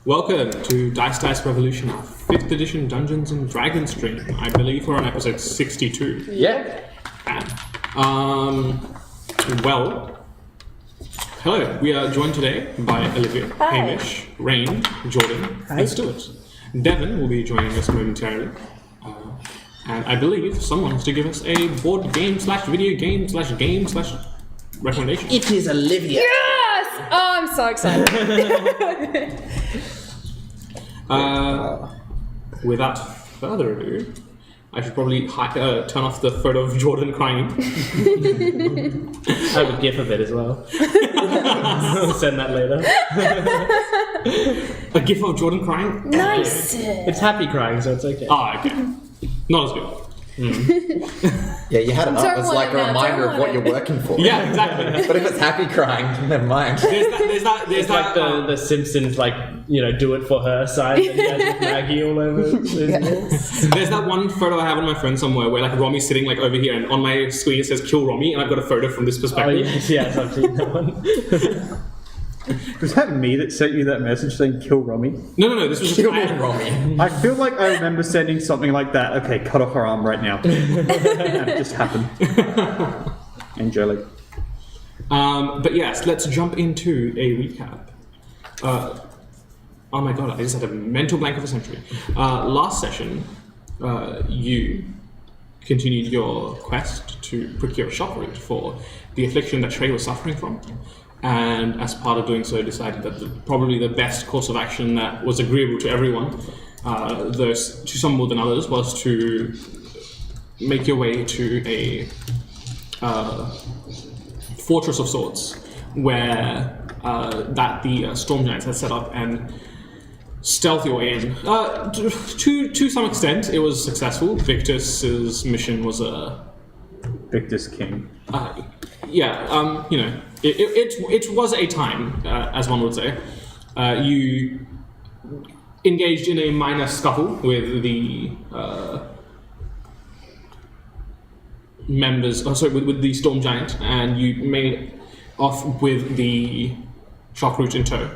Welcome to Dice Revolution, our 5th edition Dungeons and Dragons stream. I believe we're on episode 62. Yeah. Well, hello. We are joined today by Olivia, Hi. Hamish, Rain, Jordan, and Stuart. Devin will be joining us momentarily. And I believe someone wants to give us a board game / video game / game / recommendation. It is Olivia. Yes! Oh, I'm so excited. Without further ado, I should probably turn off the photo of Jordan crying. I have a gif of it as well. I'll send that later. A gif of Jordan crying? Nice. It's happy crying, so it's okay. Ah, okay. Not as good. Yeah, you had it up Don't as want like it a now, reminder don't of what want you're it. working for. Yeah, exactly. But if it's happy crying, never mind. There's It's like the Simpsons, do it for her sign that he has with Maggie all over his walls. There's that one photo I have on my phone somewhere where Romy's sitting over here, and on my screen it says "Kill Romy," and I've got a photo from this Oh, perspective. yes, I've seen that one. Was that me that sent you that message saying kill Romy? No, this was Kill me, Romy. I feel like I remember sending something like that. Okay, cut off her arm right now. That just happened. Angelic. But yes, let's jump into a recap. Oh my god, I just had a mental blank of a century. Last session, you continued your quest to procure a shock root for the affliction that Trey was suffering from. And as part of doing so, decided that probably the best course of action that was agreeable to everyone, to some more than others, was to make your way to a fortress of sorts, where the storm giants had set up and stealth your way in. To some extent, it was successful. Victus's mission was Victus King. It was a time, as one would say. You engaged in a minor scuffle with the with the storm giant, and you made off with the shock root in tow,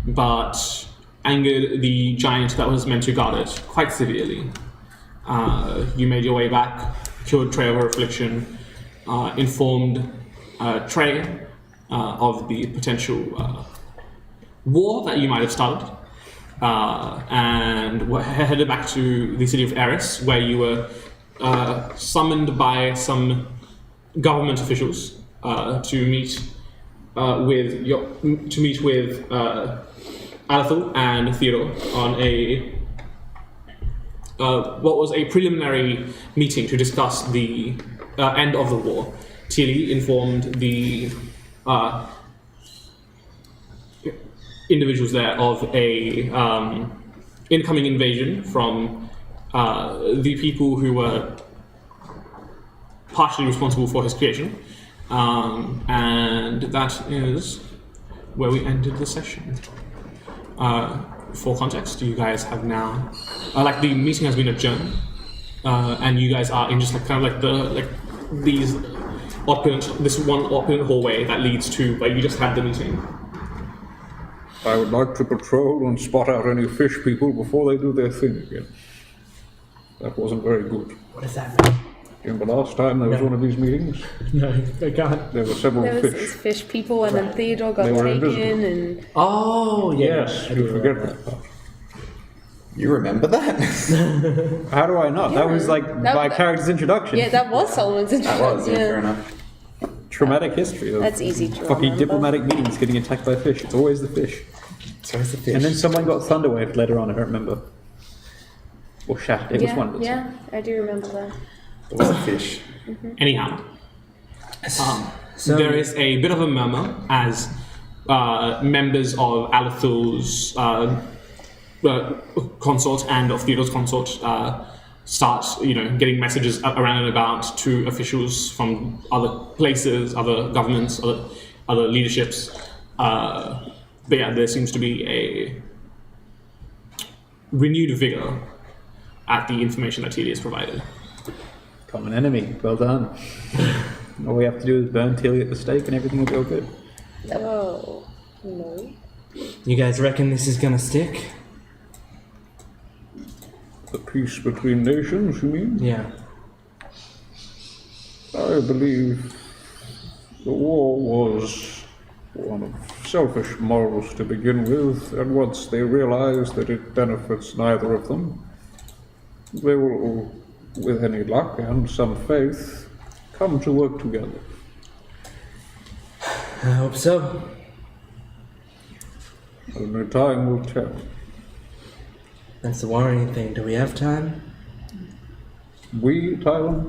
but angered the giant that was meant to guard it quite severely. You made your way back, cured Trey of her affliction, informed Trey of the potential war that you might have started, and headed back to the city of Eris, where you were summoned by some government officials to meet with Aether and Theodore on what was a preliminary meeting to discuss the end of the war. Tilly informed the individuals there of a incoming invasion from the people who were partially responsible for his creation, and that is where we ended the session. For context, you guys have now, the meeting has been adjourned, and you guys are in just this one opulent hallway that leads to where you just had the meeting. I would like to patrol and spot out any fish people before they do their thing again. That wasn't very good. What does that mean? Remember last time there was one of these meetings? No, I can't. There were several There was fish. these fish people, and then Theodore got They were taken, invisible. and Oh, Yes, I you do forget remember that part. You remember that? How do I not? That was That- my character's introduction. yeah, that was Solomon's That introduction. was, yeah, fair enough. Traumatic history of That's easy to fucking remember. diplomatic meetings getting attacked by fish. It's always the fish. So is the fish. And then someone got thunderwaved later on, I don't remember. Or shattered. It was one of the Yeah, I do remember that. It was a fish. Anyhow, there is a bit of a murmur as members of Alethel's consort and of Theodore's consort start, getting messages around and about to officials from other places, other governments, other leaderships. But yeah, there seems to be a renewed vigor at the information that Tilly has provided. Common enemy. Well done. All we have to do is burn Tilly at the stake and everything will be all good. Oh, no. You guys reckon this is gonna stick? The peace between nations, you mean? Yeah. I believe the war was one of selfish morals to begin with, and once they realize that it benefits neither of them, they will, with any luck and some faith, come to work together. I hope so. Only time will tell. That's the worrying thing. Do we have time? We, Tyler,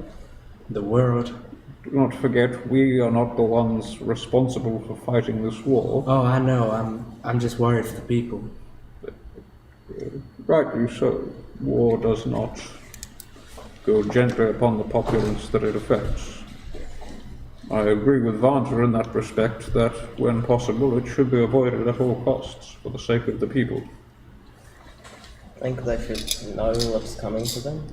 The world. do not forget we are not the ones responsible for fighting this war. Oh, I know. I'm just worried for the people. Rightly so. War does not go gently upon the populace that it affects. I agree with Vanta in that respect, that when possible it should be avoided at all costs for the sake of the people. I think they should know what's coming to them.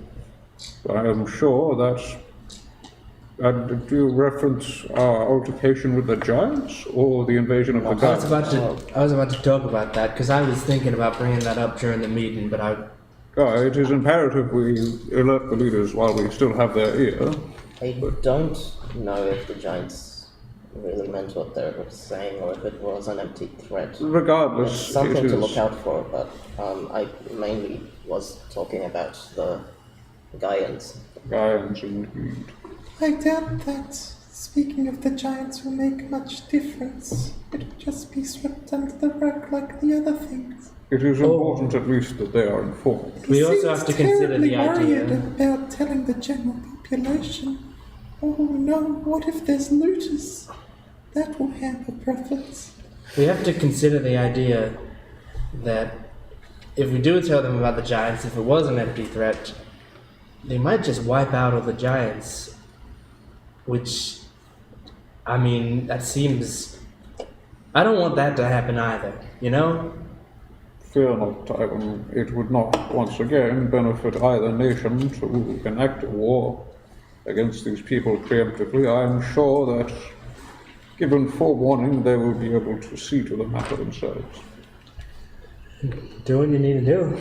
I am sure that... did you reference our altercation with the giants, or the invasion of the I was giants? about to talk about that because I was thinking about bringing that up during the meeting, but It is imperative we alert the leaders while we still have their ear. I don't know if the giants really meant what they were saying or if it was an empty threat. It's Regardless, something it is... to look out for, but I mainly was talking about the giants. Giants indeed. I doubt that speaking of the giants will make much difference. It will just be swept under the rug like the other things. It is important at least that they are informed. we He also have to seems consider the terribly worried idea. about telling the general population. Oh no, what if there's looters? That will hamper profits. We have to consider the idea that if we do tell them about the giants, if it was an empty threat, they might just wipe out all the giants. Which, I mean, that seems... I don't want that to happen either, you know? Fear not, Ivan. It would not, once again, benefit either nation to enact a war against these people preemptively. I am sure that, given forewarning, they will be able to see to the matter themselves. Do what you need to do.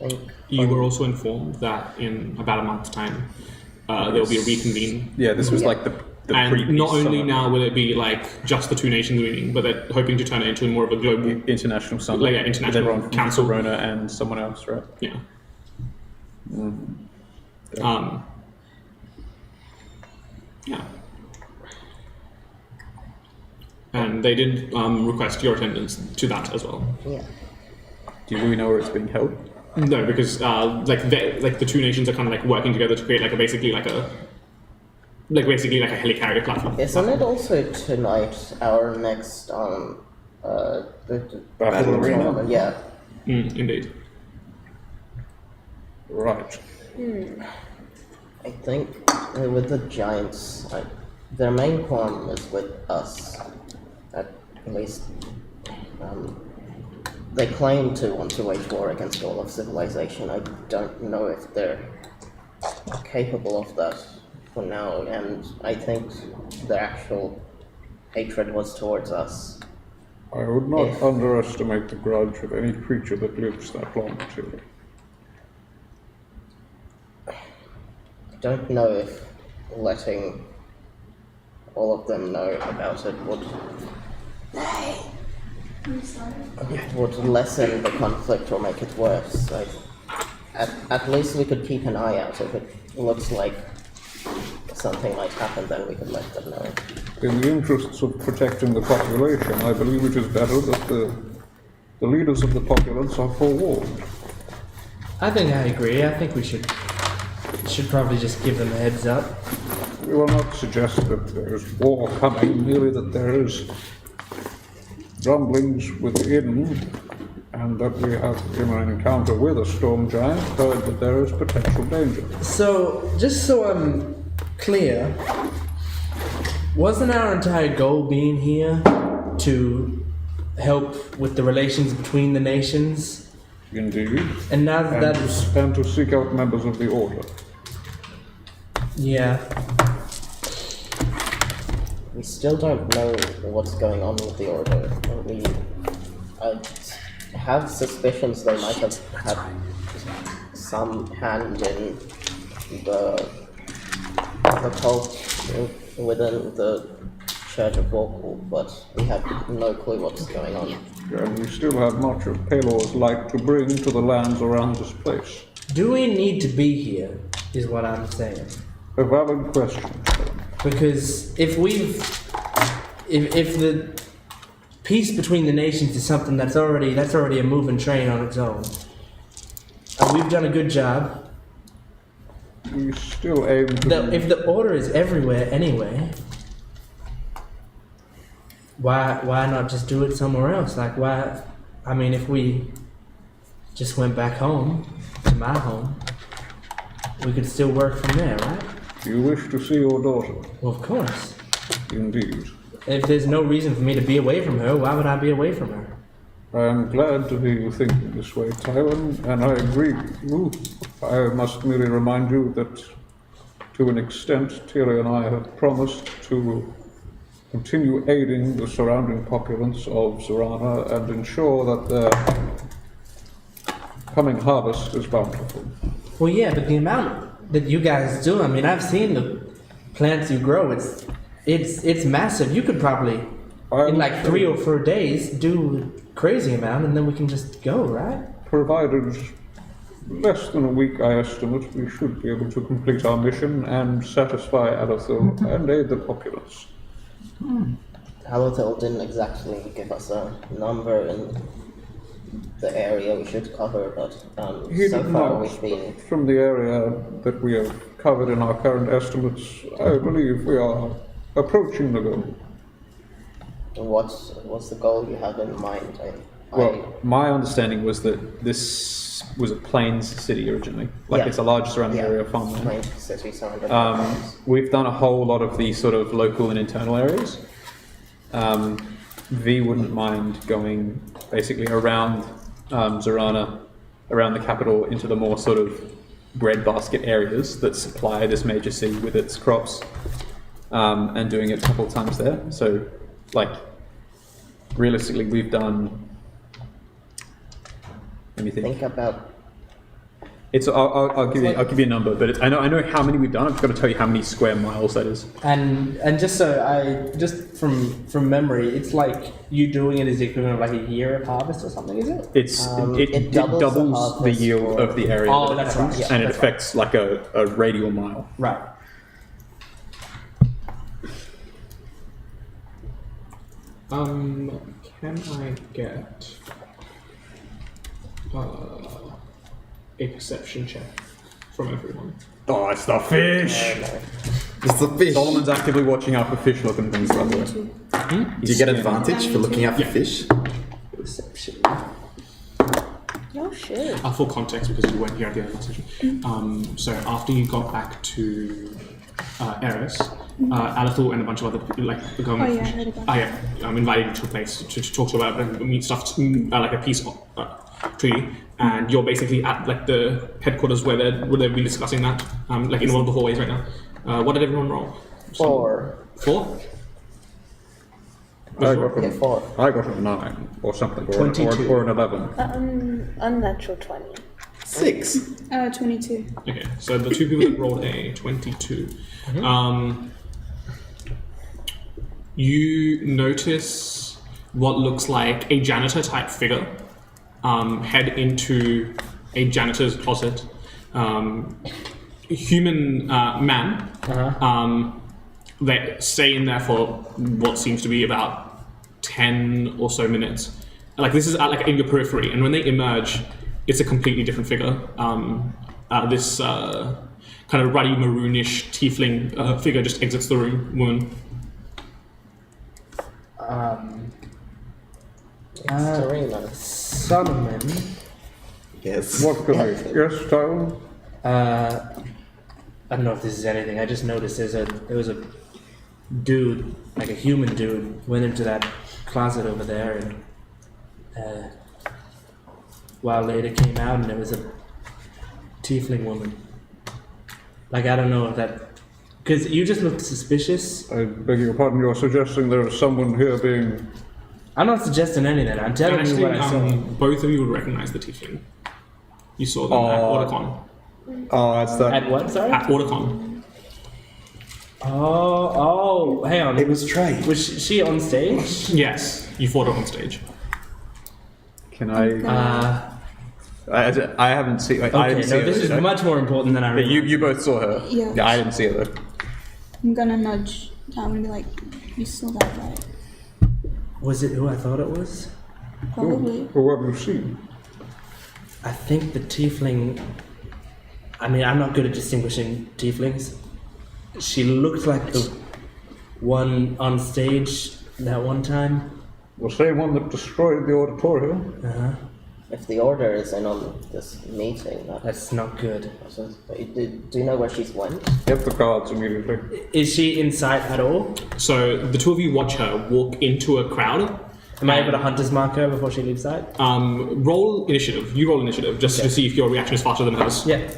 I think You were also informed that in about a month's time, there will be a reconvene. Yeah, this was like the And pre-peace not only summit. now will it be like just the two nations meeting, but they're hoping to turn it into more of a global, International summit. Like, yeah, international with everyone from council. Corona and someone else, right? yeah. Yeah. And they did request your attendance to that as well. yeah. Do we know where it's being held? No, because like the two nations are kind of like working together to create basically like a helicarrier platform. Isn't it also tonight our next Battle arena. tournament? Yeah. Indeed. Right. I think with the giants, their main qualm is with us. At least, they claim to want to wage war against all of civilization. I don't know if they're capable of that for now, and I think their actual hatred was towards us. I would not If- underestimate the grudge of any creature that lives that long, Tilly. I don't know if letting all of them know about it would lessen the conflict or make it worse. At least we could keep an eye out. If it looks like something might happen, then we could let them know. In the interests of protecting the population, I believe it is better that the leaders of the populace are forewarned. I think I agree. I think we should probably just give them a heads up. We will not suggest that there is war coming, merely that there is rumblings within, and that we have, in an encounter with a storm giant, heard that there is potential danger. So, just so I'm clear, wasn't our entire goal being here to help with the relations between the nations? Indeed. And now that And that's... and to seek out members of the order. Yeah. We still don't know what's going on with the order. We have suspicions they might have had some hand in the cult within the Church of Vorkul, but we have no clue what's going on. And we still have much of Palor's light to bring to the lands around this place. Do we need to be here, is what I'm saying. A valid question. Because if the peace between the nations is something that's already a moving train on its own, and we've done a good job. We still aim to... If the order is everywhere anyway, why not just do it somewhere else? Like why? I mean, if we just went back home to my home, we could still work from there, right? You wish to see your daughter? Well, of course. Indeed. If there's no reason for me to be away from her, why would I be away from her? I am glad to hear you thinking this way, Tywin, and I agree with you. I must merely remind you that, to an extent, Tyria and I have promised to continue aiding the surrounding populace of Zorana and ensure that their coming harvest is bountiful. Well, yeah, but the amount that you guys do, I mean, I've seen the plants you grow. It's massive. You could probably, in like 3 or 4 days, do a crazy amount, and then we can just go, right? Provided less than a week, I estimate, we should be able to complete our mission and satisfy Aether and aid the populace. Aether didn't exactly give us a number in the area we should cover, but He so did far not, we've been... but from the area that we have covered in our current estimates, I believe we are approaching the goal. What's the goal you have in mind? Well, my understanding was that this was a plains city originally. Like Yeah. it's a large surrounding Yeah. area of farmland. Main city surrounded We've done a whole lot of the sort of local and internal areas. V wouldn't mind going basically around Zorana, around the capital, into the more sort of breadbasket areas that supply this major city with its crops, and doing it a couple of times there. So, like, realistically, we've done. Let me think. Think about... It's I'll give you a number, but I know how many we've done. I've got to tell you how many square miles that is. And just from memory, it's like you doing it is the equivalent of like a year of harvest or something, is it? It doubles the harvest yield for- of the area. Oh, that it that's affects, right, yeah, and it that's affects like a radial mile. Right. Can I get a perception check from everyone? Oh, it's the fish. It's the fish. Solomon's actively watching out for fish-looking things, by the way. Do you get advantage for looking out for fish? Perception. Oh shit. For context, because you weren't here at the end of the session. So after you got back to Eris, Alethu and a bunch of other people, like the government, Oh, yeah, I heard about I'm invited you to a place to talk to about and meet stuff, like a peace treaty, and you're basically at like the headquarters where they've been discussing that, like in one of the hallways right now. What did everyone roll? 4. 4? I got Yeah, 4. I got a 9 or something, or 22. or an 11. Unnatural 20. 6. 22. Okay, so the two people that rolled a 22. You notice what looks like a janitor type figure head into a janitor's closet. Human man. They stay in there for what seems to be about 10 or so minutes. Like this is like in your periphery, and when they emerge, it's a completely different figure. This kind of ruddy maroonish tiefling figure just exits the room. Woman. Serena. Solomon. Yes. What could I... Yes, Tywin? I don't know if this is anything. I just noticed there was a dude, like a human dude, went into that closet over there, and a while later came out, and there was a tiefling woman. Like, I don't know if that... Because you just looked suspicious. I beg your pardon, you're suggesting there is someone here being... I'm not suggesting anything. I'm telling And you actually, what I saw. both of you would recognize the tiefling. You saw them at Autocon. Oh, that's that. At what? Sorry. At Autocon. Oh, hang on. It was Trey. Was she on stage? Yes, you fought her on stage. Can I? I haven't seen. I Okay, didn't see no, her. this is did I? much more important than I But remember. you both saw her. Yeah. I didn't see her though. I'm gonna nudge down and be like, you saw that, right? Was it who I thought it was? Probably. Who have you seen? I think the tiefling. I mean, I'm not good at distinguishing tieflings. She looked like the one on stage that one time. The same one that destroyed the auditorium? Uh-huh. If the order is in on this meeting, That's not good. do you know where she's went? Get the guards immediately. Is she in sight at all? So the two of you watch her walk into a crowd. Am I able to hunter's mark her before she leaves sight? Roll initiative. You roll initiative just to see if your reaction is faster than hers. Yeah.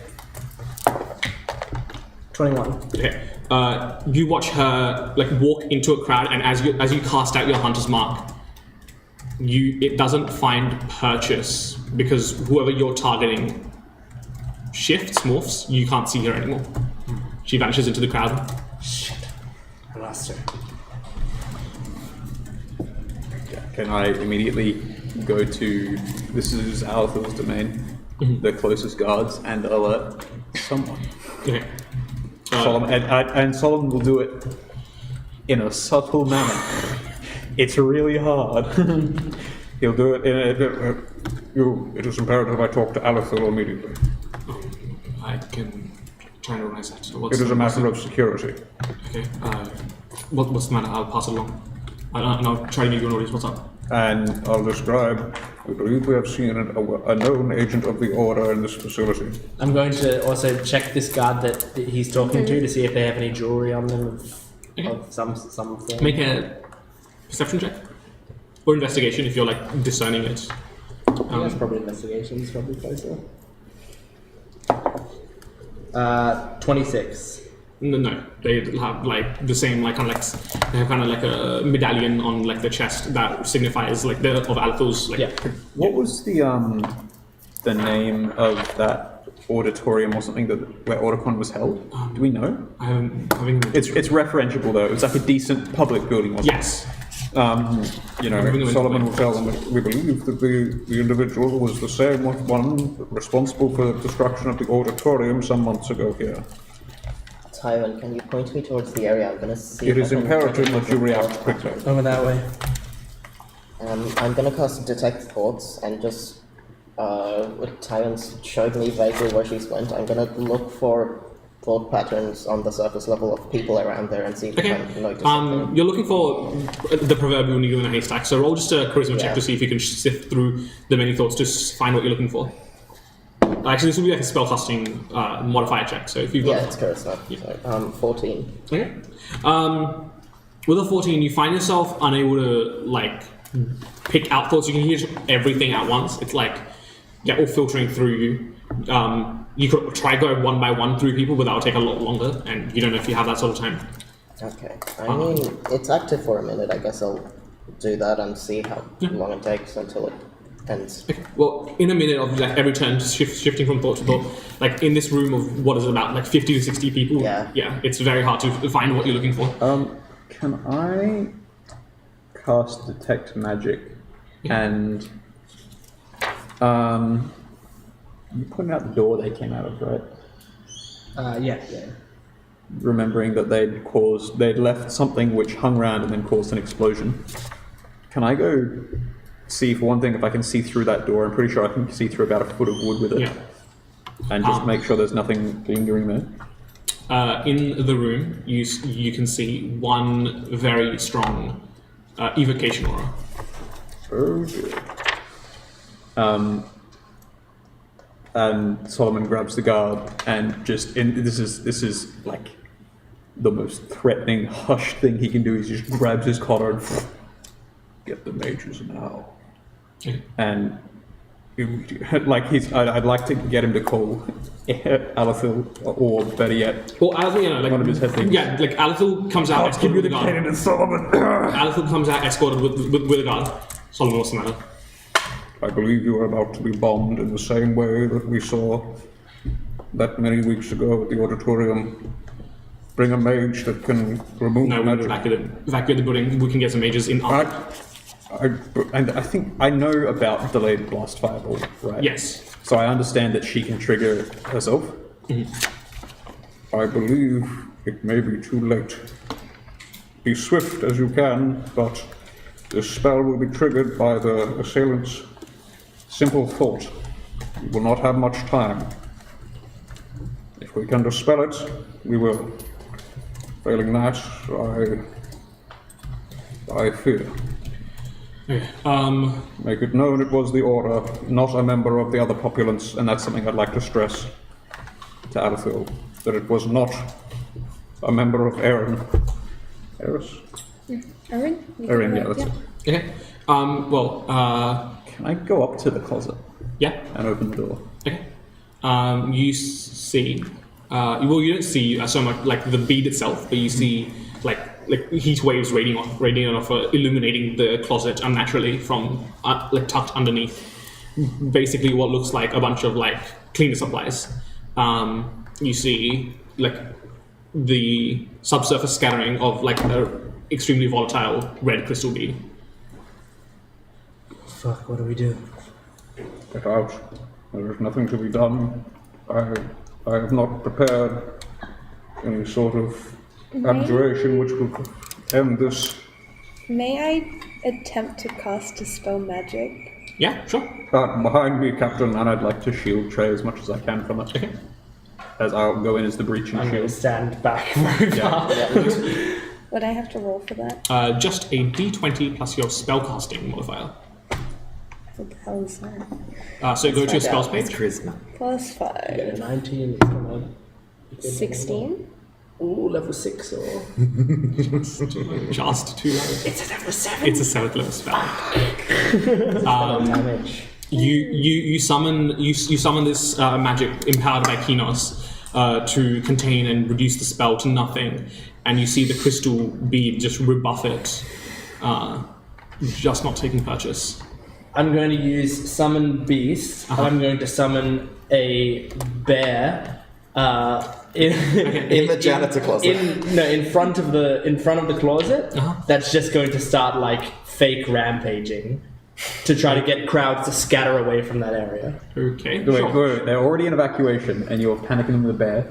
21. Okay. You watch her like walk into a crowd, and as you cast out your hunter's mark, it doesn't find purchase because whoever you're targeting shifts, morphs. You can't see her anymore. She vanishes into the crowd. Shit. I lost her. Can I immediately go to? This is Aether's domain. The closest guards and alert someone. Okay. Solomon, and Solomon will do it in a subtle manner. It's really hard. He'll do it in It is imperative I talk to Aether immediately. I can try and organize that. So It is a matter of security. Okay. What's the matter? I'll pass it along. And I'll try to give you an audience. What's up? And I'll describe. We believe we have seen a known agent of the Order in this facility. I'm going to also check this guard that he's talking to see if they have any jewelry on them of some form. Make a perception check or investigation if you're like discerning it. That's probably investigation. Is probably closer. 26. No, they have like the same like they have kind of like a medallion on like the chest that signifies like the of Althul's like. Yeah. What was the name of that auditorium or something where Autocon was held? Do we know? I haven't. It's referentiable though. It's like a decent public building. Wasn't Yes. Solomon will tell them that we believe that the individual was the same one responsible for the destruction of the auditorium some months ago here. Tywin, can you point me towards the area? I'm gonna see. It if is I can imperative detect that you react thoughts. quickly. Over that way. I'm gonna cast Detect Thoughts and just, with Tywin's showed me vaguely where she's went, I'm gonna look for thought patterns on the surface level of people around there and see if I Okay. can notice something. You're looking for the proverbial needle in a haystack. So roll just a charisma check Yeah. to see if you can sift through the many thoughts to find what you're looking for. Actually, this will be like a spellcasting modifier check. So if you've got Yeah, it's charisma. So, 14. Okay. With a 14, you find yourself unable to like pick out thoughts. You can hear everything at once. It's like all filtering through you. You could try go one by one through people, but that would take a lot longer, and you don't know if you have that sort of time. Okay. I mean, it's active for a minute. I guess I'll do that and see how long it takes until it ends. Okay. Well, in a minute of like every turn, shifting from thought to thought, like in this room of what is it, about like 50 to 60 people. Yeah. It's very hard to find what you're looking for. Can I cast Detect Magic and you pointed out the door they came out of, right? Yeah. Remembering that they'd left something which hung around and then caused an explosion. Can I go see, for one thing, if I can see through that door? I'm pretty sure I can see through about a foot of wood with it. Yeah. And just make sure there's nothing lingering there. In the room, you can see one very strong evocation aura. Oh dear. And Solomon grabs the guard and this is like the most threatening, hushed thing he can do. He just grabs his collar and get the mages now. Okay. And like I'd like to get him to call Alathil, or better yet, Well, Alathil, like one of his head things. Yeah, like Alathil comes out escorted with a guard. and Solomon! Alathil comes out escorted with a guard. Solomon, what's the matter? I believe you are about to be bombed in the same way that we saw that many weeks ago at the auditorium. Bring a mage that can remove No, we magic. evacuate the building. We can get some mages in. And I think I know about delayed blast fireball, right? Yes. So I understand that she can trigger it herself. I believe it may be too late. Be swift as you can, but this spell will be triggered by the assailant's simple thought. You will not have much time. If we can dispel it, we will. Failing that, I fear. Okay. Make it known it was the Order, not a member of the other populace, and that's something I'd like to stress to Alethil, that it was not a member of Erin. Eris? Erin? Erin, yeah, that's it. Okay. Can I go up to the closet Yeah. and open the door? Okay. You see. Well, you don't see so much like the bead itself, but you see like heat waves radiating off, illuminating the closet unnaturally from tucked underneath. Basically, what looks like a bunch of cleaner supplies. You see the subsurface scattering of an extremely volatile red crystal bead. Fuck, what do we do? Get out. There is nothing to be done. I have not prepared any sort of abjuration which will end this. May I attempt to cast Dispel Magic? Yeah, sure. Behind me, Captain, And I'd like to shield Trey as much as I can from it. Okay. As I'll go in as the breaching I'm going to shield. stand back very far. Would I have to roll for that? Just a d20 plus your spellcasting modifier. What the hell is that? So go to your spells It's page. charisma. Plus Get a 5. 19, it's gonna... 16? Ooh, level 6 or... Just 2 levels. It's a level 7! It's a 7th level spell. Damage. You summon this magic empowered by Kinos to contain and reduce the spell to nothing, and you see the crystal bead just rebuff it, just not taking purchase. I'm going to use Summon Beast, and I'm going to summon a bear In the janitor closet. in front of the closet. Uh-huh. That's just going to start fake rampaging to try to get crowds to scatter away from that area. Okay. Wait, sure. they're already in evacuation and you're panicking them with a bear.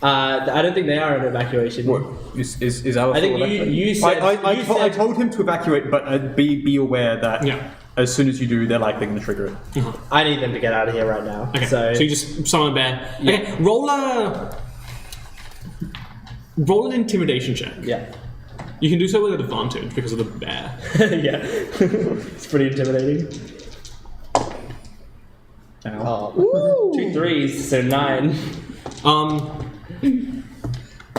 I don't think they are in evacuation. What? Is Alethil I think you said I told him to evacuate, but be aware that Yeah. as soon as you do, they're likely going to trigger it. I need them to get out of here right now. Okay. So So you just summon a bear. Okay. Roll an intimidation check. yeah, You can do so with advantage because of the bear. yeah, it's pretty intimidating. Ow. 2 3s, so 9.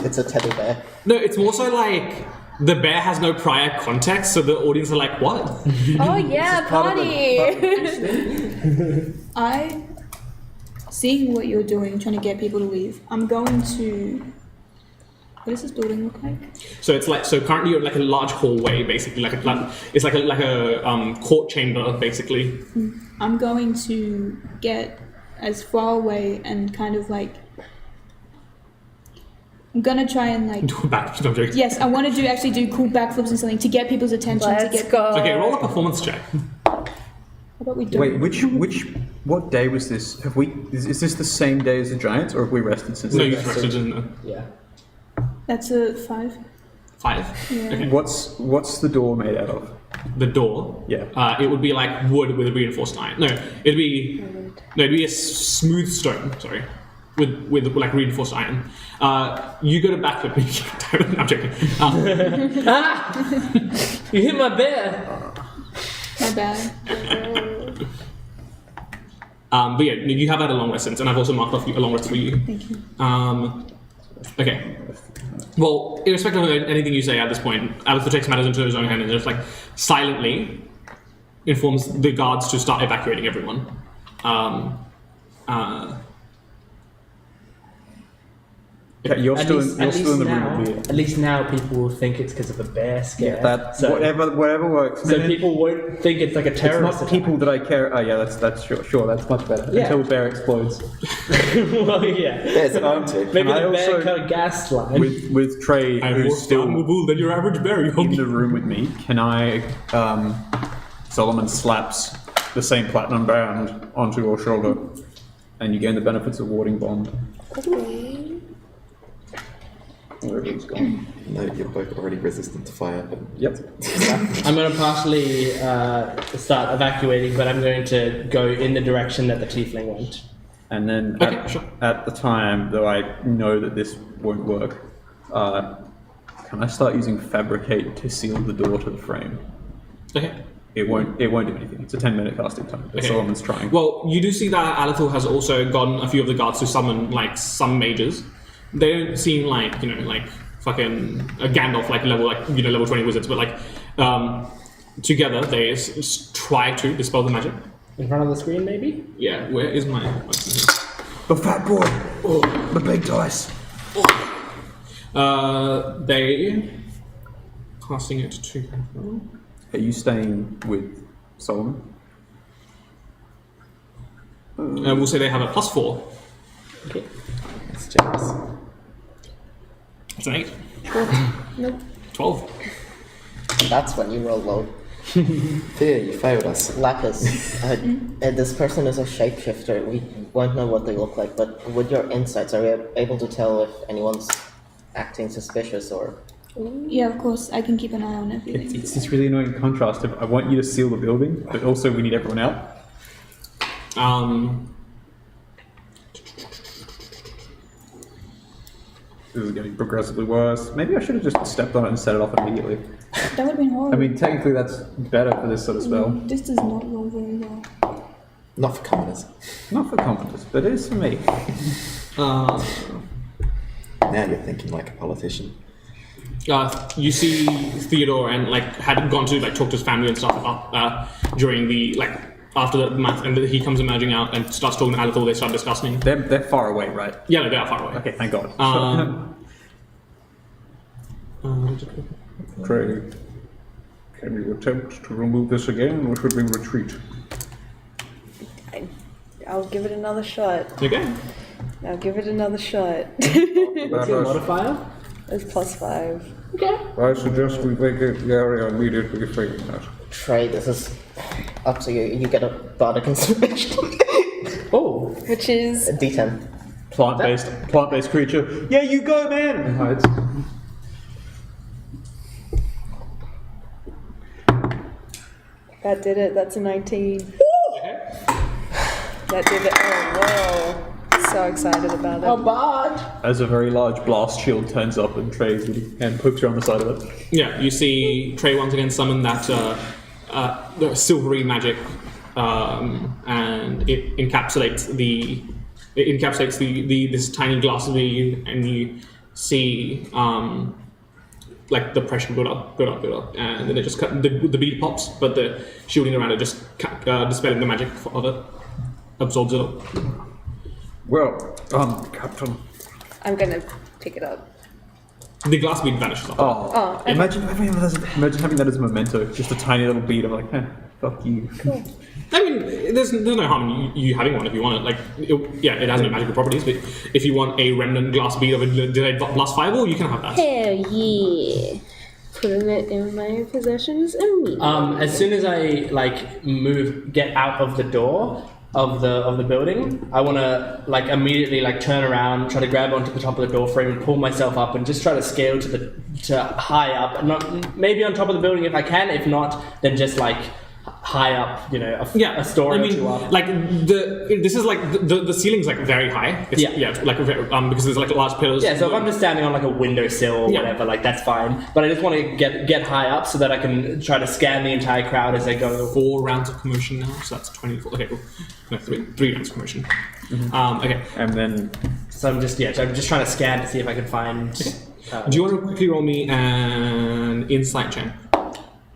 It's a teddy bear. No, it's more so the bear has no prior context, so the audience are like, what? Oh yeah, party! Seeing what you're doing, trying to get people to leave, I'm going to. What does this building look like? So it's so currently you're a large hallway, basically, it's like a court chamber, basically. I'm going to get as far away and kind of I'm gonna try and Do a back. No, I'm joking. Yes, I want to actually do cool backflips and something to get people's attention. to Let's get. go. Okay, roll a performance check. How about we do? Wait, what day was this? Is this the same day as the Giants, or have we rested since? No, then? you rested in Yeah. That's a 5. 5. Yeah. Okay. What's the door made out of? The door. Yeah. It would be wood with a reinforced iron. No, it'd be a smooth stone. Sorry, with reinforced iron. You go to backflip. I'm joking. You hit my bear. My bad. But yeah, you have had a long rest since, and I've also marked off a long rest for you. Thank you. Okay. Well, irrespective of anything you say at this point, Aether takes matters into his own hand and just silently informs the guards to start evacuating everyone. Okay, you're At still least- in, you're at still in the least room with me. At least now people will think it's because of a bear scare. Yeah, that so, whatever works. so Man. people won't think it's like a It's terrorist not people that I care. Oh yeah, that's sure. That's much better. Yeah. Until the bear explodes. well, yeah. There's an answer. Maybe I the bear also- cut a gas line. With Trey, I'm more who's still flammable than your average berry. in the room with me, can I? Solomon slaps the same platinum band onto your shoulder, and you gain the benefits of warding bond. Wherever it's gone. No, you're both already resistant to fire, but Yep. I'm going to partially start evacuating, but I'm going to go in the direction that the tiefling went. And then Okay, sure. at the time, though I know that this won't work, can I start using fabricate to seal the door to the frame? Okay. It won't do anything. It's a 10-minute casting time, but Okay. Solomon's trying. Well, you do see that Alathul has also gotten a few of the guards to summon like some mages. They don't seem like like fucking a Gandalf level level 20 wizards, but together they try to dispel the magic. In front of the screen, maybe? Yeah, where is my? The fat boy! Oh, the big dice! They casting it to. Are you staying with Solomon? We'll say they have a +4. Okay. it's generous. It's an 8. Nope. 12. That's when you roll low. Fear, you failed us. Lapis, this person is a shapeshifter. We won't know what they look like, but with your insights, are you able to tell if anyone's acting suspicious or... Yeah, of course. I can keep an eye on It's, everything. it's this really annoying contrast of I want you to seal the building, but also we need everyone out. This is getting progressively worse. Maybe I should have just stepped on it and set it off immediately. That would have been horrible. I mean, technically that's better for this sort of spell. This does not roll very well. Not for commoners. Not for commoners, but it is for me. Now you're thinking like a politician. You see Theodore and had gone to talk to his family and stuff during the after the math, and he comes emerging out and starts talking to Alathul. They start discussing. They're far away, right? Yeah, no, they are far away. Okay, thank God. Trey, can you attempt to remove this again, or should we retreat? I'll give it another shot. Okay. I'll give it another shot. What's your modifier? It's +5. I suggest we vacate the area immediately, failing that. Trey, this is up to you. You get a bardic inspiration. Oh, Which is... A D10. Plant-based creature. Yeah, you go, man! And hides. That did it. That's a 19. That did it. Oh, whoa. So excited about it. how bad? As a very large blast shield turns up and Trey's and pokes her on the side of it. Yeah, you see Trey once again summon that the silvery magic, and it encapsulates this tiny glass bead, and you see the pressure build up, and then it just the bead pops, but the shielding around it just dispelling the magic of it absorbs it all. Well, Captain. I'm gonna pick it up. The glass bead vanishes. Oh, okay. Imagine having that as a memento. Just a tiny little bead of fuck you. Cool. I mean, there's no harm in you having one if you want it. It has no magical properties, but if you want a remnant glass bead of a delayed blast fireball, you can have that. Hell yeah. Putting it in my possessions immediately. As soon as I get out of the door of the building, I want to immediately turn around, try to grab onto the top of the door frame and pull myself up and just try to scale to high up, not maybe on top of the building if I can. If not, then just high up, a story I or mean, two up. this is the ceiling's very high. It's, because there's large pillars. Yeah, so if I'm just standing on a windowsill or Yeah. whatever, that's fine. But I just want to get high up so that I can try to scan the entire crowd as I go. 4 rounds of commotion now, so that's 24. Okay, cool. No, 3 rounds of commotion. Okay. And then So I'm just trying to scan to see if I can find. Do you want to quickly roll me an insight check?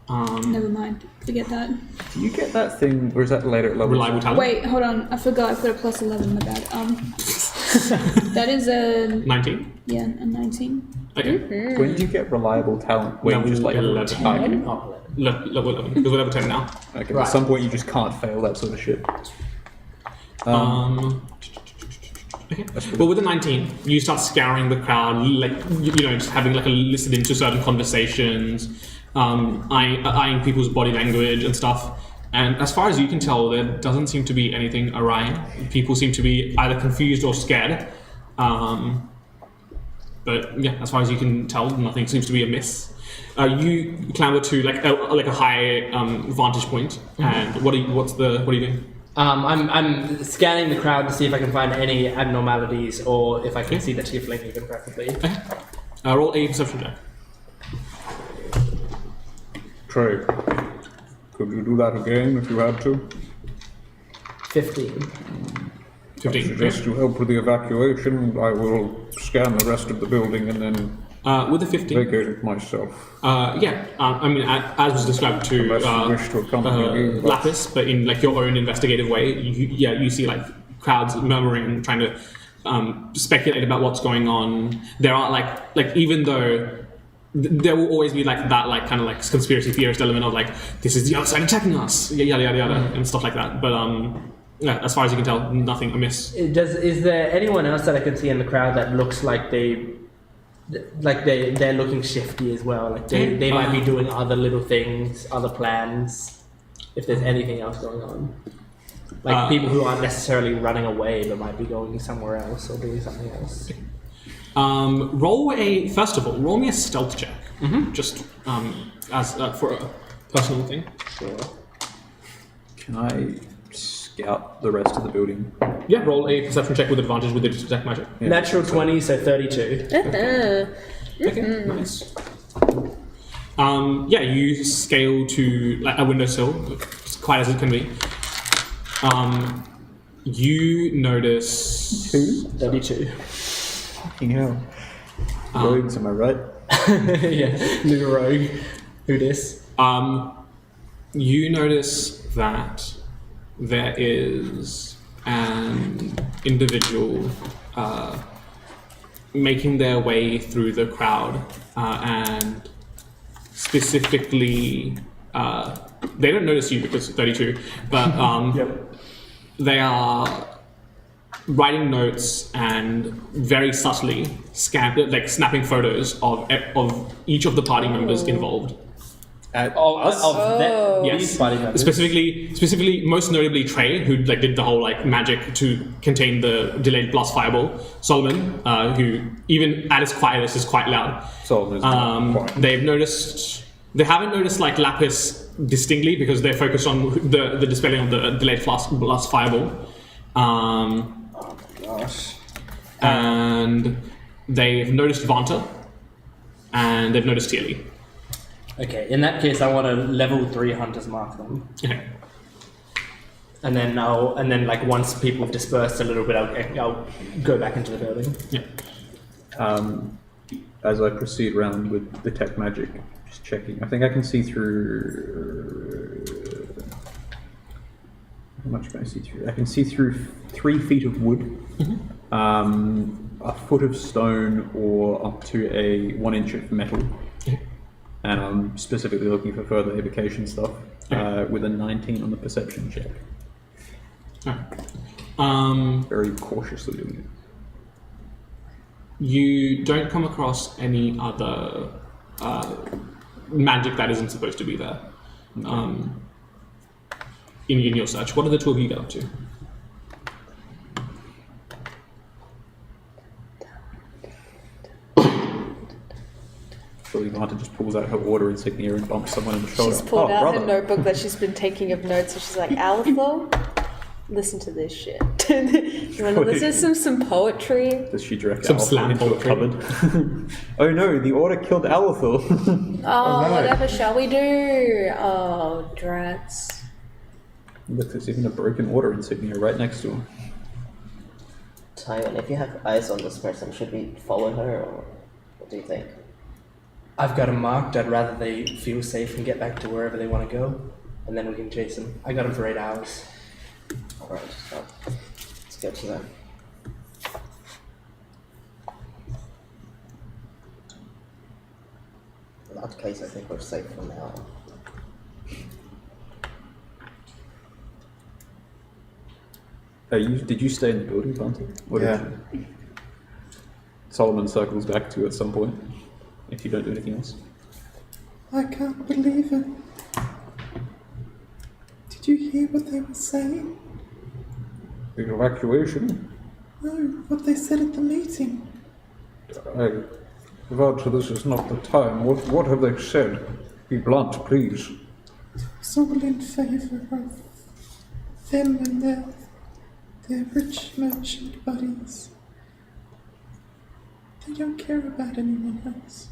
Never mind. Forget that. do you get that thing, or is that later at level? Reliable talent. Wait, hold on. I forgot. I put a +11. My bad. That is a 19. yeah, a 19. Okay. When do you get reliable talent? Where you just like Level 11. Okay. Oh, Level 11. Because we're level 10 now. Okay. Right. At some point, you just can't fail that sort of shit. Okay. Well, with the 19, you start scouring the crowd, like just having like a listen into certain conversations, eyeing people's body language and stuff. And as far as you can tell, there doesn't seem to be anything awry. People seem to be either confused or scared. But yeah, as far as you can tell, nothing seems to be amiss. You clamber to like a high vantage point, and what are you doing? I'm scanning the crowd to see if I can find any abnormalities or if I can see the tiefling even preferably. Okay. Roll a perception check. Trey, could you do that again if you had to? 15. I 15. suggest you help with the evacuation. I will scan the rest of the building and then With the 15. vacate it myself. I mean, as was described to Unless you wish to accompany me, but- Lapis, but in like your own investigative way, you see like crowds murmuring and trying to speculate about what's going on. There are like even though there will always be like that like kind of like conspiracy theorist element of like this is the other side attacking us, yada yada yada, and stuff like that. But yeah, as far as you can tell, nothing amiss. Is there anyone else that I can see in the crowd that looks like they're looking shifty as well? Like they might be doing other little things, other plans. If there's anything else going on, like people who aren't necessarily running away but might be going somewhere else or doing something else. Roll me a stealth check, just as for a personal thing. Sure. Can I scout the rest of the building? Yeah, roll a perception check with advantage with the detect magic. Yeah. Natural 20, so 32. Okay, nice. Yeah, you scale to like a windowsill, as quiet as it can be. You notice 32. Fucking hell. Rogues, am I right? Yeah, new rogue. Who dis? You notice that there is an individual making their way through the crowd, and specifically, they don't notice you because 32, but they are writing notes and very subtly snapping photos of each of the party members involved. Yes. These party members. Specifically, most notably Trey, who like did the whole like magic to contain the delayed blast fireball. Solomon, who even at his quietest is quite loud. Solomon is not quiet. They haven't noticed like Lapis distinctly because they're focused on the dispelling of the delayed blast fireball. Gosh. And they've noticed Vanta, and they've noticed Tearly. Okay, in that case, I want to level 3 hunters mark them, Okay. and then like once people have dispersed a little bit, I'll go back into the building. Yeah. As I proceed around with the tech magic, just checking. I think I can see through. How much can I see through? I can see through 3 feet of wood, a foot of stone, or up to a 1 inch of metal. And I'm specifically looking for further evocation stuff with a 19 on the perception check. Very cautiously doing it. You don't come across any other magic that isn't supposed to be there in your search. What do the two of you get up to? Surely Vanta just pulls out her order insignia and bumps someone in the shoulder. She's pulled out brother. her notebook that she's been taking of notes, and she's like, Alethor, listen to this shit. You want to listen to some poetry? Does she direct Some Alethor slam into a poetry. cupboard? Oh no, the order killed Alethor. Oh, no. whatever shall we do? Oh, drats. Look, there's even a broken order insignia right next to him. Tywin, if you have eyes on this person, should we follow her, or what do you think? I've got them marked. I'd rather they feel safe and get back to wherever they want to go, and then we can chase them. I got them for 8 hours. Alright, so let's go to them. worst case, I think we're safe for now. Did you stay in the building, Bunty? Or did Yeah. you? Solomon circles back to you at some point, if you don't do anything else. I can't believe it. Did you hear what they were saying? The evacuation? No, what they said at the meeting. Voucher, this is not the time. What have they said? Be blunt, please. It's all in favour of them and their rich merchant buddies. They don't care about anyone else.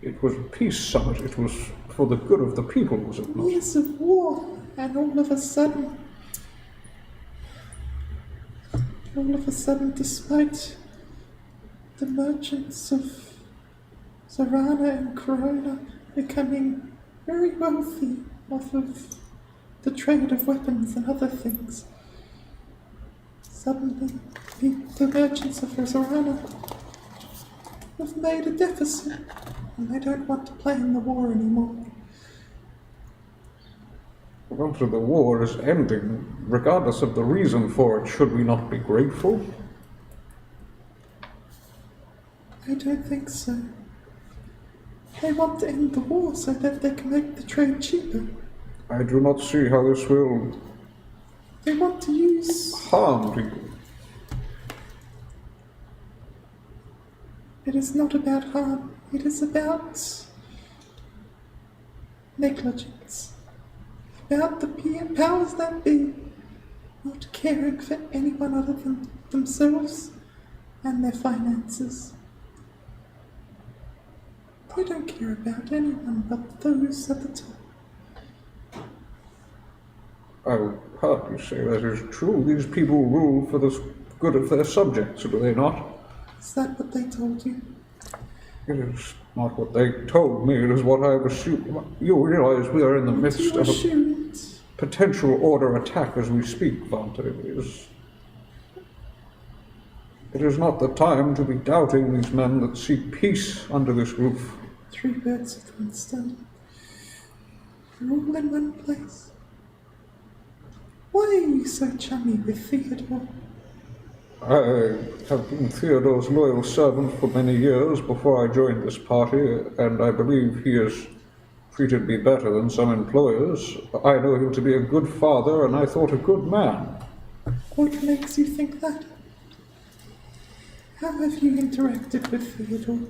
It was a peace summit. It was for the good of the people, was it not? Years of war, and all of a sudden, despite the merchants of Zorana and Corona becoming very wealthy off of the trade of weapons and other things, suddenly the merchants of Zorana have made a deficit, and they don't want to play in the war anymore. Voucher, the war is ending, regardless of the reason for it. Should we not be grateful? I don't think so. They want to end the war so that they can make the trade cheaper. I do not see how this will They want to use... harm people. It is not about harm. It is about negligence. About the powers that be not caring for anyone other than themselves and their finances. They don't care about anyone but those at the top. I would hardly say that is true. These people rule for the good of their subjects, do they not? Is that what they told you? It is not what they told me, it is what I have assumed. You realize we are in the midst You of a assumed. potential order attack as we speak, Vante. It is not the time to be doubting these men that seek peace under this roof. 3 birds with one stone. They're all in one place. Why are you so chummy with Theodore? I have been Theodore's loyal servant for many years before I joined this party, and I believe he has treated me better than some employers. I know him to be a good father, and I thought a good man. What makes you think that? How have you interacted with Theodore?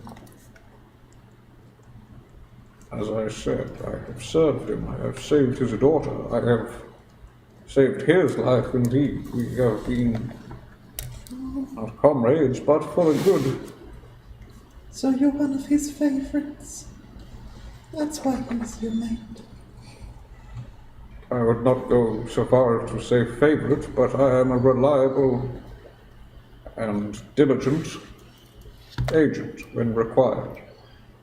As I said, I have served him. I have saved his daughter. I have saved his life, indeed. We have been not comrades, but for the good. So you're one of his favourites. That's why he's your mate. I would not go so far as to say favourite, but I am a reliable and diligent agent when required.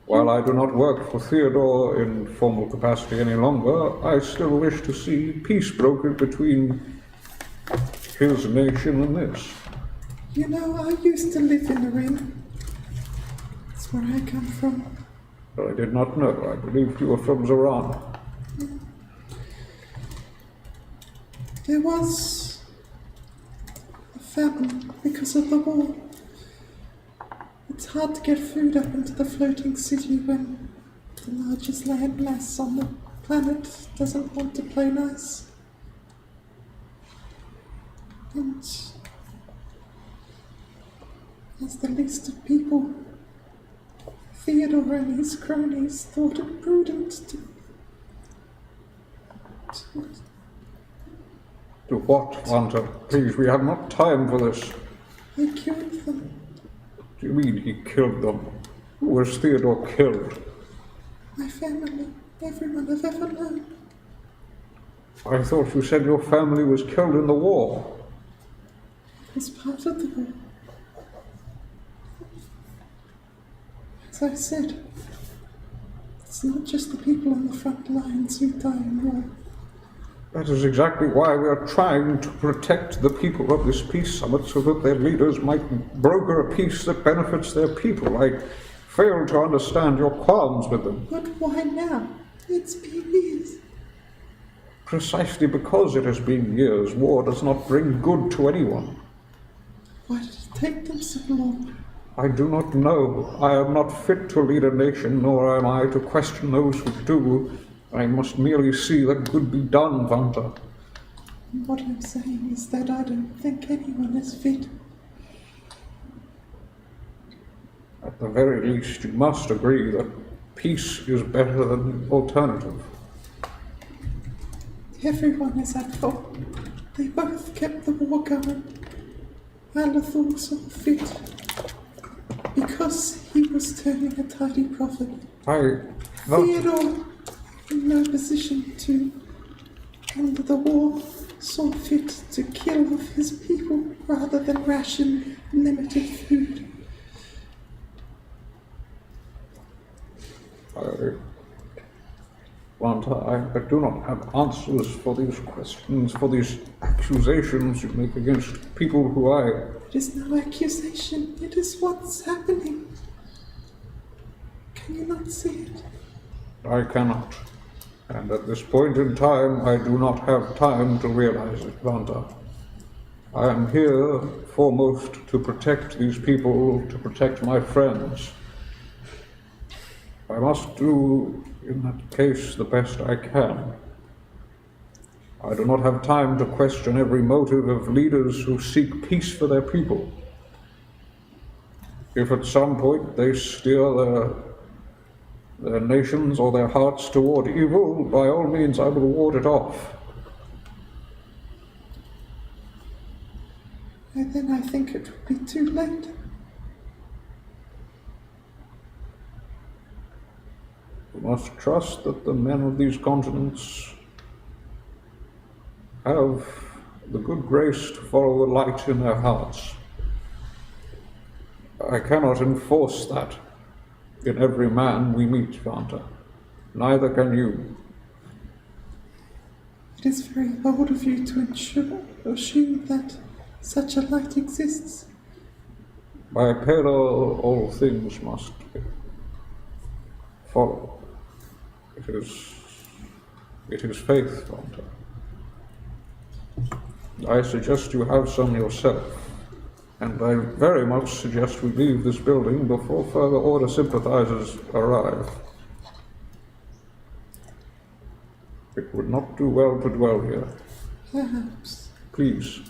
While I do not work for Theodore in formal capacity any longer, I still wish to see peace brokered between his nation and this. You know, I used to live in the ring. That's where I come from. I did not know. I believed you were from Zorana. There was a famine because of the war. It's hard to get food up into the floating city when the largest landmass on the planet doesn't want to play nice. And as the least of people, Theodore and his cronies thought it prudent to To what, Hunter? Please, we have not time for this. they killed them. Do you mean he killed them? Who was Theodore killed? My family, everyone I've ever known. I thought you said your family was killed in the war. It was part of the war. As I said, it's not just the people on the front lines who die in war. That is exactly why we are trying to protect the people of this peace summit so that their leaders might broker a peace that benefits their people. I fail to understand your qualms with them. But why now? It's been years. Precisely because it has been years, war does not bring good to anyone. Why did it take them so long? I do not know. I am not fit to lead a nation, nor am I to question those who do. I must merely see that good be done, Vanta. What I'm saying is that I don't think anyone is fit. At the very least, you must agree that peace is better than the alternative. Everyone is at fault. They both kept the war going. Alether saw fit because he was turning a tidy profit. Theodore, in no position to end the war, saw fit to kill off his people rather than ration limited food. I do not have answers for these questions, for these accusations you make against people who It is no accusation, it is what's happening. Can you not see it? I cannot. And at this point in time, I do not have time to realize it, Vanta. I am here foremost to protect these people, to protect my friends. I must do, in that case, the best I can. I do not have time to question every motive of leaders who seek peace for their people. If at some point they steer their nations or their hearts toward evil, by all means I will ward it off. And then I think it would be too late. We must trust that the men of these continents have the good grace to follow the light in their hearts. I cannot enforce that in every man we meet, Vanta. Neither can you. It is very bold of you to assume that such a light exists. By peril, all things must follow. It is faith, Vanta. I suggest you have some yourself, and I very much suggest we leave this building before further Order sympathizers arrive. It would not do well to dwell here. Perhaps. Please,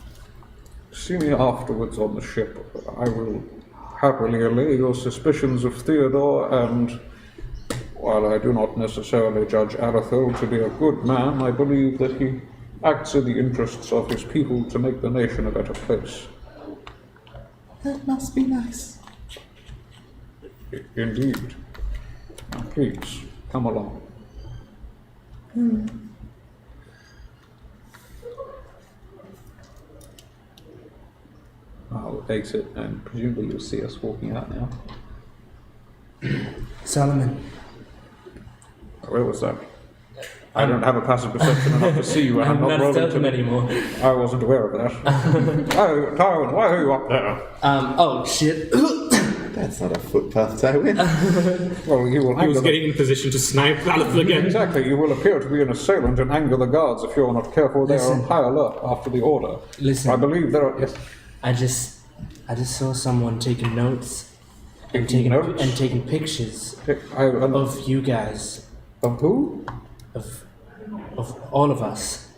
see me afterwards on the ship. I will happily allay your suspicions of Theodore, and while I do not necessarily judge Aether to be a good man, I believe that he acts in the interests of his people to make the nation a better place. That must be nice. Indeed. Now, please, come along. I'll exit, and presumably you'll see us walking out now. Solomon. Where was that? I don't have a passive perception enough to see you, and I'm not rolling to anymore. I wasn't aware of that. Oh, Tywin, why are you up there? Oh shit. That's not a footpath, Tywin. Well, you will He was anger getting in position to snipe Aleph again. Exactly, you will appear to be an assailant and anger the guards if you are not careful. They are on high alert after the order. Listen. I believe there are... Yes. I just saw someone taking notes and taking pictures of you guys. Of who? Of all of us.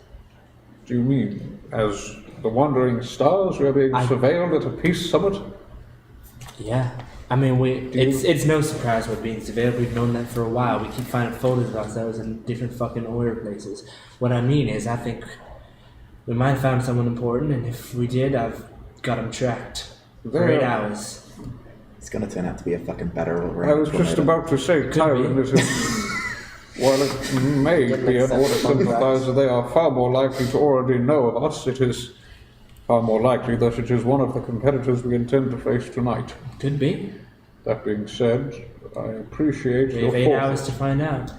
Do you mean as the wandering stars? We are being surveilled at a peace summit? Yeah. I mean, it's no surprise we're being surveilled. We've known that for a while. We keep finding photos of ourselves in different fucking order places. What I mean is, I think we might have found someone important, and if we did, I've got him tracked for 8 hours. It's gonna turn out to be a fucking battle I was just about to say, Tywin, this is... While it may be an order sympathizer, they are far more likely to already know of us. It is far more likely that it is one of the competitors we intend to face tonight. Could be. That being said, I appreciate We your have 8 forethought. hours to find out.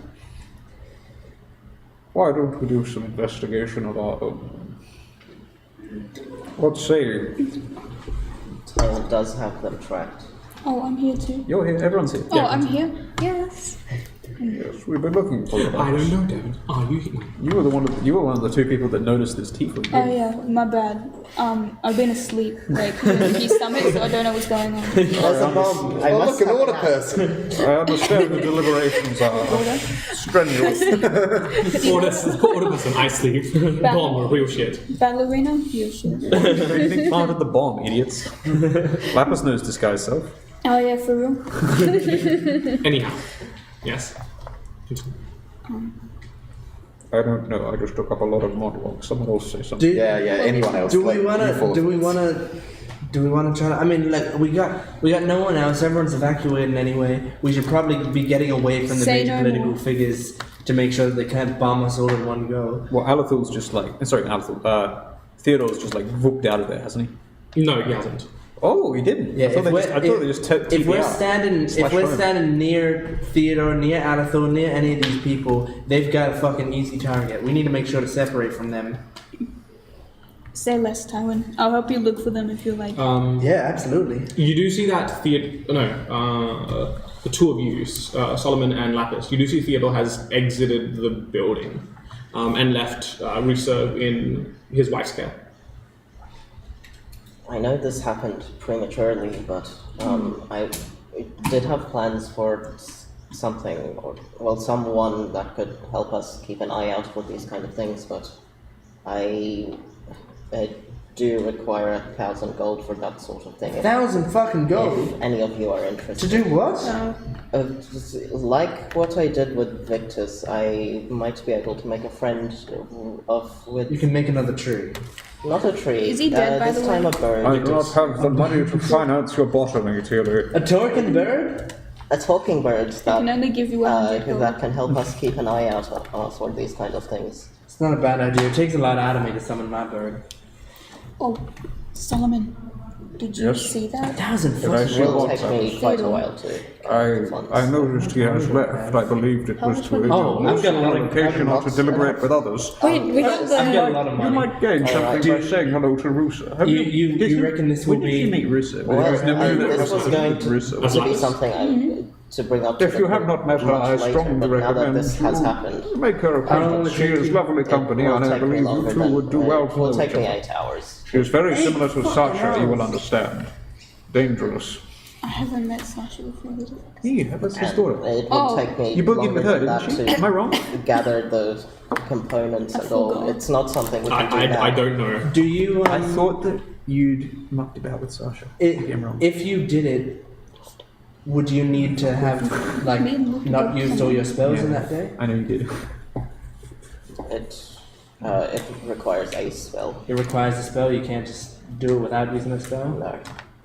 Why don't we do some investigation of our own? What say you? Tyrant does have them tracked. Oh, I'm here too. You're here. Everyone's here. Oh, I'm here. Yes. Yes, we've been looking for you. I don't know, Devin. Are you here? You were one of the two people that noticed this tiefling. Oh yeah, my bad. I've been asleep, like with an empty stomach, so I don't know what's going on. There's a bomb. I must look, an have order a nap. person. I understand the deliberations are strenuous. Order us an ice sleeve. Bomb or real shit. Ballerina, you should. You think planted the bomb, idiots? Lapis knows disguise self. Oh yeah, for real. Anyhow. Yes. Continue. I don't know, I just took up a lot of monologue. Someone else say something. Yeah, anyone else? Do like, we wanna? you four. Do we wanna try? I mean, like we got no one else. Everyone's evacuated anyway. We should probably be getting away from the Say major no political more. figures to make sure that they can't bomb us all in one go. Well, Alethul's just like... Sorry, Alethul. Theodore's just like whooped out of there, hasn't he? No, he hasn't. Oh, he didn't. Yeah, I thought they just if we're standing near Theodore, near Alethul, near any of these people, they've got a fucking easy target. We need to make sure to separate from them. Say less, Tywin. I'll help you look for them if you like. Yeah, absolutely. You do see that the two of you, Solomon and Lapis, you do see Theodore has exited the building and left Russo in his wife's care. I know this happened prematurely, but I did have plans for something, or someone that could help us keep an eye out for these kind of things, but I do require 1,000 gold for that sort of thing. 1,000 fucking gold? If any of you are interested. To do what? Like what I did with Victus, I might be able to make a friend with... You can make another tree. Not a tree. Is he dead, by this the time way? a bird. I do not have the money to finance your bottoming, Tilly. A talking bird? A talking bird I can only give you 100 gold. that can help us keep an eye out for these kind of things. It's not a bad idea. It takes a lot out of me to summon my bird. Oh, Solomon, did you Yes? see that? 1,000 Did I fucking see It will what? take me quite a while to I noticed he has left. I believed it was to Oh, I've got a lot of- communication or to deliberate with others. Wait, we got I've got a the. lot of You money. might gain something by saying hello to Rusa. Have You reckon this will When did you be... meet Russo? Well, Because never knew that this was going to Russo. That's be Lapis. something to bring up to If you the have not met her, much I later, strongly but now that recommend this has you happened, make her acquaintance. She is lovely company, it will and I take me believe you longer two than- would do well it to will know take each me other. 8 hours. She is very similar to Sasha, you will understand. Dangerous. I haven't met Sasha before. Yeah, that's his And daughter. it Oh. will take me You boogied longer with her, than that didn't she? Am I wrong? to gather the components and all. forgot. It's not something we can do now. I don't know. Do you... I thought that you'd mucked about with Sasha. Maybe I'm wrong. If you did it, would you need to have, like, not used all your spells in that day? I know you did. It requires a spell. It requires a spell, you can't just do it without using a spell? No,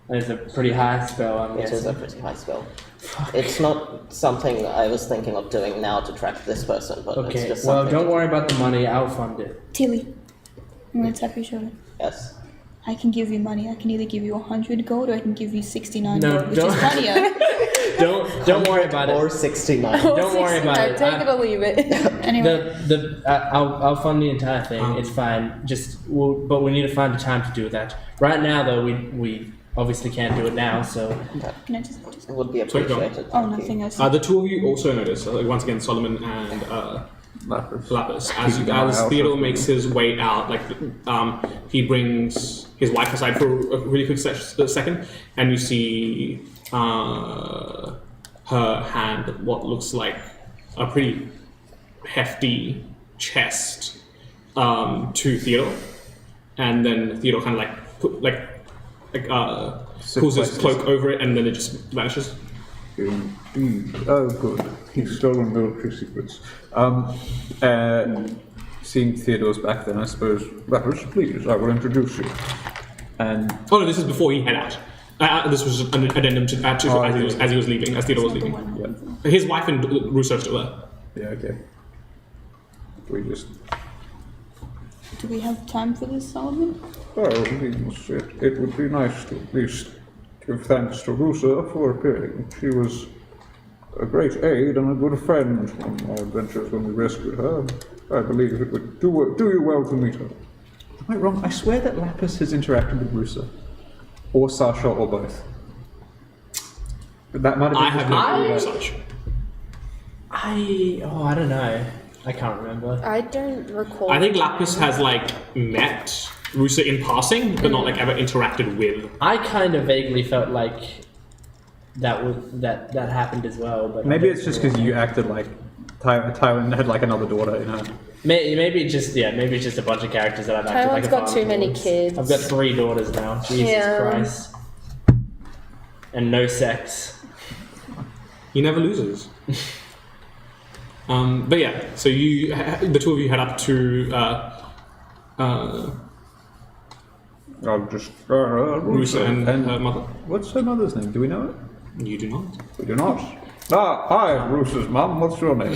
It's a pretty high spell, I'm it is guessing. a pretty high spell. It's not something I was thinking of doing now to track this person, but it's Okay, just well, something. don't worry about the money, I'll fund it. Tilly, I'm gonna tap your shoulder. Yes. I can give you money. I can either give you 100 gold or I can give you 69 No, gold, which is don't- funnier. Don't worry about Or it. 69. Don't worry about it. Take it or leave it. Anyway, I'll fund the entire thing. It's fine. But we need to find a time to do that. Right now, though, we obviously can't do it now. So can I just It would be Sorry, go on. appreciated. oh, thank you. nothing else. The two of you also notice, once again, Solomon and Lapis, as Theodore makes his way out, he brings his wife aside for a really quick second, and you see her hand what looks like a pretty hefty chest to Theodore, and then Theodore kind of pulls his cloak over it, and then it just vanishes. Indeed. Oh, good. He's stolen military secrets. Seeing Theodore's back then, I suppose. Lapis, please, I will introduce you. And Oh no, this is before he head out. This was an addendum to as he was leaving, as Theodore was leaving. His wife and Russo still there. yeah, okay. We just... Do we have time for this, Solomon? Well, it would be nice to at least give thanks to Rusa for appearing. She was a great aid and a good friend on my adventures when we rescued her. I believe it would do you well to meet her. Am I wrong? I swear that Lapis has interacted with Russo. Or Sasha, or both. That might I have have been no clue as such. I don't know. I can't remember. I don't recall. I think Lapis has like met Rusa in passing, but not like ever interacted with. I kind of vaguely felt like that happened as well. But Maybe it's just because you acted like Tywin had like another daughter in her. Maybe it's just a bunch of characters that I've acted like Tywin's a got father too many towards. kids. I've got 3 daughters now. Jesus Yeah. Christ. And no sex. He never loses. But yeah, so the two of you head up to I'll just. Rusa and her mother. What's her mother's name? Do we know it? You do not. We do not. Hi, Rusa's mum. What's your name?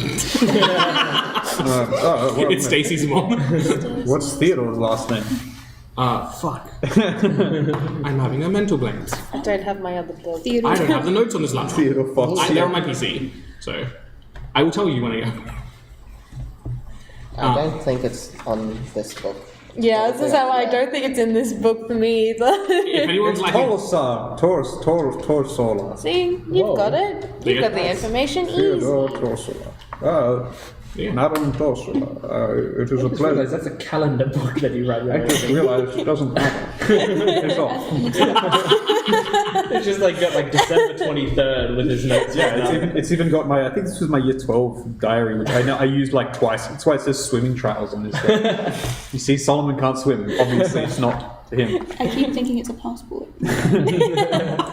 Well, It's Stacy's mom. What's Theodore's last name? Fuck. I'm having a mental blank. I don't have my other book. I don't have the notes on this laptop. Theodore Fox. They're on my PC, so I will tell you when I go. I don't think it's on this book. Yeah, this is how I don't think it's in this book for me either. If anyone's like, Torsar. Torsola. See, you've got it. You've got the information Theodore easy. Torsola. Yeah. Madam Torsola, it is a I just realised pleasure. that's a calendar book that you write. I just realized it doesn't matter. It's off. It's just like got like December 23rd with his notes. Yeah, it's even got my. I think this was my year 12 diary, which I used like twice. That's why it says swimming trials on this. You see, Solomon can't swim. Obviously, it's not him. I keep thinking it's a passport.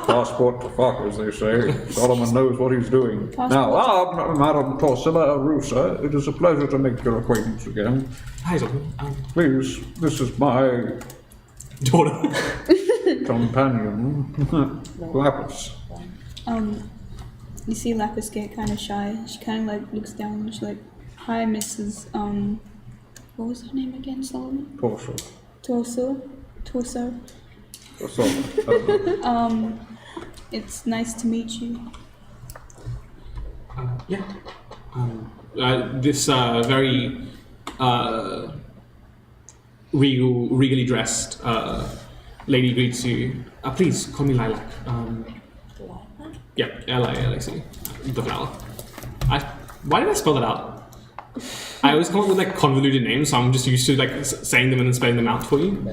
Passport to fuck, as they say. Solomon knows what he's doing. Now, Madam Torsilla Rusa, it is a pleasure to make your acquaintance again. hi, Solomon. Please, this is my Daughter. companion, Lapis. You see Lapis get kind of shy. She kind of like looks down and she's like, "Hi, Mrs. What was her name again? Solomon? Torso. Torso. Solomon. It's nice to meet you." Yeah. This very regally dressed lady greets you. Please call me Lilac. Yeah, L-I-L-A-C. The flower. Why did I spell that out? I always come up with like convoluted names, so I'm just used to like saying them and then spelling them out for you.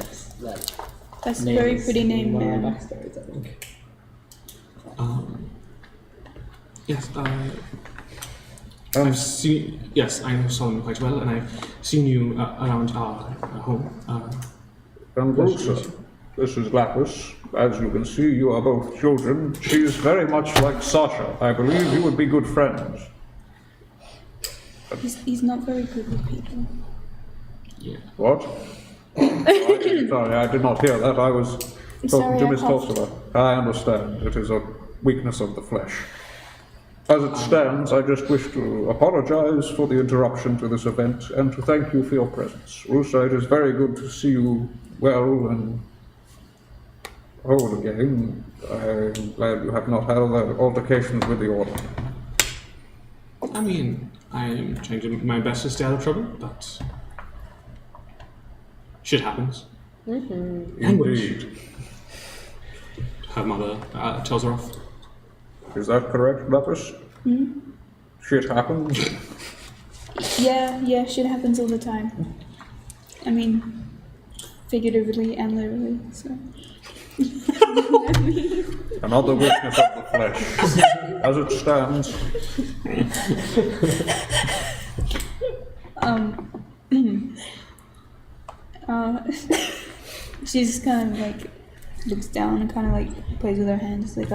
That's a very pretty name, One of man. my backstories, I think. Yes, I've seen. Yes, I know Solomon quite well, and I've seen you around our home. And Rusa, this is Lapis. As you can see, you are both children. She is very much like Sasha. I believe you would be good friends. He's not very good with people. Yeah. What? Sorry, I did not hear that. I was talking sorry, to I Miss coughed. Torsula. I understand. It is a weakness of the flesh. As it stands, I just wish to apologize for the interruption to this event and to thank you for your presence. Rusa, it is very good to see you well and whole again. I'm glad you have not had other altercations with the Order. I mean, I'm trying to do my best to stay out of trouble, but shit happens. Indeed. Her mother tells her off. Is that correct, Lapis? Shit happens? Yeah, shit happens all the time. I mean, figuratively and literally, so. Another weakness of the flesh. As it stands, She just kind of like looks down and kind of like plays with her hands, like,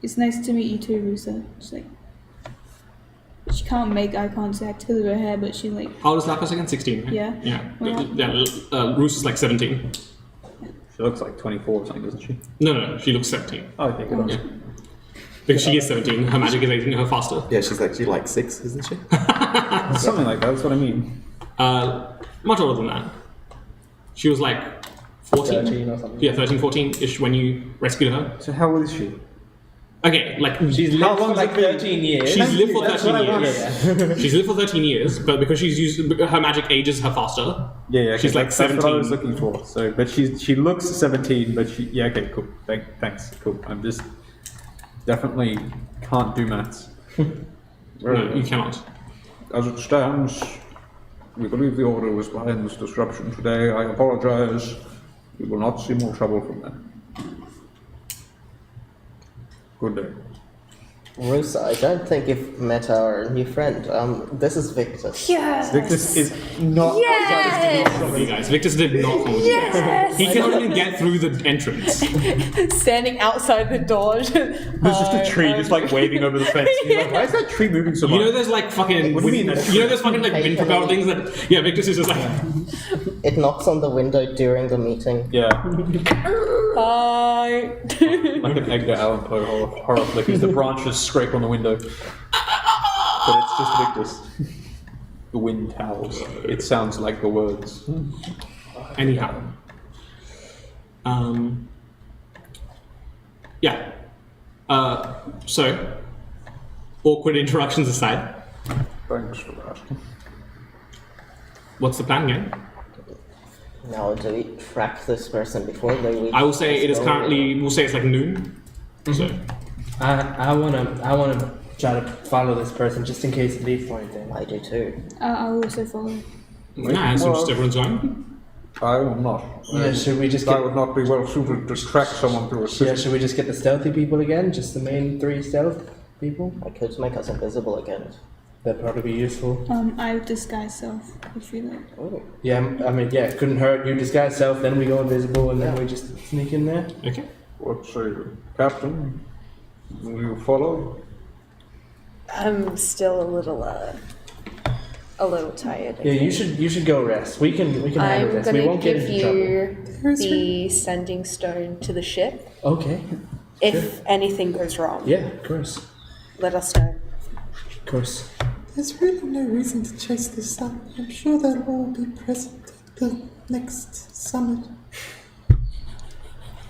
it's nice to meet you too, Rusa. She's like, she can't make eye contact because of her hair, but she like, How old is Lapis again? 16, right? Yeah. Yeah. Roos is like 17. She looks like 24 or something, doesn't she? No, she looks 17. Oh, okay, good. Yeah. Because she is 17, her magic is aging her faster. Yeah, she's actually like 6, isn't she? Something like that, that's what I mean. Much older than that. She was like 14? 13 or something. Yeah, 13, 14-ish when you rescued her. So how old is she? Okay, like She's How lived for long's like it been? 13 years. she's lived for That's 13 what I wanted. years. She's lived for 13 years, but because she's used her magic ages her faster. Yeah, She's like that's what I 17. was looking for. So, but she looks 17, but okay, cool. Thanks, cool. I'm just definitely can't do maths. No, you cannot. As it stands, we believe the Order was behind this disruption today. I apologize. We will not see more trouble from them. Good day. Rusa, I don't think you've met our new friend. This is Victus. Yes. Victus is not. Yes. You guys, Victus did not come with you guys. Yes. He cannot even get through the entrance. Standing outside the door. There's just a tree just like waving over the fence. You're like, why is that tree moving so much? You know, there's like fucking. What do you mean that's- You know, there's fucking like wind propeller things that. Yeah, Victus is just like. It knocks on the window during the meeting. Yeah, Hi. like an Edgar Allan Poe horror flick as the branches scrape on the window. But it's just Victus. The wind howls. It sounds like the words. Anyhow. Yeah. So, awkward interruptions aside, Thanks for that. what's the plan again? Now, do we track this person before they leave? I will say it is currently. We'll say it's like noon. So, I wanna try to follow this person just in case it leads for anything. I do too. I'll also follow. nah, so just everyone's going. I will not. Yeah, should we just I get? would not be well suited to track someone through a Yeah, city. should we just get the stealthy people again? Just the main 3 stealth people? I could make us invisible again. That'd probably be useful. I would disguise self if you like. Ooh. Yeah, I mean, yeah, it couldn't hurt. You disguise self, then we go invisible, and then we just sneak in there. Okay. What say you, Captain? Will you follow? I'm still a little tired. I Yeah, think. you should go rest. We can handle I'm this. We gonna won't get give into trouble. you the sending stone to the ship. Okay. If anything goes wrong, Yeah, of course. let us know. Of course. There's really no reason to chase this up. I'm sure they'll all be present at the next summit.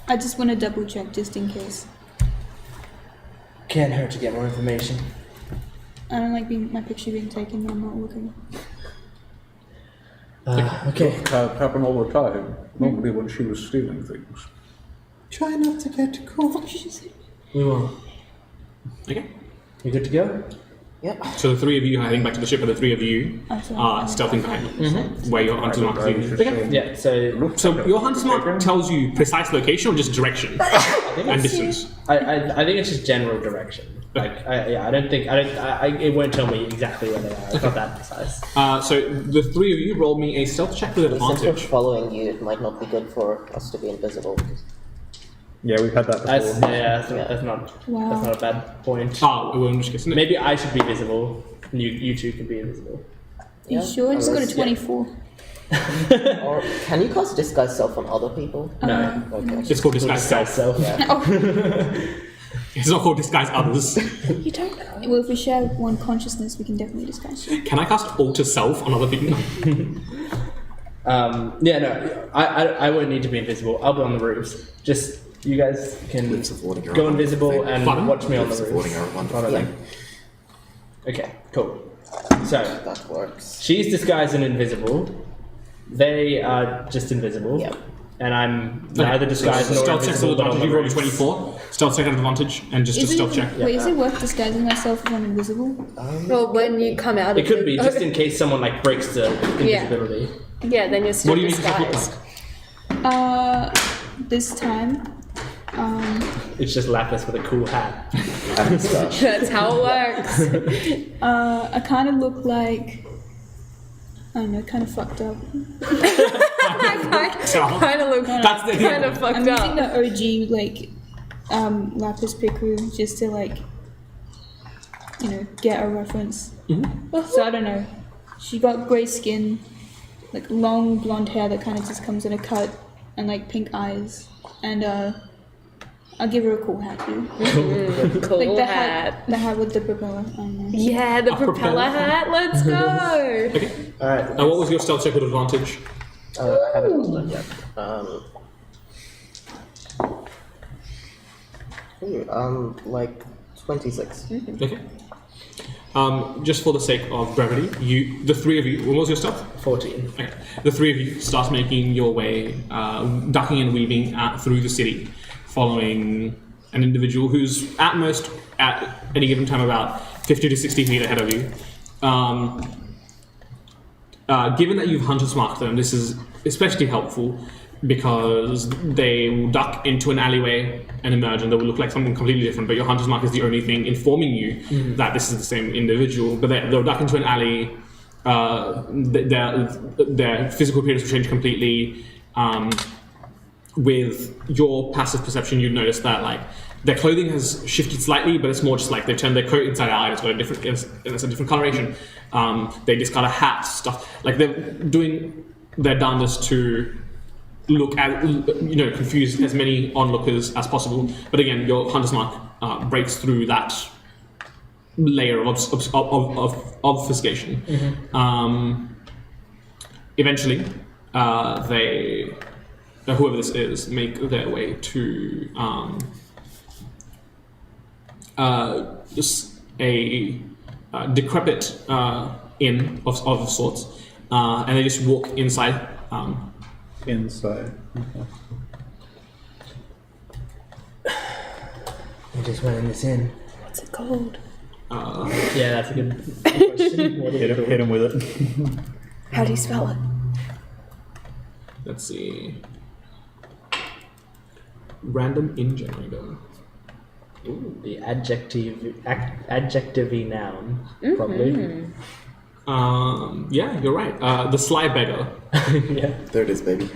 I just want to double check just in case. Can't hurt to get more information. I don't like my picture being taken when I'm not looking. Okay. Happen all the time. Normally when she was stealing things. Try not to go to court. We won't. Okay. You good to go? Yep. So the 3 of you are heading back to the ship, and the 3 of you are stealthing behind, where your hunter's mark is leading. Okay. Yeah, so So your hunter's mark tells you precise location or just direction and distance. I think it's just general direction. Like, I don't think, it won't tell me exactly where they are. It's not that precise. So the 3 of you roll me a stealth check with Since we're advantage. following you, it might not be good for us to be invisible. Yeah, we've had that before. That's not a bad point. Oh, we're just guessing it. Maybe I should be visible. And you two can be invisible. You sure? I just got a unless- 24. Or can you cast disguise self on other people? No. Okay. It's called disguise self. Self. It's not called disguise others. You don't know. Well, if we share one consciousness, we can definitely disguise it. Can I cast alter self on other people? Yeah, no, I won't need to be invisible. I'll be on the roofs. Just you guys can go invisible and Pardon? watch me on the roofs. Yeah, Okay, cool. So that works. she's disguised and invisible. They are just invisible. Yep. And I'm neither disguised nor Stealth check with invisible. But on advantage. the You rolled a roofs. 24. Stealth check at advantage, and just a stealth check. Wait, is it worth disguising myself if I'm invisible? Well, when you come out It of could the- be just in case someone like breaks the invisibility. Yeah, then you're still What do you mean it look disguised. like? This time, It's just Lapis with a cool hat. That's how it works. I kind of look like, I don't know, kind of fucked up. Kind of look That's the kind of I'm fucked using up. the OG like lapis piku just to like, get a reference. So I don't know. She got grey skin, like long blonde hair that kind of just comes in a cut, and like pink eyes. And I'll give her a cool hat too. Cool Like the hat. the hat with the propeller. I don't know. Yeah, the propeller propeller. hat. Let's go. Okay. Alright. What was your stealth check with advantage? I haven't rolled that yet. Like 26. Okay. Just for the sake of brevity, the three of you. What was your stuff? 14. Okay. The three of you start making your way, ducking and weaving through the city, following an individual who's at most at any given time about 50 to 60 feet ahead of you. Given that you've hunter's marked them, this is especially helpful because they will duck into an alleyway and emerge, and they will look like something completely different, but your hunter's mark is the only thing informing you that this is the same individual. But they'll duck into an alley, their physical appearance will change completely. With your passive perception, you'd notice that like their clothing has shifted slightly, but it's more just like they've turned their coat inside out. It's got a different coloration. They discard a hat, stuff like they're doing their darndest to look at, confuse as many onlookers as possible. But again, your hunter's mark breaks through that layer of obfuscation. Eventually, they, whoever this is, make their way to just a decrepit inn of sorts, and they just walk inside. Inside. I just went in this inn. What's it called? Yeah, that's a good question. What is it? Hit him with it. How do you spell it? Let's see. Random inn generator. Ooh, the adjective-y noun, probably. Yeah, you're right. The sly beggar. Yeah. There it is, baby.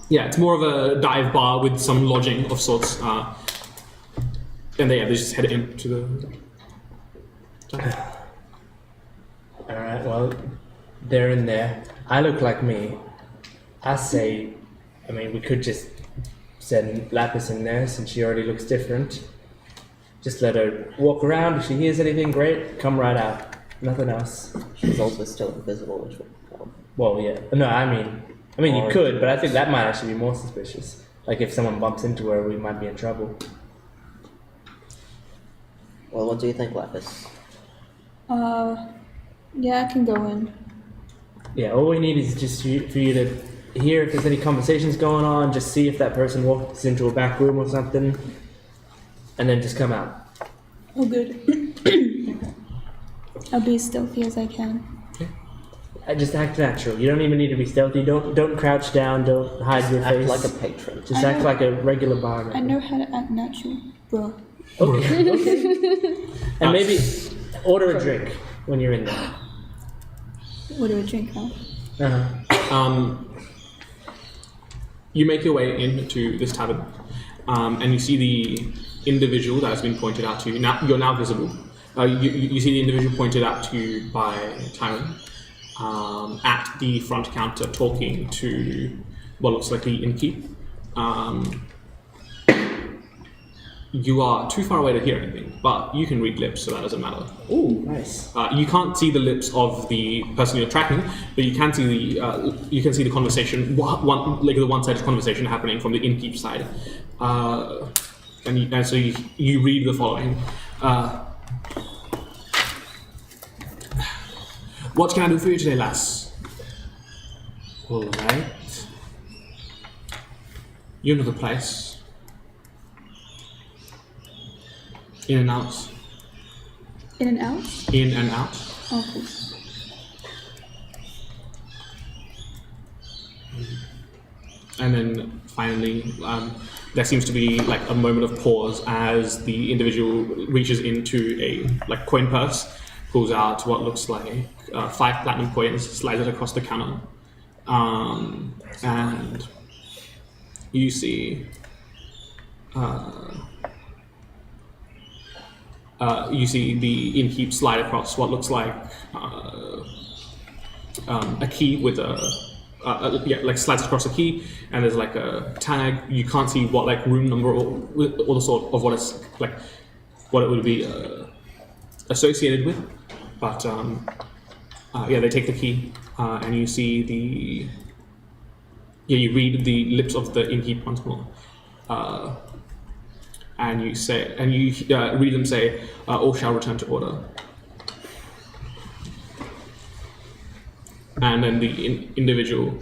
Yeah, it's more of a dive bar with some lodging of sorts. And they just head into the. Alright, well, they're in there. I look like me. I say, we could just send Lapis in there since she already looks different. Just let her walk around. If she hears anything great, come right out. Nothing else. She's also still invisible, which would help. Well, yeah. No, I mean you could, but I think that might actually be more suspicious. Like if someone bumps into her, we might be in trouble. Well, what do you think, Lapis? Yeah, I can go in. Yeah, all we need is just for you to hear if there's any conversations going on, just see if that person walks into a back room or something, and then just come out. Oh, good. I'll be as stealthy as I can. Just act natural. You don't even need to be stealthy. Don't crouch down. Don't hide your Act face. like a patron. Just act like a regular barman. I know how to act natural, bro. Okay. And maybe order a drink when you're in there. Order a drink, huh? Uh-huh. You make your way into this tavern, and you see the individual that has been pointed out to you. Now you're now visible. You see the individual pointed out to you by Tyron at the front counter, talking to what looks like the innkeep. You are too far away to hear anything, but you can read lips, so that doesn't matter. Ooh, nice. You can't see the lips of the person you're tracking, but you can see the conversation, the one-sided conversation happening from the innkeep side, and so you read the following. What can I do for you today, lass? All right. You know the place. In and out. In and out? In and out. Oh, cool. And then finally, there seems to be like a moment of pause as the individual reaches into a coin purse, pulls out what looks like 5 platinum coins, slides it across the counter, and you see. You see the innkeep slide across what looks like a key with slides across a key, and there's like a tag. You can't see what room number or the sort of what it's what it would be associated with, but they take the key, and you see Yeah, you read the lips of the innkeep once more, and you read them say, "All shall return to order." And then the individual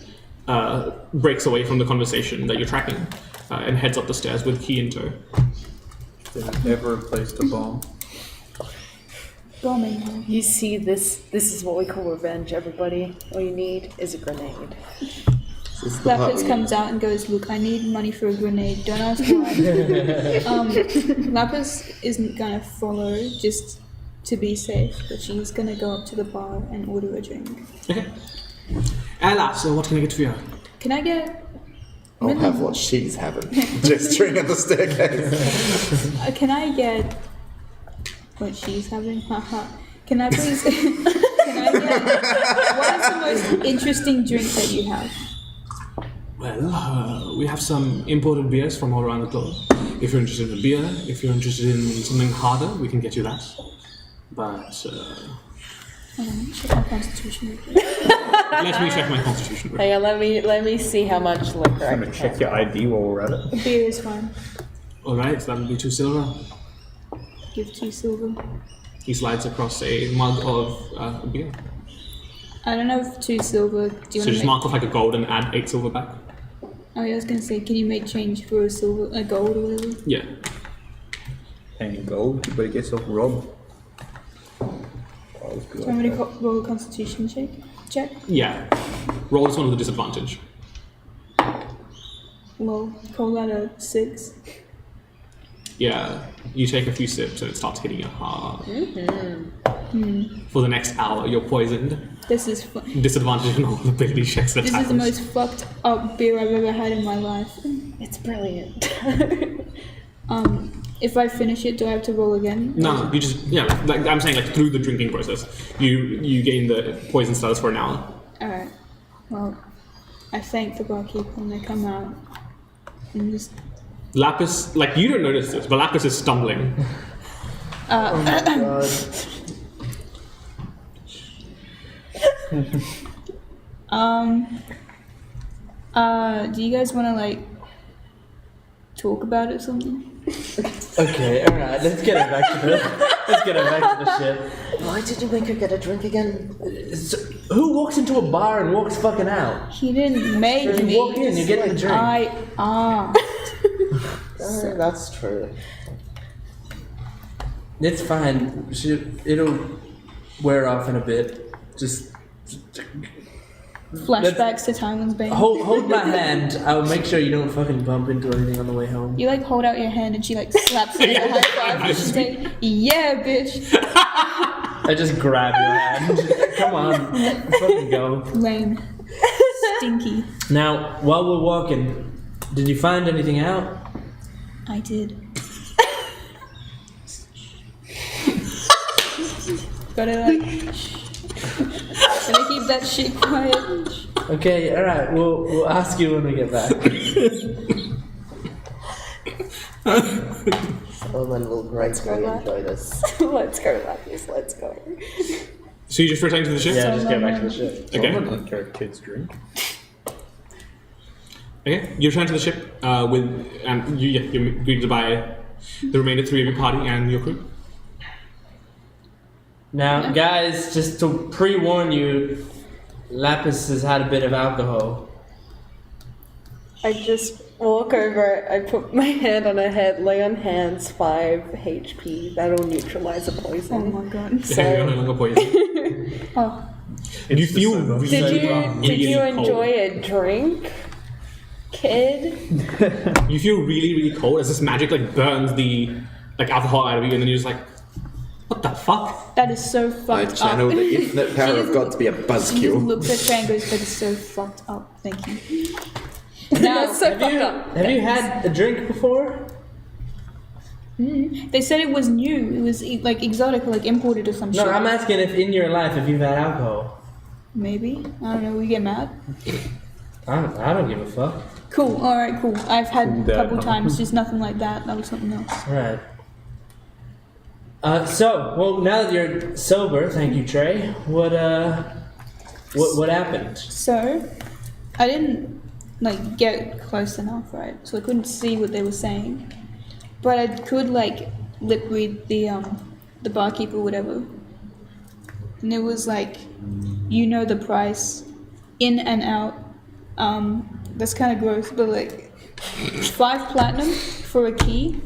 breaks away from the conversation that you're tracking and heads up the stairs with key in tow. Is there ever a place to bomb? Bombing. You see this is what we call revenge, everybody. All you need is a grenade. Lapis comes out and goes, "Look, I need money for a grenade. Don't ask why." Lapis isn't gonna follow just to be safe, but she's gonna go up to the bar and order a drink. Okay. Ella, so what can I get for you? Can I get? I'll have what she's having. Gesturing at the staircase. Can I get what she's having? Haha. Can I please? Can I get? What is the most interesting drink that you have? Well, we have some imported beers from all around the globe. If you're interested in a beer, if you're interested in something harder, we can get you that. But Hold on, check my constitution. let me check my constitution. Hang on, let me see how much liquor I I'm can gonna check have. your ID while we're at it. A beer is fine. All right, so that will be 2 silver. Give 2 silver. He slides across a mug of beer. I don't know if 2 silver. Do you So want just to mark off like a gold and add 8 silver back. Oh yeah, I was gonna say, can you make change for a gold or whatever? Yeah. Paying gold, you better get yourself robbed. Do you want me to roll a constitution check? Yeah. Roll this one with a disadvantage. Well, call that a 6. Yeah. You take a few sips and it starts hitting you hard. For the next hour, you're poisoned. This is fun. Disadvantage on all the ability checks that This is the most fucked up beer I've ever had in my life. It's brilliant. If I finish it, do I have to roll again? No, you just like I'm saying, like through the drinking process, you gain the poison status for an hour. Alright. Well, I thank the barkeeper when they come out. And just Lapis, like you don't notice this, but Lapis is stumbling. Oh my god. Do you guys want to like talk about it or something? Okay, alright, let's get it back to the shit. Why did you make her get a drink again? So, who walks into a bar and walks fucking out? He didn't make You me. walk in, you're getting a drink. I That's true. It's fine. It'll wear off in a bit. Just flashbacks to Tywin's Bane. hold my hand. I'll make sure you don't fucking bump into anything on the way home. You like hold out your hand and she like slaps you with a high five and she's like, "Yeah, bitch." I just grab your hand. Come on, fucking go. Lame. Stinky. Now, while we're walking, did you find anything out? I did. Gotta like. Gotta keep that shit quiet. Okay, alright, we'll ask you when we get back. Owen will greatly enjoy this. Let's go, Lapis, let's go. So you just return to the ship? Yeah, just get back to the ship. Okay. Don't care if kids drink. Okay. You return to the ship you agree to buy the remainder 3 of your party and your crew. Now, guys, just to pre-warn you, Lapis has had a bit of alcohol. I just walk over, I put my hand on her head, lay on hands, 5 HP. That'll neutralize the Oh poison. my god. Yeah, you're no longer poisoned. Oh. And you feel really, Did you really enjoy cold. a drink, kid? You feel really, really cold as this magic like burns the like alcohol out of you, and then you're just like, what the fuck? That is so I fucked channel up. the infinite power of God to be a She just buzzkill. looks at Trey and goes, "That is so fucked up. Thank you." That's so fucked up. Have you had a drink before? They said it was new. It was like exotic, or like imported or some No, shit. I'm asking if in your life if you've had alcohol. Maybe. I don't know. We get mad. I don't give a fuck. Cool. All right. Cool. I've had a That- couple times, just nothing like that. That was something else. Right. Well, now that you're sober, thank you, Trey. What happened? So, I didn't like get close enough, right? So I couldn't see what they were saying, but I could like lip read the barkeep or whatever, and it was like, you know the price, in and out. That's kind of gross, but like 5 platinum for a key.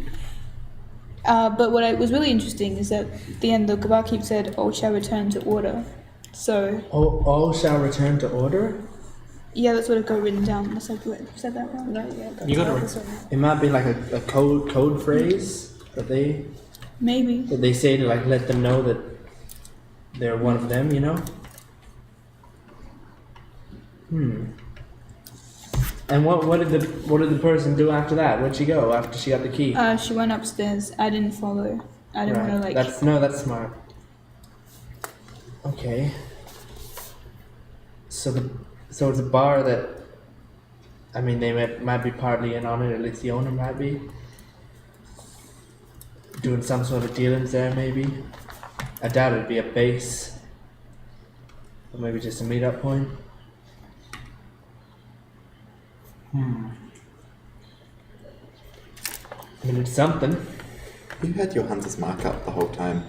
But what was really interesting is that at the end the barkeep said, "All shall return to order." So All shall return to order? yeah, that's what I got written down. Unless I said that wrong. No, yeah, You got it right. It might be like a code phrase that Maybe. they say to like let them know that they're one of them, you know? And what did the person do after that? Where'd she go after she got the key? She went upstairs. I didn't follow. I didn't want to like. That's smart. Okay. So it's a bar that, I mean, they might be partly in on it. At least the owner might be doing some sort of dealings there. Maybe. I doubt it'd be a base, or maybe just a meetup point. I mean, it's something. You had your hunter's mark up the whole time.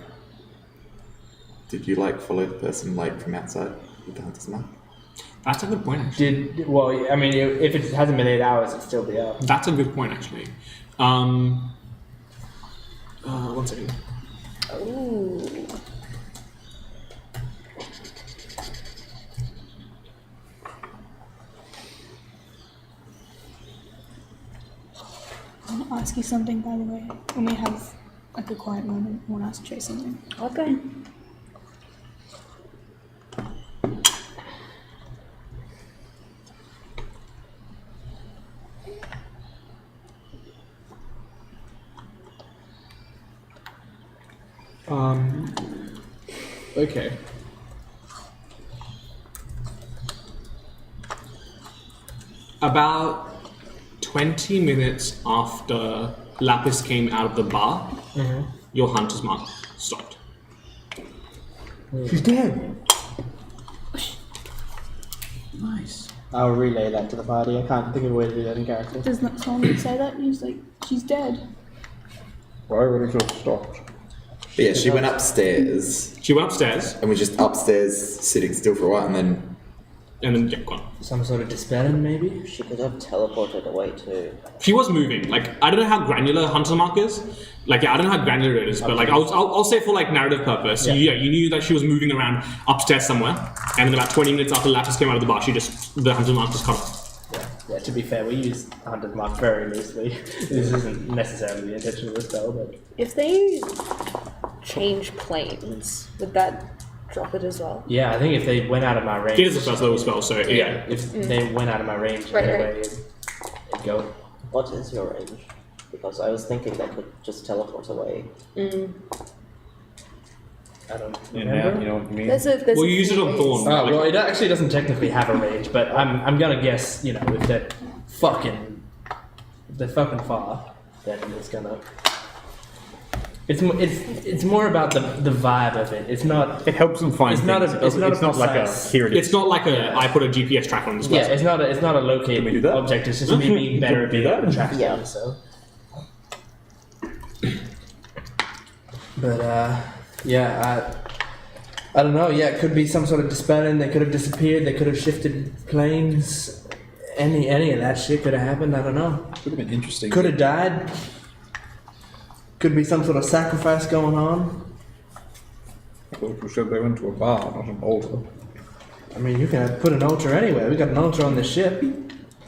Did you like follow the person like from outside with the hunter's mark? That's a good point, actually. Well, I mean, if it hasn't been 8 hours, it'd still be up. That's a good point, actually. 1 second. Ooh. I want to ask you something, by the way. When we have like a quiet moment, I want to ask Trey something. Okay. Okay. About 20 minutes after Lapis came out of the bar, your hunter's mark stopped. She's dead. Nice. I'll relay that to the party. I can't think of a way to do that in character. Does not someone say that? He's like, she's dead. Why would it have stopped? But yeah, she went upstairs She went upstairs, and was just upstairs sitting still for a while, and then yeah, gone. Some sort of dispelling, maybe? She could have teleported away too. She was moving. Like, I don't know how granular hunter's mark is. Like, yeah, I don't know how granular it is, but like, I'll say for like narrative purpose, you knew that she was moving around upstairs somewhere, and then about 20 minutes after Lapis came out of the bar, the hunter's mark just cut off. Yeah, to be fair, we use Hunter's Mark very loosely. This isn't necessarily the intention of the spell, but... If they change planes, would that drop it as well? Yeah, I think if they went out of my range... It is a first level spell, so yeah. If they went out of my range Right, anyway, right. it'd go. What is your range? Because I was thinking they could just teleport away. I don't Yeah, remember. now you know what you mean. There's Well, you use it on Thorn. Oh, well, it actually doesn't technically have a range, but I'm gonna guess, you know, if they're fucking far, then it's gonna... It's more about the vibe of it. It's not... It helps them find It's things. not a- it's not a like a precise- here it is. It's not like I put a GPS tracker on this Yeah, person. it's not a located we do that? object. It's just me being better at being able to track Yeah. down. So, but yeah, I don't know. Yeah, it could be some sort of dispelling. They could have disappeared. They could have shifted planes. Any of that shit could have happened. I don't know. would have been interesting. Could have died. Could be some sort of sacrifice going on. I thought you said they went to a bar, not an altar. I mean, you can put an altar anywhere. We got an altar on this ship.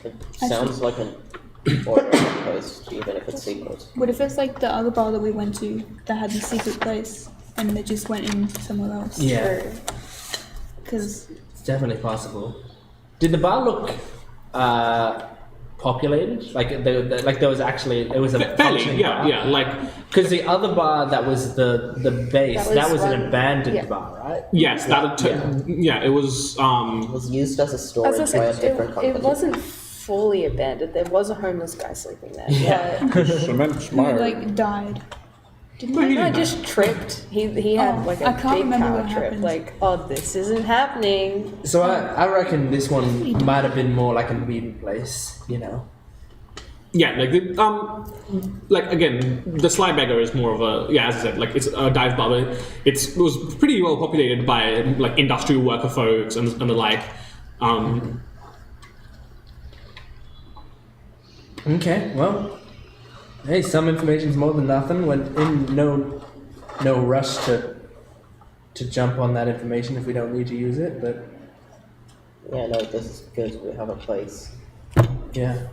It sounds like an order post, even if it's secret. What if it's like the other bar that we went to that had the secret place and they just went in somewhere else? Yeah, Because it's definitely possible. Did the bar look populated? Like there was actually it was a Fairly, functioning yeah, bar? yeah. Like, Because the other bar that was the base, that was an run- abandoned yeah. bar, right? yes, that. Yeah, it was. It was used as a As I storage by a said, different company. it wasn't fully abandoned. There was a homeless guy sleeping there. Yeah. But Cement he smile. like died. Didn't Well, I? he No, I didn't just tripped. He had Oh, like I a can't big remember power what trip. happened. Like, oh, this isn't happening. So I reckon this one might have been more like a meeting place, you know. Yeah, like again, the Sly Beggar is more of a as I said, like it's a dive bar. But it was pretty well populated by like industrial worker folks and the like. Okay, well, hey, some information's more than nothing. When in no rush to jump on that information if we don't need to use it. But Yeah, no, this is good. We have a place. yeah,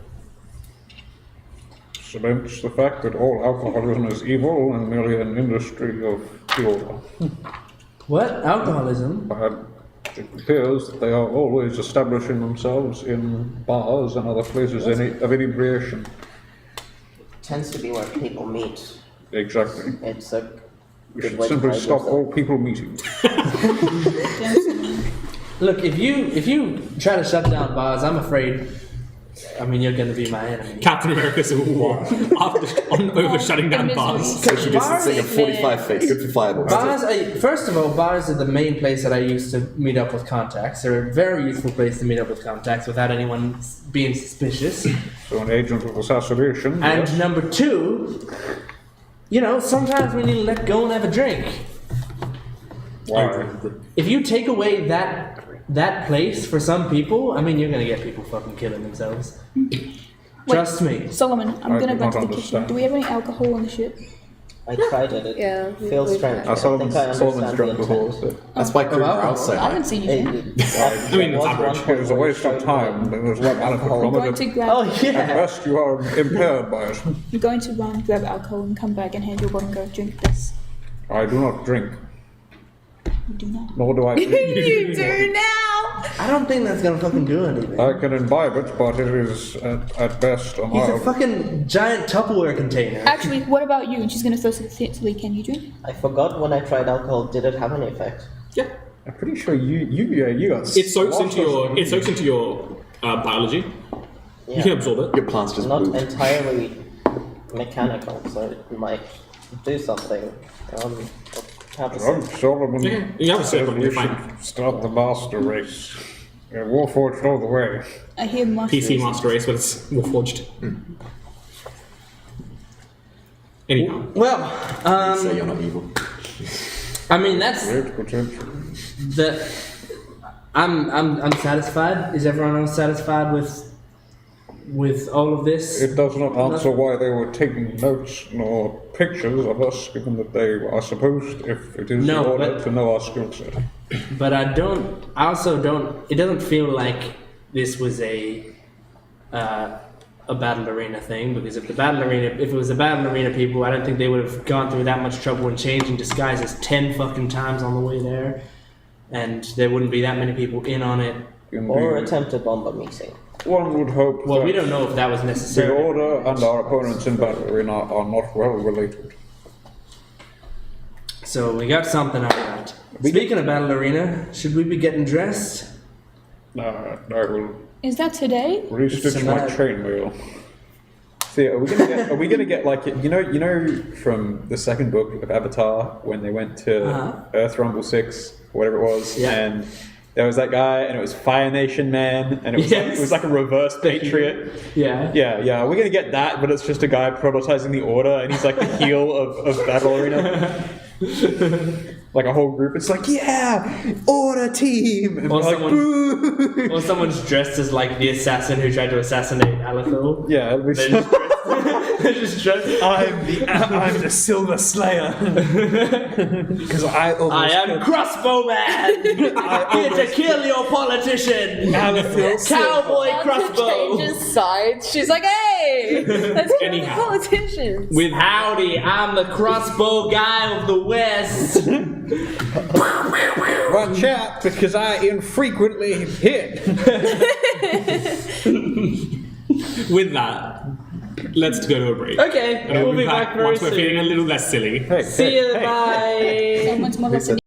Cements the fact that all alcoholism is evil and merely an industry of the order. what alcoholism? And it appears that they are always establishing themselves in bars and other places of inebriation. Tends to be where people meet. Exactly. It's a We good should way to simply hide stop yourself. all people meeting. Look, if you try to shut down bars, I'm afraid. I mean, you're going to be my enemy. Captain America Civil War over shutting down bars. Social distancing of 45 feet. Good for fireballs. Bars first of all, bars are the main place that I use to meet up with contacts. They're a very useful place to meet up with contacts without anyone being suspicious. So an agent of assassination. And yes. number two, you know, sometimes we need to let go and have a drink. Why? If you take away that place for some people, I mean, you're gonna get people fucking killing themselves. Trust me. Solomon, I'm I gonna do run to not the kitchen. understand. Do we have any alcohol on the ship? I tried it. It Yeah, feels we- strange. Solomon's understand drunk the before, intent. but That's why crew wow. morale's so I high. haven't seen you. I mean, it's average. It was a waste of time. There was one adequate I'm going problem. to grab. Oh At yeah. best, you are impaired by it. I'm going to run, grab alcohol, and come back and hand you one and go drink this. I do not drink, You do not. nor do I drink. You do now. I don't think that's gonna fucking do anything. I can imbibe it, but it is at best a He's a mild. fucking giant Tupperware container. Actually, what about you? And she's gonna throw some Lee. Can you drink? I forgot when I tried alcohol, did it have any effect? Yeah, I'm pretty sure you got. it soaks into your biology. You can absorb it. Your plants just Not moved. entirely mechanical, so it might do something. Have a Drunk sip. Solomon Yeah, you have a said sip, we you're should fine. start the master race. Warforged all the way. I hear master. PC Master Race, but it's Warforged. Anyhow, Well, Say you're not evil. I mean that's Great potential. the. I'm satisfied. Is everyone else satisfied with all of this? It does not answer why they were taking notes nor pictures of us, given that they are supposed, if it is No, in order, but- to know our skill set. But I also don't. It doesn't feel like this was a battle arena thing, because if it was a battle arena people, I don't think they would have gone through that much trouble in changing disguises 10 fucking times on the way there, and there wouldn't be that many people in on it. Or Indeed. attempted bomb meeting. One would hope Well, that we don't know if that was the necessary. Order and our opponents in battle arena are not well related. So we got something out of that. Speaking of battle arena, should we be getting dressed? I will Is that today? restitch my tonight. chainmail. See, are we gonna get like you know from the second book of Avatar when they went to Uh-huh. Earth Rumble 6, whatever it was, Yeah. and there was that guy, and it was Fire Nation Man, and it was like a reverse Patriot. Yeah. Yeah, we're gonna get that, but it's just a guy prioritizing the Order, and he's like the heel of Battle Arena. Like a whole group, it's like, yeah, Order team! And Or we're like, boo! Or someone's dressed as like the assassin who tried to assassinate Alethil. Yeah, it'll be They're just dressed. I'm the Silver Slayer. Because I am Crossbowman! Here to kill your politician! Cowboy Crossbow! Changes sides. She's like, hey, let's kill the Anyhow. politicians. With howdy, I'm the crossbow guy of the West! Watch out, because I infrequently hit. with that, let's go to a break. Okay, And we'll be back very once we're feeling a soon. little less silly. Hey, See you, bye! Someone's mother to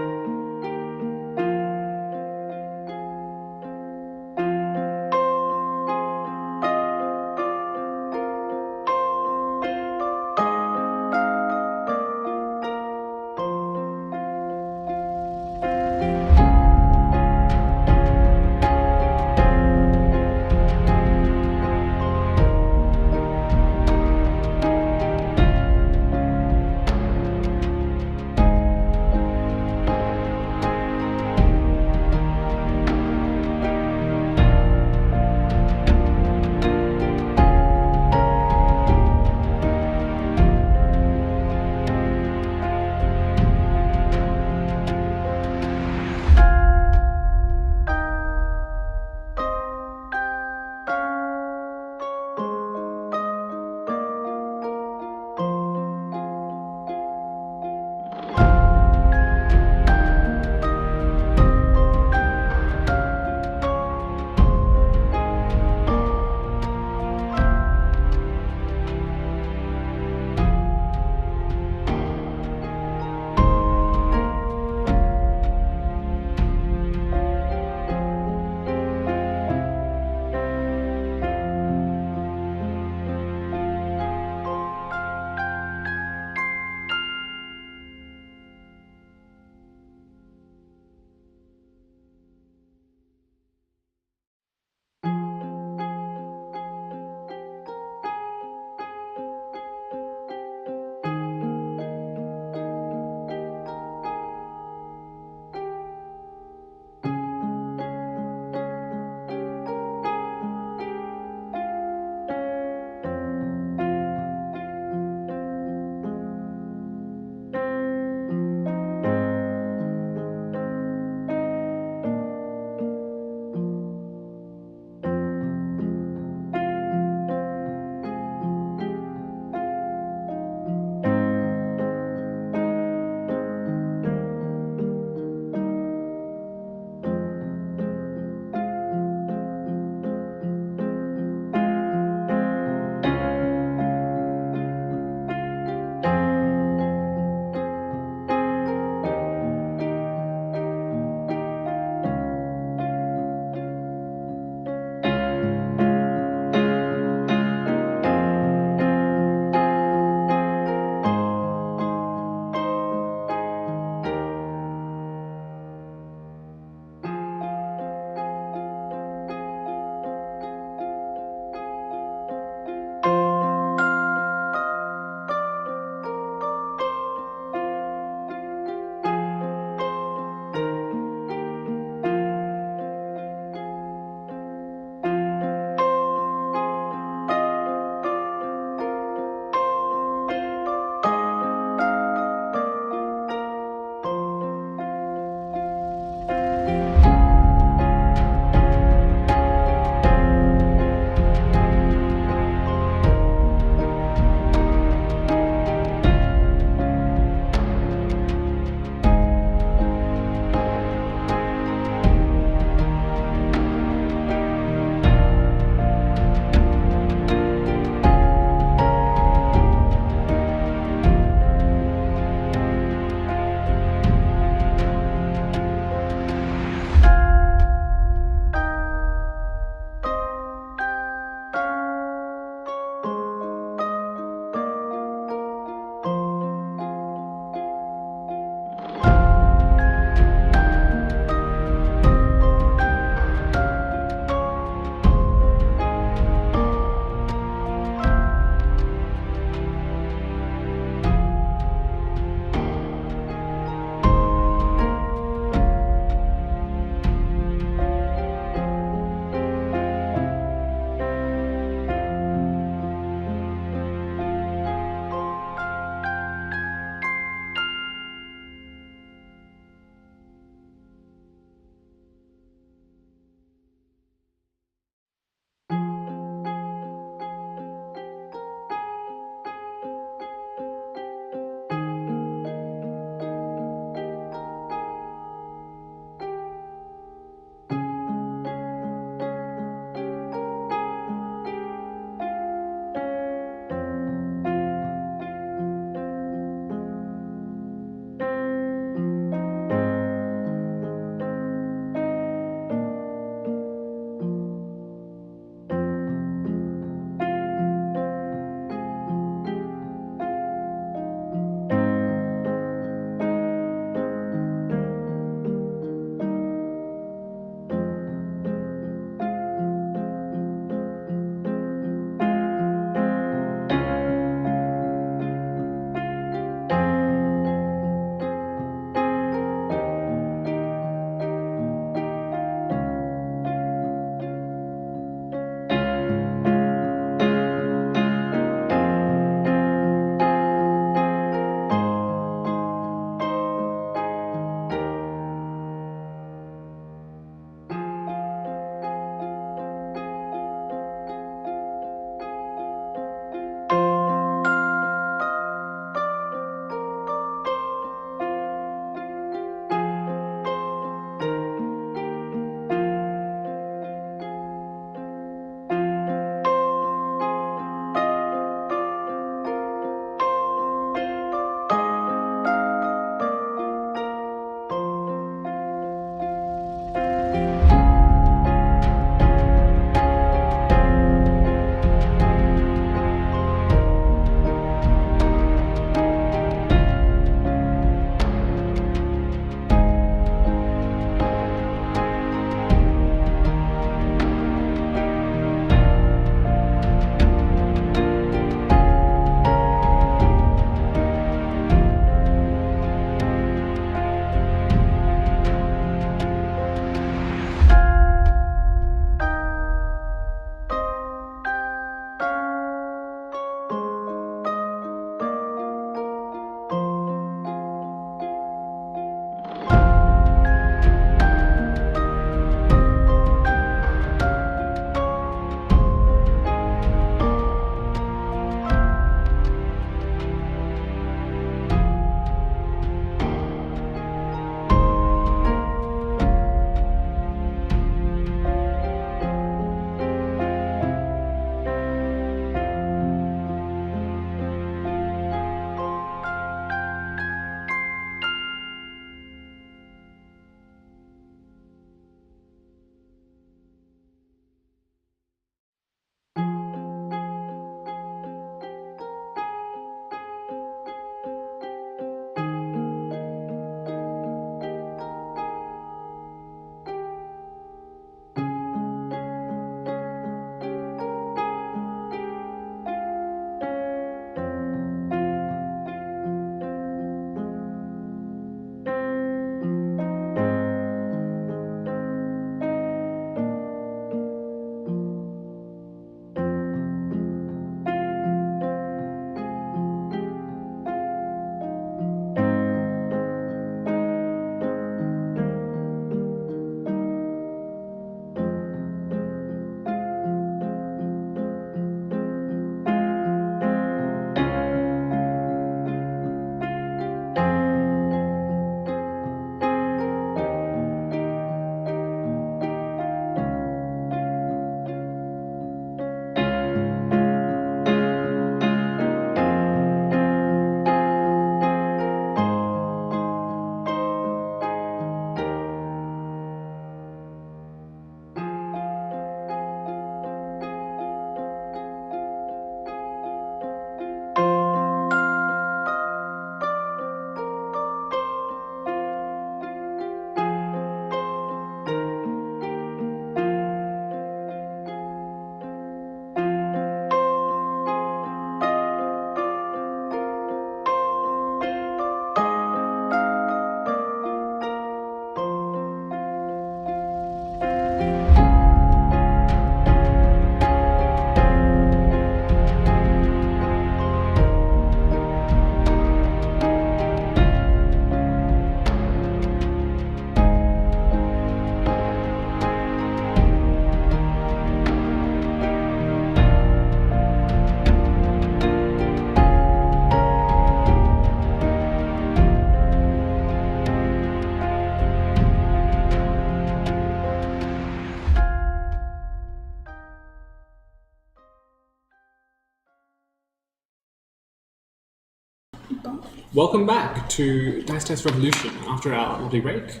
Welcome back to Dice Test Revolution after our lovely break.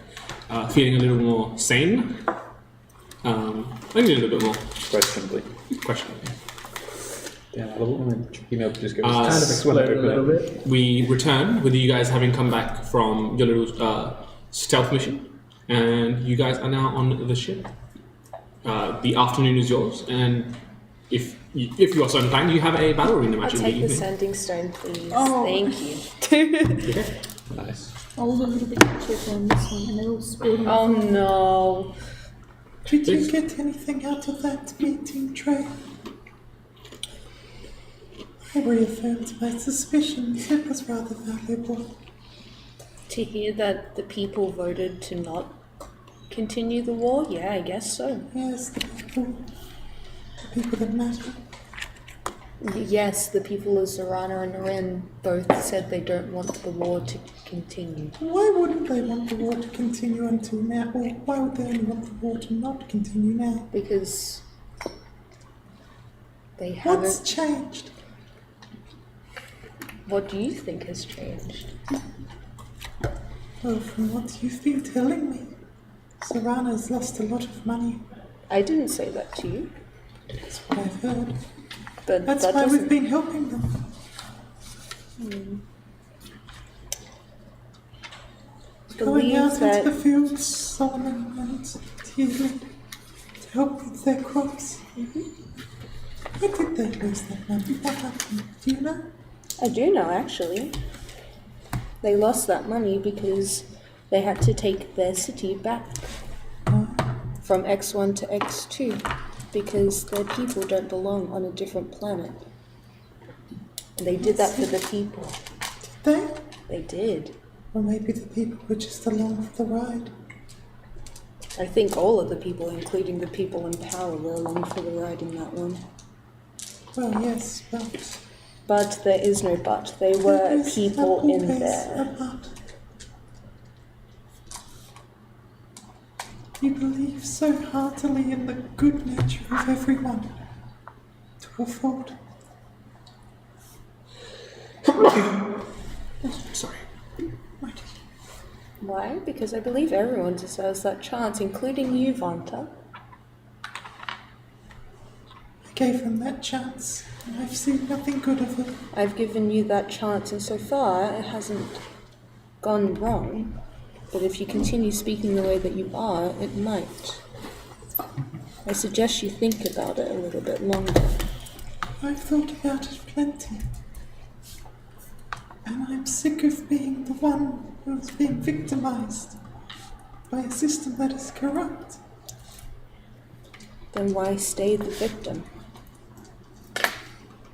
Feeling a little more sane. Maybe a little bit more Questionably. questionable. Damn, I love it when chicken milk just goes Kind of exploded a little bit. We return with you guys having come back from your little stealth mission, and you guys are now on the ship. The afternoon is yours, and if you are so inclined, you have a battle arena I'll match in the take the evening. sending stone, please. Oh. Thank you. Okay. Nice. All the little bit of chip on this one, and they're all spilled Oh on. no. Did you Yes. get anything out of that meeting, Trey? I reaffirmed my suspicions. It was rather valuable. To hear that the people voted to not continue the war? Yeah, I guess so. Yes, the people that matter. Yes, the people of Zorana and Ren both said they don't want the war to continue. Why wouldn't they want the war to continue until now? Or why would they only want the war to not continue now? Because they What's haven't. changed? What do you think has changed? Well, from what you've been telling me, Zorana's lost a lot of money. I didn't say that to you, That's what I've heard. but That's that why we've doesn't. been helping them. Going Believe out into that the fields, Solomon and Teal'c, to help with their crops. Why did they lose that money? What happened? Do you know? I do know, actually. They lost that money because they had to take their city back from X1 to X2 because their people don't belong on a different planet. And they did that for the people. Did they? They did. Or maybe the people were just along for the ride. I think all of the people, including the people in power, were along for the ride in that one. Well, yes, But there is no but. They there were is people in always there. a but. You believe so heartily in the good nature of everyone to afford. Sorry. Right. Why? Because I believe everyone deserves that chance, including you, Vanta. I gave them that chance, and I've seen nothing good of it. I've given you that chance, and so far it hasn't gone wrong. But if you continue speaking the way that you are, it might. I suggest you think about it a little bit longer. I've thought about it plenty. And I'm sick of being the one who's being victimized by a system that is corrupt. Then why stay the victim?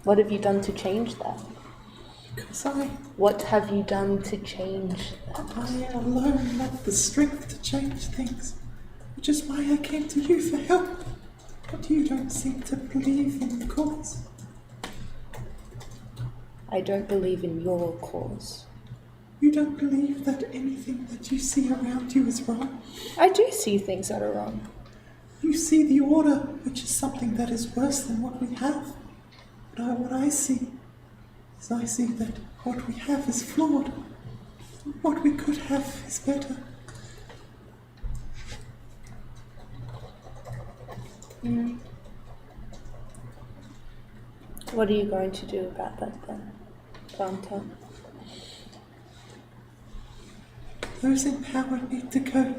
What have you done to change that? Because What have you done to change that? I alone lack the strength to change things, which is why I came to you for help. But you don't seem to believe in the cause. I don't believe in your cause. You don't believe that anything that you see around you is wrong. I do see things that are wrong. You see the order, which is something that is worse than what we have. But what I see is I see that what we have is flawed. What we could have is better. What are you going to do about that then, Vanta? Those in power need to go.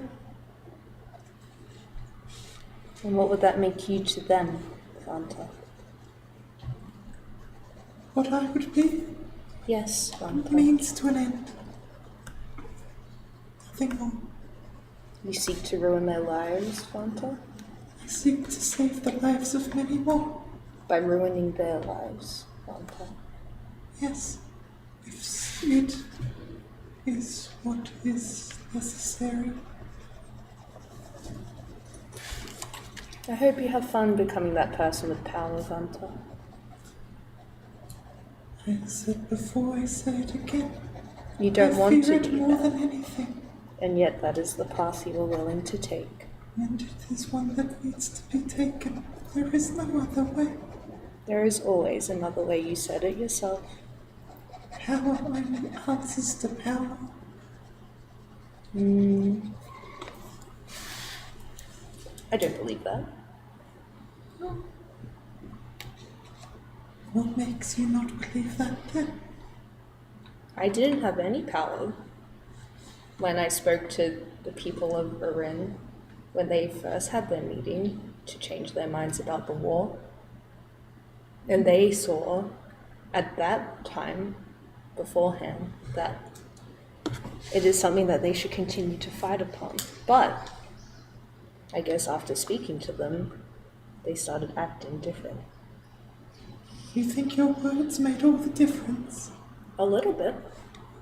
And what would that make you to them, Vanta? What I would be Yes, Vanta. means to an end. Nothing more. You seek to ruin their lives, Vanta? I seek to save the lives of many more. By ruining their lives, Vanta. Yes, if it is what is necessary. I hope you have fun becoming that person with power, Vanta. I said before, I say it again. You don't I want fear to it do more that, than anything, and yet that is the path you are willing to take. and it is one that needs to be taken. There is no other way. There is always another way, you said it yourself. power only answers to power. I don't believe that. What makes you not believe that then? I didn't have any power when I spoke to the people of Urin when they first had their meeting to change their minds about the war. And they saw at that time beforehand that it is something that they should continue to fight upon. But I guess after speaking to them, they started acting different. You think your words made all the difference? A little bit.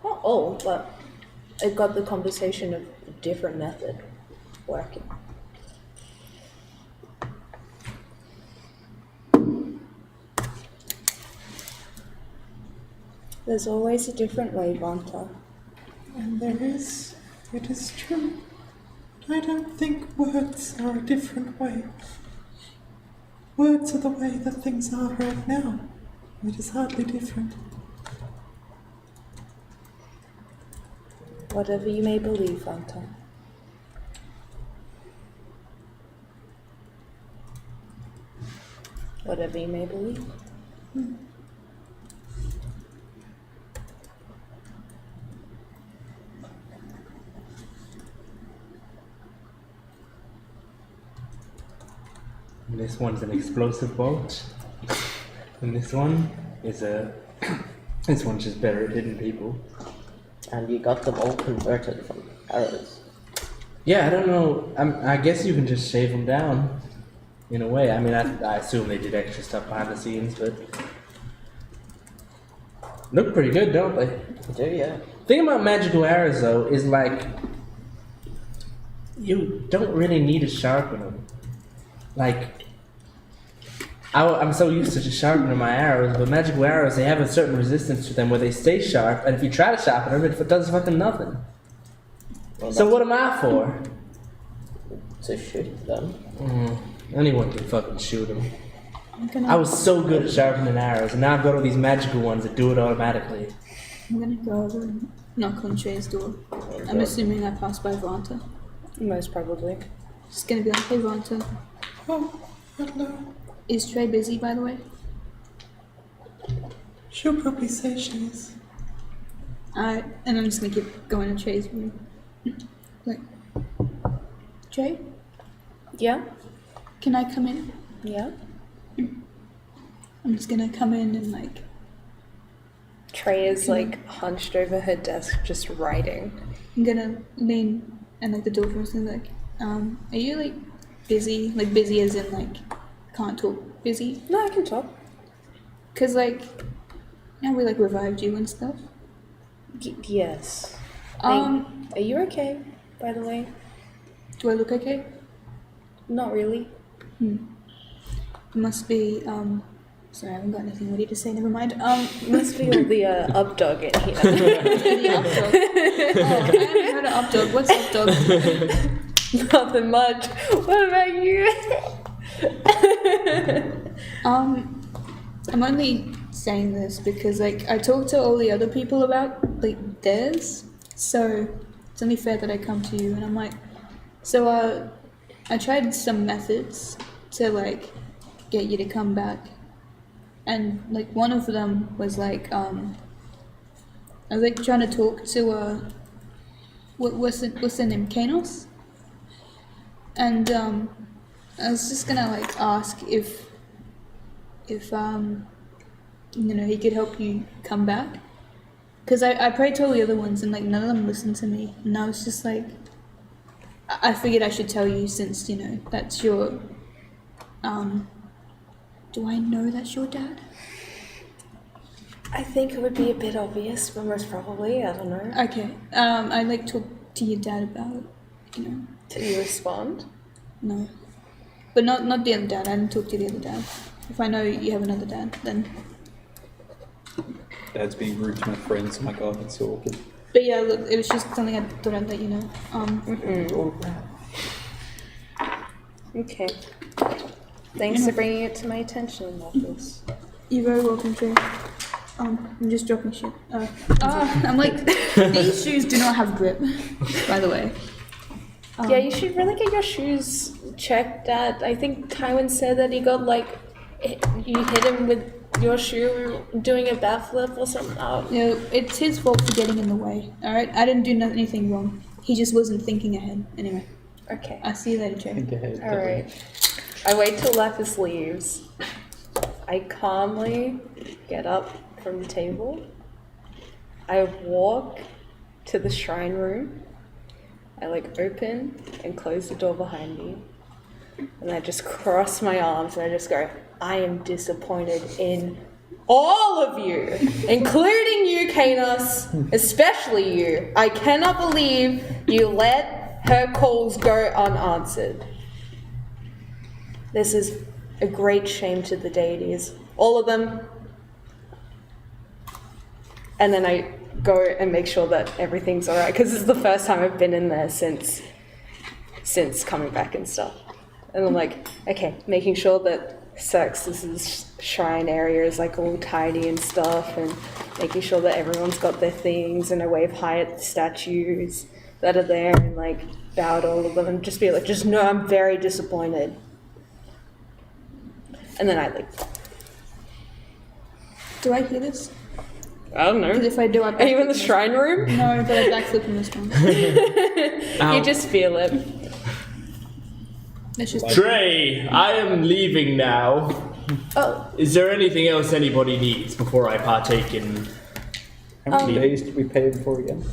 Not all, but it got the conversation of a different method working. There's always a different way, Vanta. And there is. It is true. But I don't think words are a different way. Words are the way that things are right now. It is hardly different. Whatever you may believe, Vanta. Whatever you may believe. This one's an explosive bolt. And this one is a... This one's just better at hitting people. And you got them all converted from arrows. Yeah, I don't know. I guess you can just shave them down. In a way. I mean, I assume they did extra stuff behind the scenes, but... Look pretty good, don't they? Do you? Thing about magical arrows, though, is like... You don't really need to sharpen them. Like... I'm so used to just sharpening my arrows, but magical arrows, they have a certain resistance to them where they stay sharp, and if you try to sharpen them, it does fucking nothing. Well, So what am I for? to shoot them. Anyone can fucking shoot them. I'm gonna, I was so good at sharpening arrows, and now I've got all these magical ones that do it automatically. I'm gonna go over and knock on Trey's door. I'm assuming I passed by Vanta. Most probably. Just gonna be like, hey Vanta, Oh, hello. is Trey busy by the way? She'll probably say she is. Alright, and I'm just gonna keep going in Trey's room. Like, Trey, Yeah? can I come in? Yeah? I'm just gonna come in and like, Trey is like hunched over her desk just writing. I'm gonna lean and like the door first and like, are you like busy? Like busy as in like, can't talk busy? No, I can talk. Cause like, now we like revived you and stuff. Yes. Are Are you okay, by the way? do I look okay? Not really. It must be, sorry, I haven't got anything ready to say, never mind. Must be all the updog in here. The updog. Oh, I haven't heard of updog. What's updog? Nothing much. What about you? I'm only saying this because, like, I talked to all the other people about, like, theirs, so it's only fair that I come to you, and I'm like, so, I tried some methods to, like, get you to come back, and, like, one of them was, like, I was, like, trying to talk to, what's the name, Kanos? And, I was just gonna, like, ask if you know, he could help you come back. Because I prayed to all the other ones and, like, none of them listened to me. And I was just like, I figured I should tell you since, you know, that's your, do I know that's your dad? I think it would be a bit obvious, but most probably, I don't know. Okay, I, like, talked to your dad about it, you know. Did you respond? No. But not the other dad, I didn't talk to the other dad. If I know you have another dad, then... Dad's being rude to my friends. Oh my god, that's so awkward. But yeah, look, it was just something I thought I'd let you know. Okay. Thanks for bringing it to my attention, Marcus. You're very welcome, Trey. I'm just dropping shit. I'm like, these shoes do not have grip, by the way. Yeah, you should really get your shoes checked out. I think Tywin said that he got you hit him with your shoe doing a backflip or something. No, it's his fault for getting in the way. All right, I didn't do anything wrong. He just wasn't thinking ahead. Anyway. Okay. I'll see you later, Jay. All right. I wait till Lapis leaves. I calmly get up from the table. I walk to the shrine room. I open and close the door behind me. And I just cross my arms and I just go, I am disappointed in all of you, including you, Kanos, especially you. I cannot believe you let her calls go unanswered. This is a great shame to the deities. All of them. And then I go and make sure that everything's alright, because this is the first time I've been in there since coming back and stuff. And I'm like, okay, making sure that Xerxes' shrine area is all tidy and stuff, and making sure that everyone's got their things, and I wave high at the statues that are there and bow to all of them and just be just know I'm very disappointed. And then I leave. Do I hear this? I don't know. Because if I do, Are you in the shrine room? No, but I backflip in this one. You just feel it. It's just Trey, I am leaving now. Oh. Is there anything else anybody needs before I partake in? How many days did we pay him for again?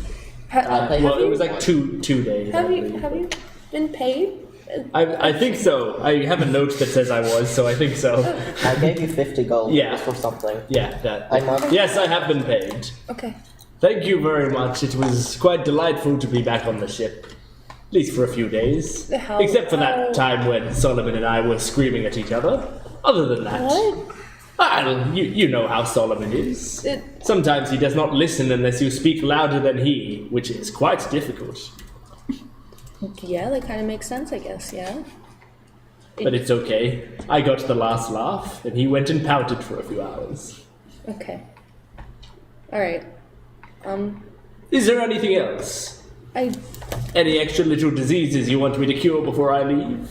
Well, it was 2 days. Have you been paid? I think so. I have a note that says I was, so I think so. I gave you 50 gold Yeah. for something. Yeah, that. I know. Yes, I have been paid. Okay. Thank you very much. It was quite delightful to be back on the ship. At least for a few days. Except for that time when Solomon and I were screaming at each other. Other than that. What? Well, you know how Solomon is. Sometimes he does not listen unless you speak louder than he, which is quite difficult. Yeah, that kind of makes sense, I guess, yeah. But it's okay. I got the last laugh, and he went and pouted for a few hours. Okay. Alright. Is there anything else? Any extra little diseases you want me to cure before I leave?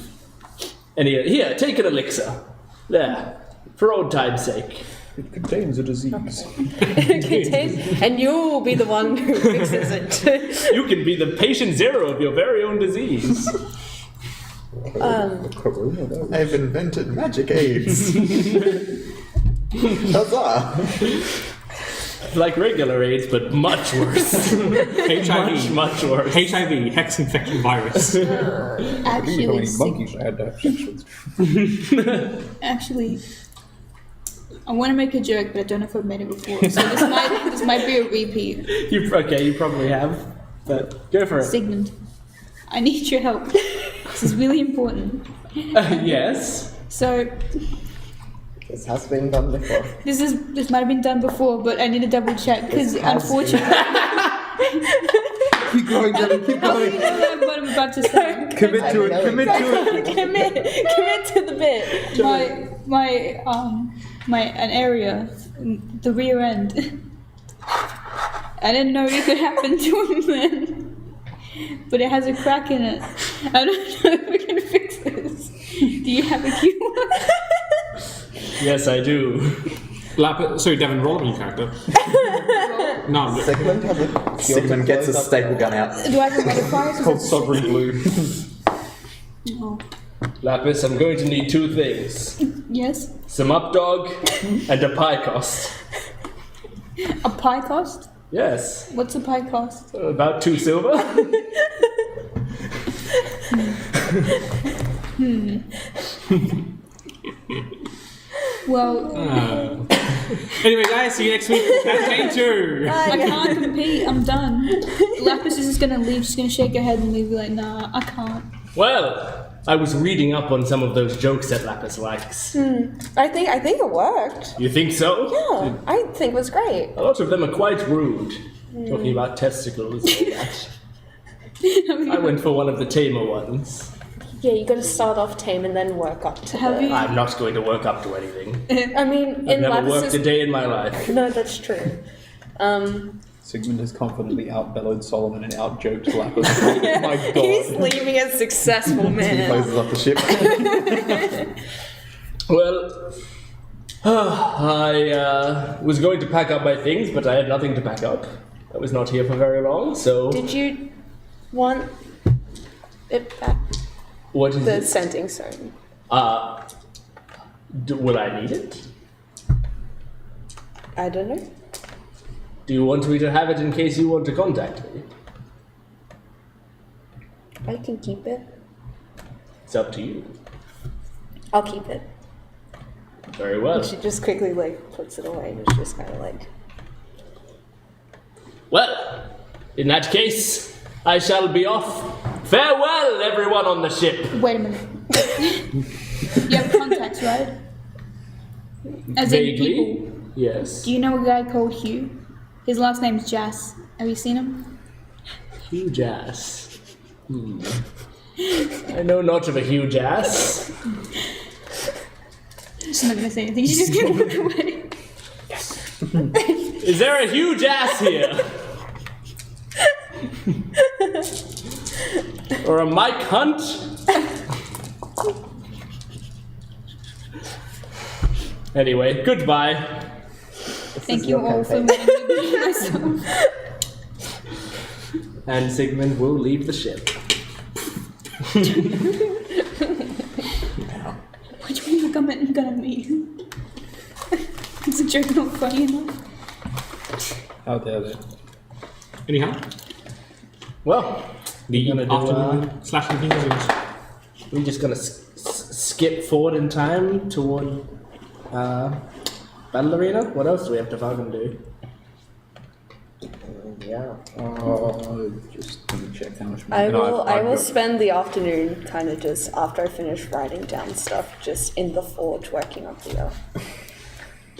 Here, take an elixir. There, for old time's sake. It contains a disease. And you'll be the one who fixes it. You can be the patient zero of your very own disease. I've invented magic aids. Huzzah! Like regular AIDS, but much worse. HIV. much worse. HIV, hex infection virus. actually monkeys I had to have sex with. Actually, I want to make a joke, but I don't know if I've made it before. So this might be a repeat. You probably have, but go for it. Sigmund, I need your help. This is really important. Yes. So This has been done before. this might have been done before, but I need to double check because unfortunately, Keep going, Dylan, keep I going. don't know what I'm about to say. Commit to it, commit to it. Commit to the bit. An area, the rear end. I didn't know it could happen to him then, but it has a crack in it. I don't know if we can fix this. Do you have a cure? Yes, I do. Sorry, Devin, roll a new character. No, Sigmund has a Sigmund gets a staple gun out. Do I have a modifier? It's called Sovereign Blue. Oh. Lapis, I'm going to need 2 things. Yes. Some updog and a pie cost. A pie cost? Yes. What's a pie cost? About 2 silver. Well, Anyway, guys, see you next week for campaign 2. I can't compete. I'm done. Lapis is just gonna leave. She's gonna shake her head and leave. Be like, nah, I can't. Well, I was reading up on some of those jokes that Lapis likes. I think it worked. You think so? Yeah, I think it was great. A lot of them are quite rude. Talking about testicles and all that. I went for one of the tamer ones. Yeah, you got to start off tame and then work up to Have you- I'm not going to work up to anything. I mean, I've in never worked a Lattice's... day in my life. No, that's true. Sigmund has confidently outbellowed Solomon and outjoked Lapis. Oh my god. He's leaving a successful He man. closes off the ship. Well, I was going to pack up my things, but I had nothing to pack up. I was not here for very long, so... Did you want it back? What is The it? scenting stone. Will I need it? I don't know. Do you want me to have it in case you want to contact me? I can keep it. It's up to you. I'll keep it. Very well. She just quickly puts it away. And it's just kind of Well, in that case, I shall be off. Farewell, everyone on the ship. Wait a minute. You have contacts, right? As in Vaguely, people. yes. Do you know a guy called Hugh? His last name's Jas. Have you seen him? Huge ass. I know not of a huge ass. She's not gonna say anything. She's just gonna look away. Is there a huge ass here? Or a Mike Hunt? Anyway, goodbye. Thank you all for letting me be myself. And Sigmund will leave the ship. Why do you look at gun at me? It's a joke not funny enough. How dare they? Anyhow, Well, the We're gonna do, afternoon slash evening resumes. we're just gonna skip forward in time toward Battle Arena. What else do we have to fucking do? Yeah. Just let me check how much I No, will. I I've will got- spend the afternoon kind of just after I finish writing down stuff, just in the forge working up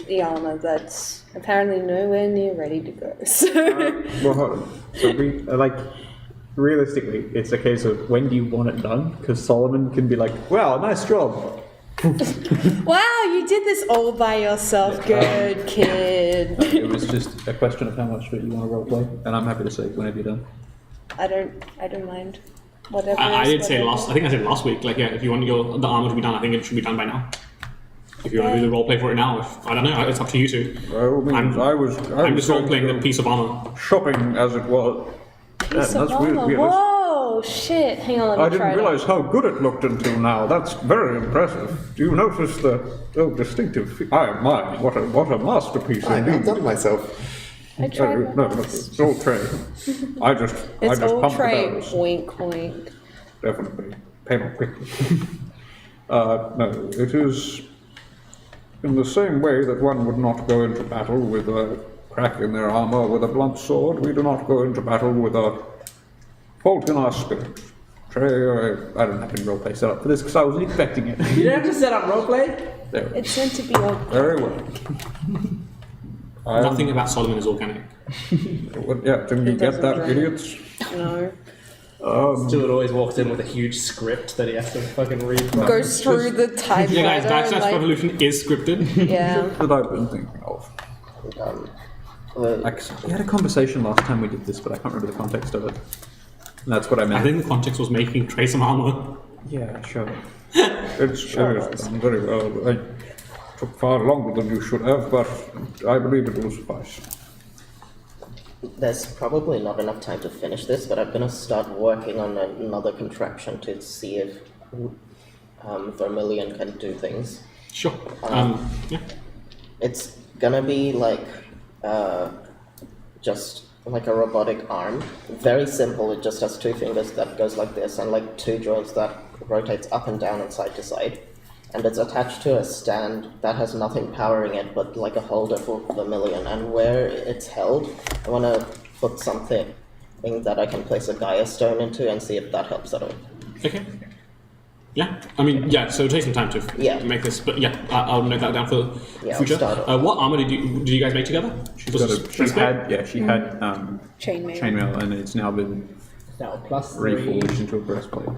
the armor that's apparently nowhere near ready to go. So Well, hold on. So realistically, it's a case of when do you want it done? Because Solomon can be like, wow, nice job. wow, you did this all by yourself. Good kid. It was just a question of how much you want to roleplay, and I'm happy to say whenever you're done. I don't mind. Whatever. I is did say whatever. last. I think I said last week. Like, yeah, if you want the armor to be done, I think it should be done by now. If you want to do the roleplay for it now, I don't know. It's up to you two. I'm just role playing the piece of armor. Shopping as it was. Piece of that's weird. armor. Whoa, shit. Hang on, let me I try didn't it realize how good it looked until now. That's very impressive. Do you notice the distinctive? What a masterpiece I'm indeed. outdone myself. I tried my No, best. it's all Trey. I just It's all pumped the Trey. barrels. Wink, wink. Definitely. Pay more quickly. No, it is in the same way that one would not go into battle with a crack in their armor with a blunt sword. We do not go into battle with a fault in our spirit. Trey, I don't have any roleplay set up for this because I wasn't expecting it. You don't have to set up roleplay. There. It's meant to be all. Very well. Nothing about Solomon is organic. Yeah, didn't you get doesn't that, drink. idiots? No. Stuart always walks in with a huge script that he has to fucking read from. Goes through the typewriter. Yeah, guys, and, Backslash like, Revolution is scripted. yeah. That I've been thinking of. We had a conversation last time we did this, but I can't remember the context of it. And that's what I I meant. think the context was making Trey some armor. Yeah, sure. It is done very well. It took far longer than you should have, but I believe it will suffice. There's probably not enough time to finish this, but I'm gonna start working on another contraption to see if Vermilion can do things. Sure. Yeah. It's gonna be like just like a robotic arm. Very simple, it just has two fingers that goes like this and like two joints that rotates up and down and side to side. And it's attached to a stand that has nothing powering it but like a holder for Vermilion. And where it's held, I wanna put something that I can place a Gaia stone into and see if that helps at all. Okay. Yeah. I mean, yeah. So it'll take some time to make this, but yeah, I'll note that down for Yeah, I'll future. start off. What armor did you guys make together? She had Chainmail. chainmail, and it's now been Now plus 3. reforged into a breastplate.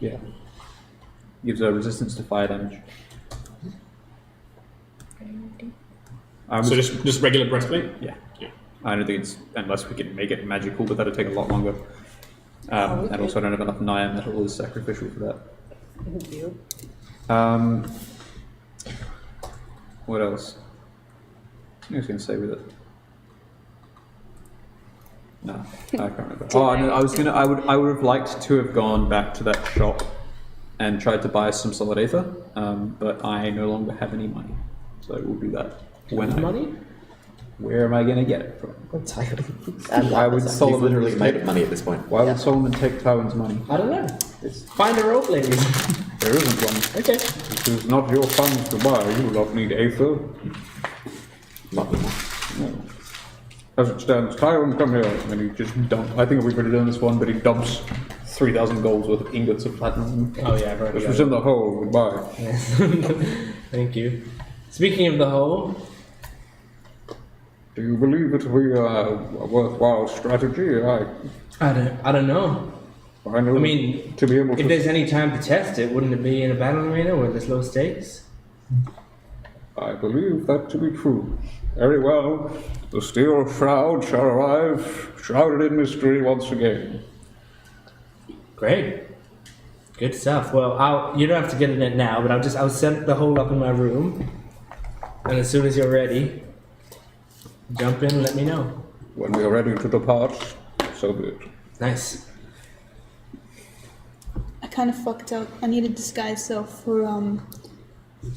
Yeah. Gives her resistance to fire damage. So just regular breastplate? Yeah. Yeah. I don't think it's, unless we can make it magical, but that'll take a lot longer. And also I don't have enough Naya metal is sacrificial for that. Thank you. What else? I was going to say with it. No, I can't remember. Oh, no, I would have liked to have gone back to that shop and tried to buy some solid Aether, but I no longer have any money. So we'll do that. Money? Where am I going to get it from? Why would He's Solomon literally made made money at this point? Why would Solomon take Tywin's money? I don't know. Find a rope, ladies. There isn't one. Okay. This is not your funds to buy. You will not need Aether. Not anymore. No. As it stands, Tywin, come here. And he just dumps. I think we've already done this one, but he dumps 3,000 golds worth of ingots of platinum. Oh yeah, I've already This got was it. in the hole. Goodbye. Yes. Thank you. Speaking of the hole, Do you believe it to be a worthwhile strategy? I don't know. I know I mean, to be able if to. there's any time to test it, wouldn't it be in a battle arena where there's low stakes? I believe that to be true. Very well. The steel shroud shall arrive, shrouded in mystery once again. Great. Good stuff. Well, you don't have to get in it now, but I'll set the hole up in my room, and as soon as you're ready, jump in and let me know. When we are ready to depart, so be it. Nice. I kind of fucked up. I needed disguise self for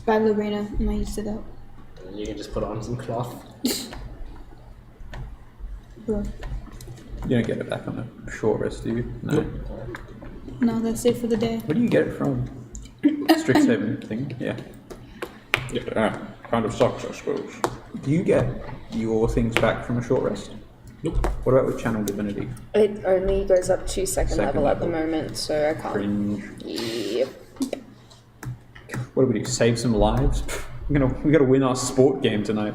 battle arena, and I used it out. You can just put on some cloth. Bro. You don't get it back on a short rest, do you? No. No, that's it for the day. Where do you get it from? Strixhaven thing? Yeah. Yeah, kind of sucks, I suppose. Do you get your things back from a short rest? Nope. What about with Channel Divinity? It only goes up to second level at the level. moment, so I can't. Cringe. Yep. What do we do? Save some lives? We gotta win our sport game tonight.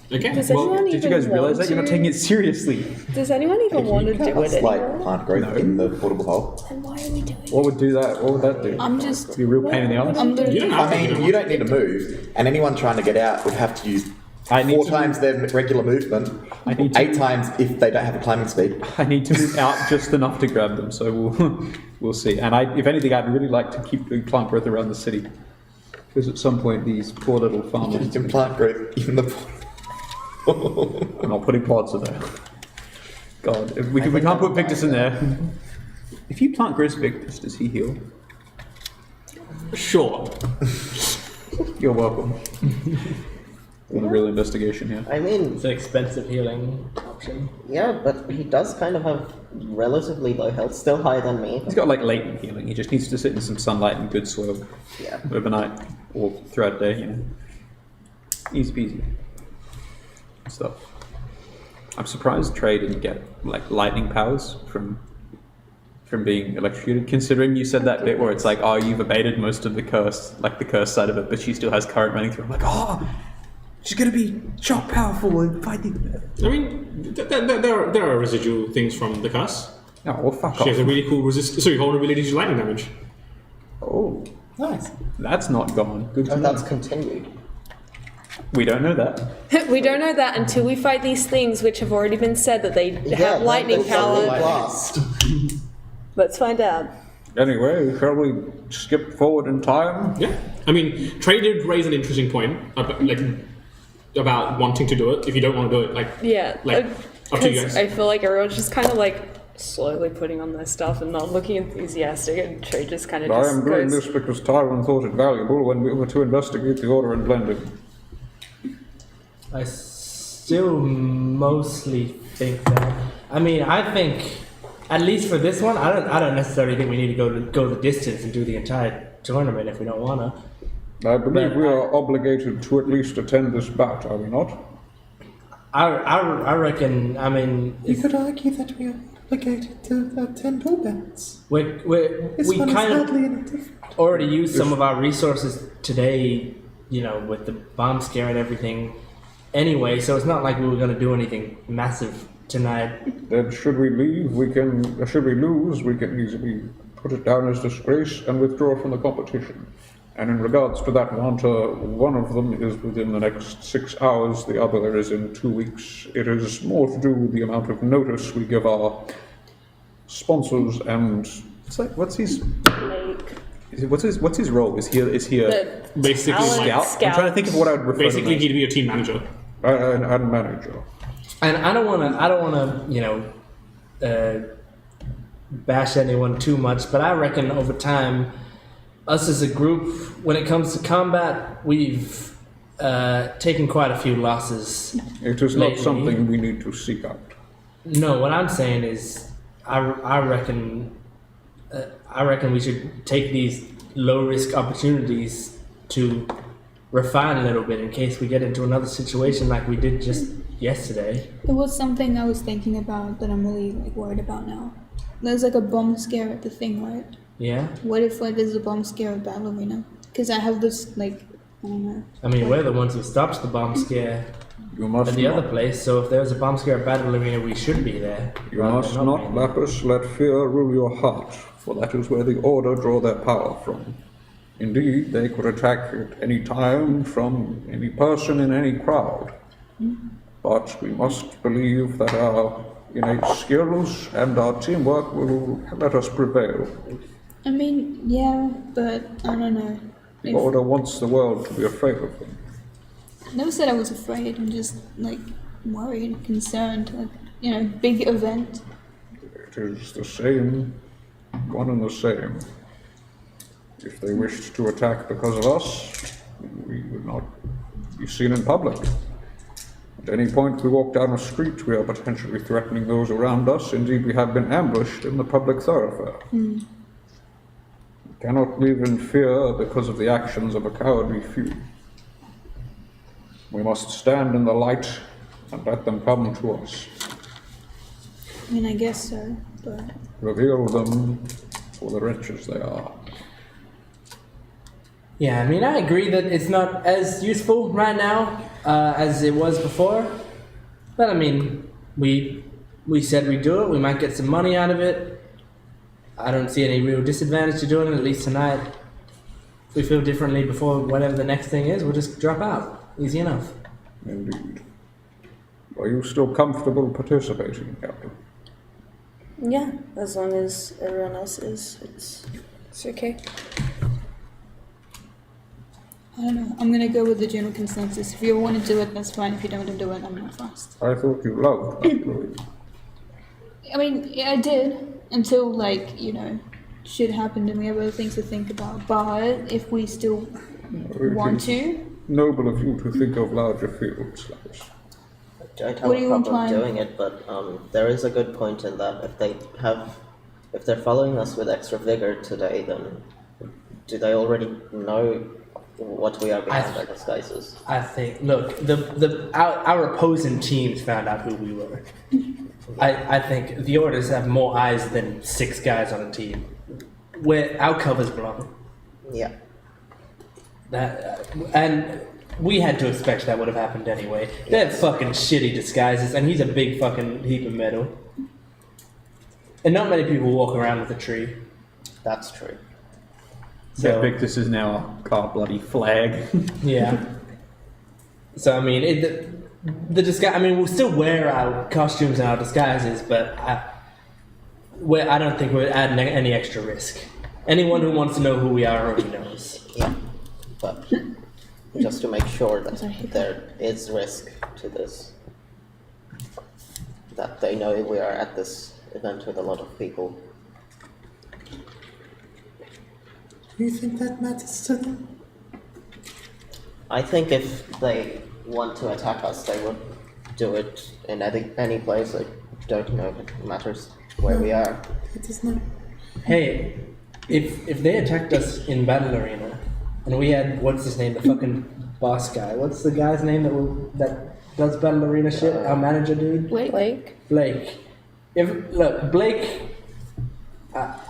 Okay. Does Well, anyone Did you even guys realize want that? You're not to- taking it seriously. Does anyone even want to do it That's like anymore? plant growth in the portable hole. Then why are we doing it? What would do that? What would that do? I'm just. It'd be a real pain in the ass. I'm literally. you don't have I to. mean, you don't need to move, and anyone trying to get out would have to use I need 4 to times their regular movement, I need to 8 times if they don't have a climbing speed. I need to move out just enough to grab them, so we'll see. And if anything, I'd really like to keep doing plant growth around the city, because at some point these poor little You farmers. can plant growth in the I'm not putting pods in there. God, if we can't put Victus in there. If you plant Grizz Victus, does he heal? Sure. You're welcome. Want a real investigation here? I mean, It's an expensive healing option. yeah, but he does kind of have relatively low health, still higher than me. He's got like latent healing. He just needs to sit in some sunlight and good soil Yeah. overnight or throughout the day. You know, easy peasy. Good stuff. I'm surprised Trey didn't get like lightning powers from being electrocuted. Considering you said that bit where it's like, oh, you've abated most of the curse, like the curse side of it, but she still has current running through. I'm like, oh, she's gonna be shock powerful and fighting. I mean, there are residual things from the curse. Oh, well, fuck She has a off. really cool vulnerability to lightning damage. Oh, Nice. that's not gone. Good to And know. that's continued. We don't know that. We don't know that until we fight these things, which have already been said that they have no, lightning that's a power. blast. Let's find out. Anyway, shall we skip forward in time? Yeah. I mean, Trey did raise an interesting point about wanting to do it. If you don't want to do it, Yeah. Like, up to you 'cause guys. I feel like everyone's just kind of like slowly putting on their stuff and not looking enthusiastic, and Trey just kind of I just am doing goes, this because Tywin thought it valuable when we were to investigate the order and blending. I still mostly think that. I mean, I think at least for this one, I don't necessarily think we need to go the distance and do the entire tournament if we don't wanna. I believe But we are obligated to at least attend this bout, are we not? I reckon. I mean, You could argue that we are obligated to attend all bouts. we This one is kind of hardly any different. already used some of our resources today, you know, with the bomb scare and everything. Anyway, so it's not like we were going to do anything massive tonight. Then should we leave, should we lose, we can easily put it down as disgrace and withdraw from the competition. And in regards to that matter, one of them is within the next 6 hours, the other is in 2 weeks. It is more to do with the amount of notice we give our sponsors and What's his Like, what's his role? Is he a Basically, talent scout? I'm trying to think of what I would refer basically to him he'd be a team manager. and manager. And I don't want to, bash anyone too much, but I reckon over time, us as a group, when it comes to combat, we've taken quite a few losses. It is not lately. something we need to seek out. No, what I'm saying is, I reckon we should take these low risk opportunities to refine a little bit in case we get into another situation like we did just yesterday. It was something I was thinking about that I'm really worried about now. There's a bomb scare at the thing, right? Yeah. What if there's a bomb scare at Battle Arena? Because I have this I don't know. I mean, we're the ones who stopped the bomb scare You must at the not, other place, so if there's a bomb scare at Battle Arena, we should be there. you rather must than not, being there. Lapis, let fear rule your heart, for that is where the Order draw their power from. Indeed, they could attack at any time from any person in any crowd. But we must believe that our innate skills and our teamwork will let us prevail. I mean, yeah, but I don't know. The Order wants the world to be afraid of them. I never said I was afraid. I'm just worried, concerned. Big event. It is the same, one and the same. If they wished to attack because of us, we would not be seen in public. At any point we walk down a street, we are potentially threatening those around us. Indeed, we have been ambushed in the public thoroughfare. We cannot live in fear because of the actions of a cowardly few. We must stand in the light and let them come to us. I mean, I guess so, but Reveal them for the wretches they are. Yeah, I mean, I agree that it's not as useful right now as it was before. But I mean, we said we'd do it. We might get some money out of it. I don't see any real disadvantage to doing it, at least tonight. If we feel differently before whatever the next thing is, we'll just drop out. Easy enough. Indeed. Are you still comfortable participating, Captain? yeah, as long as everyone else is, it's okay. I don't know. I'm gonna go with the general consensus. If you want to do it, that's fine. If you don't want to do it, I'm not fast. I thought you loved that. I mean, yeah, I did until shit happened and we have other things to think about. But if we still want to, Noble of you to think of larger fields, Lapis. I don't What have do a you problem imply? doing it, but there is a good point in that if they're following us with extra vigor today, then do they already know what we are behind our disguises? I think. Look, our opposing teams found out who we were. I think the Orders have more eyes than 6 guys on a team. Our cover's blown. Yeah. And we had to expect that would have happened anyway. They have fucking shitty disguises, and he's a big fucking heap of metal. And not many people walk around with a tree. That's true. So Victus is now our bloody flag. Yeah. So I mean, the disguise. I mean, we'll still wear our costumes and our disguises, but I don't think we're adding any extra risk. Anyone who wants to know who we are already knows. Yeah. But just to make sure that there is risk to this, that they know we are at this event with a lot of people. Do you think that matters to them? I think if they want to attack us, they would do it in any place. I don't know if it matters where we are. It does not. Hey, if they attacked us in Battle Arena, and we had what's his name, the fucking boss guy. What's the guy's name that does Battle Arena shit? Our manager dude. Blake? Blake. Blake.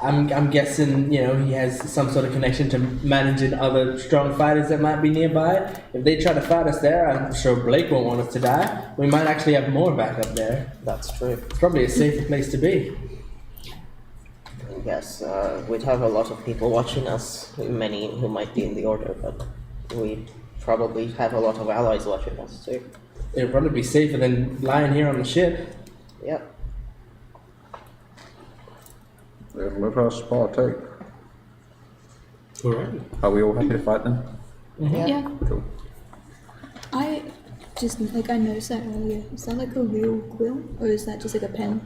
I'm guessing, he has some sort of connection to managing other strong fighters that might be nearby. If they try to fight us there, I'm sure Blake won't want us to die. We might actually have more backup there. That's true. It's probably a safer place to be. Yes, we'd have a lot of people watching us, many who might be in the Order, but we probably have a lot of allies watching us too. It'd probably be safer than lying here on the ship. Yep. Then let us partake. Alright. Are we all happy to fight then? Yeah. Cool. I just like I noticed that earlier. Is that like a real quill, or is that just like a pen?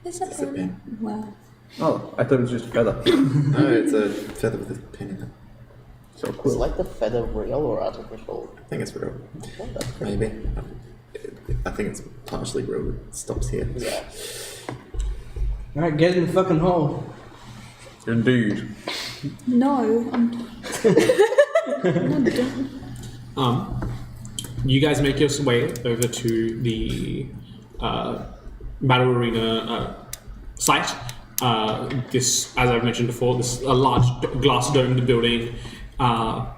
It's a It's a pin. Wow. Oh, I thought it was just a feather. No, it's a feather with a pin in it. So Is cool. like the feather real or artificial? I think it's real. Oh, that's pretty Maybe. I think it's partially real. It stops here. Yeah. Alright, get in the fucking hole. Indeed. No, I'm not done. You guys make your way over to the battle arena site. This, as I've mentioned before, this a large glass domed building. That,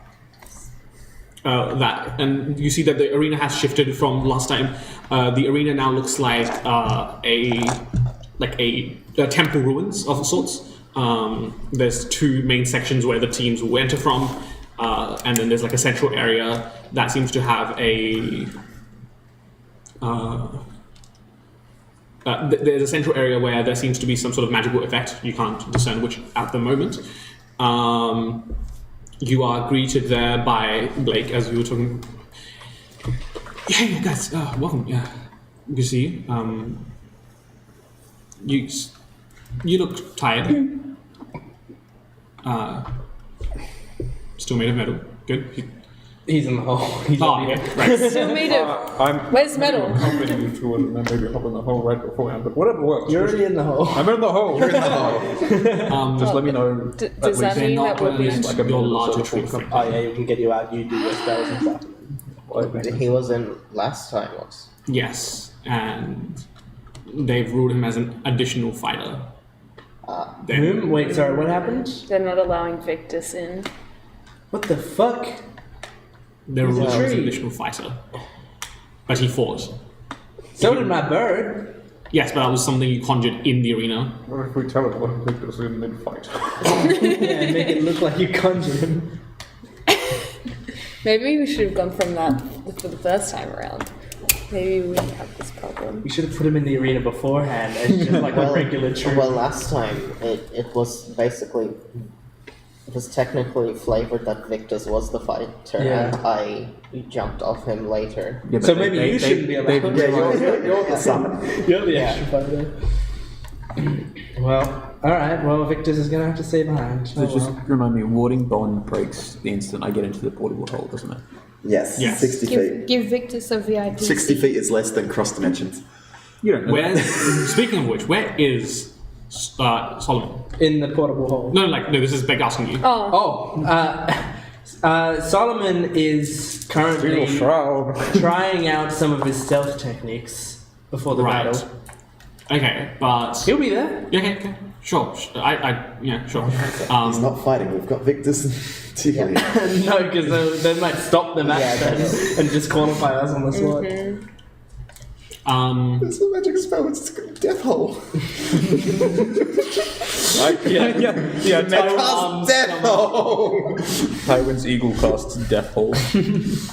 and you see that the arena has shifted from last time. The arena now looks like a temple ruins of sorts. There's two main sections where the teams will enter from, and then there's like a central area that seems to have a. There's a central area where there seems to be some sort of magical effect. You can't discern which at the moment. You are greeted there by Blake as you were talking. Yeah, guys, welcome. Yeah, good to see you. You look tired. Still made of metal. Good. He's in the hole. He's up here. Right. Still made of. Where's metal? I'm hoping you two and then maybe hop in the hole right beforehand, but whatever works. You're already in the hole. I'm in the hole. You're in the hole. Just let me know. Does that They're mean not that we'll be? going to like a your minute or larger so tree. Oh yeah, we can get you out. You do your spells and stuff. He was in last time once. Yes, and they've ruled him as an additional fighter. Then Wait, sorry, what happened? They're not allowing Victus in. What the fuck? they're He's a ruled him as an tree. additional fighter. But he fought. So did my bird. Yes, but that was something you conjured in the arena. What if we tell him what Victor's in mid-fight? Yeah, make it look like you conjured him. Maybe we should have gone from that for the first time around. Maybe we wouldn't have this problem. We should have put him in the arena beforehand as just like a regular tree. Well, last time it was basically. It was technically flavored that Victus was the fighter, Yeah. and I jumped off him later. Yeah, but So maybe you shouldn't be allowed. You're the summon. You're the extra fighter. Well, alright, well, Victus is gonna have to stay behind. So just remind me, warding bond breaks the instant I get into the portable hole, doesn't it? Yes. Yes. 60 feet. Give Victus a VIP. 60 feet is less than cross dimensions. You don't know. Where's speaking of which, where is Solomon? In the portable hole. No, this is Beck asking you. Oh, Solomon is Steel currently shroud. trying out some of his stealth techniques before the Right. battle. Okay, but He'll be there. okay, sure. Yeah, sure. He's not fighting. We've got Victus and Tiggy. No, because they might stop the match then and disqualify us on the spot. It's a magic spell. It's a death hole. Yeah, Cast death hole. Tywin's eagle casts Death Hole.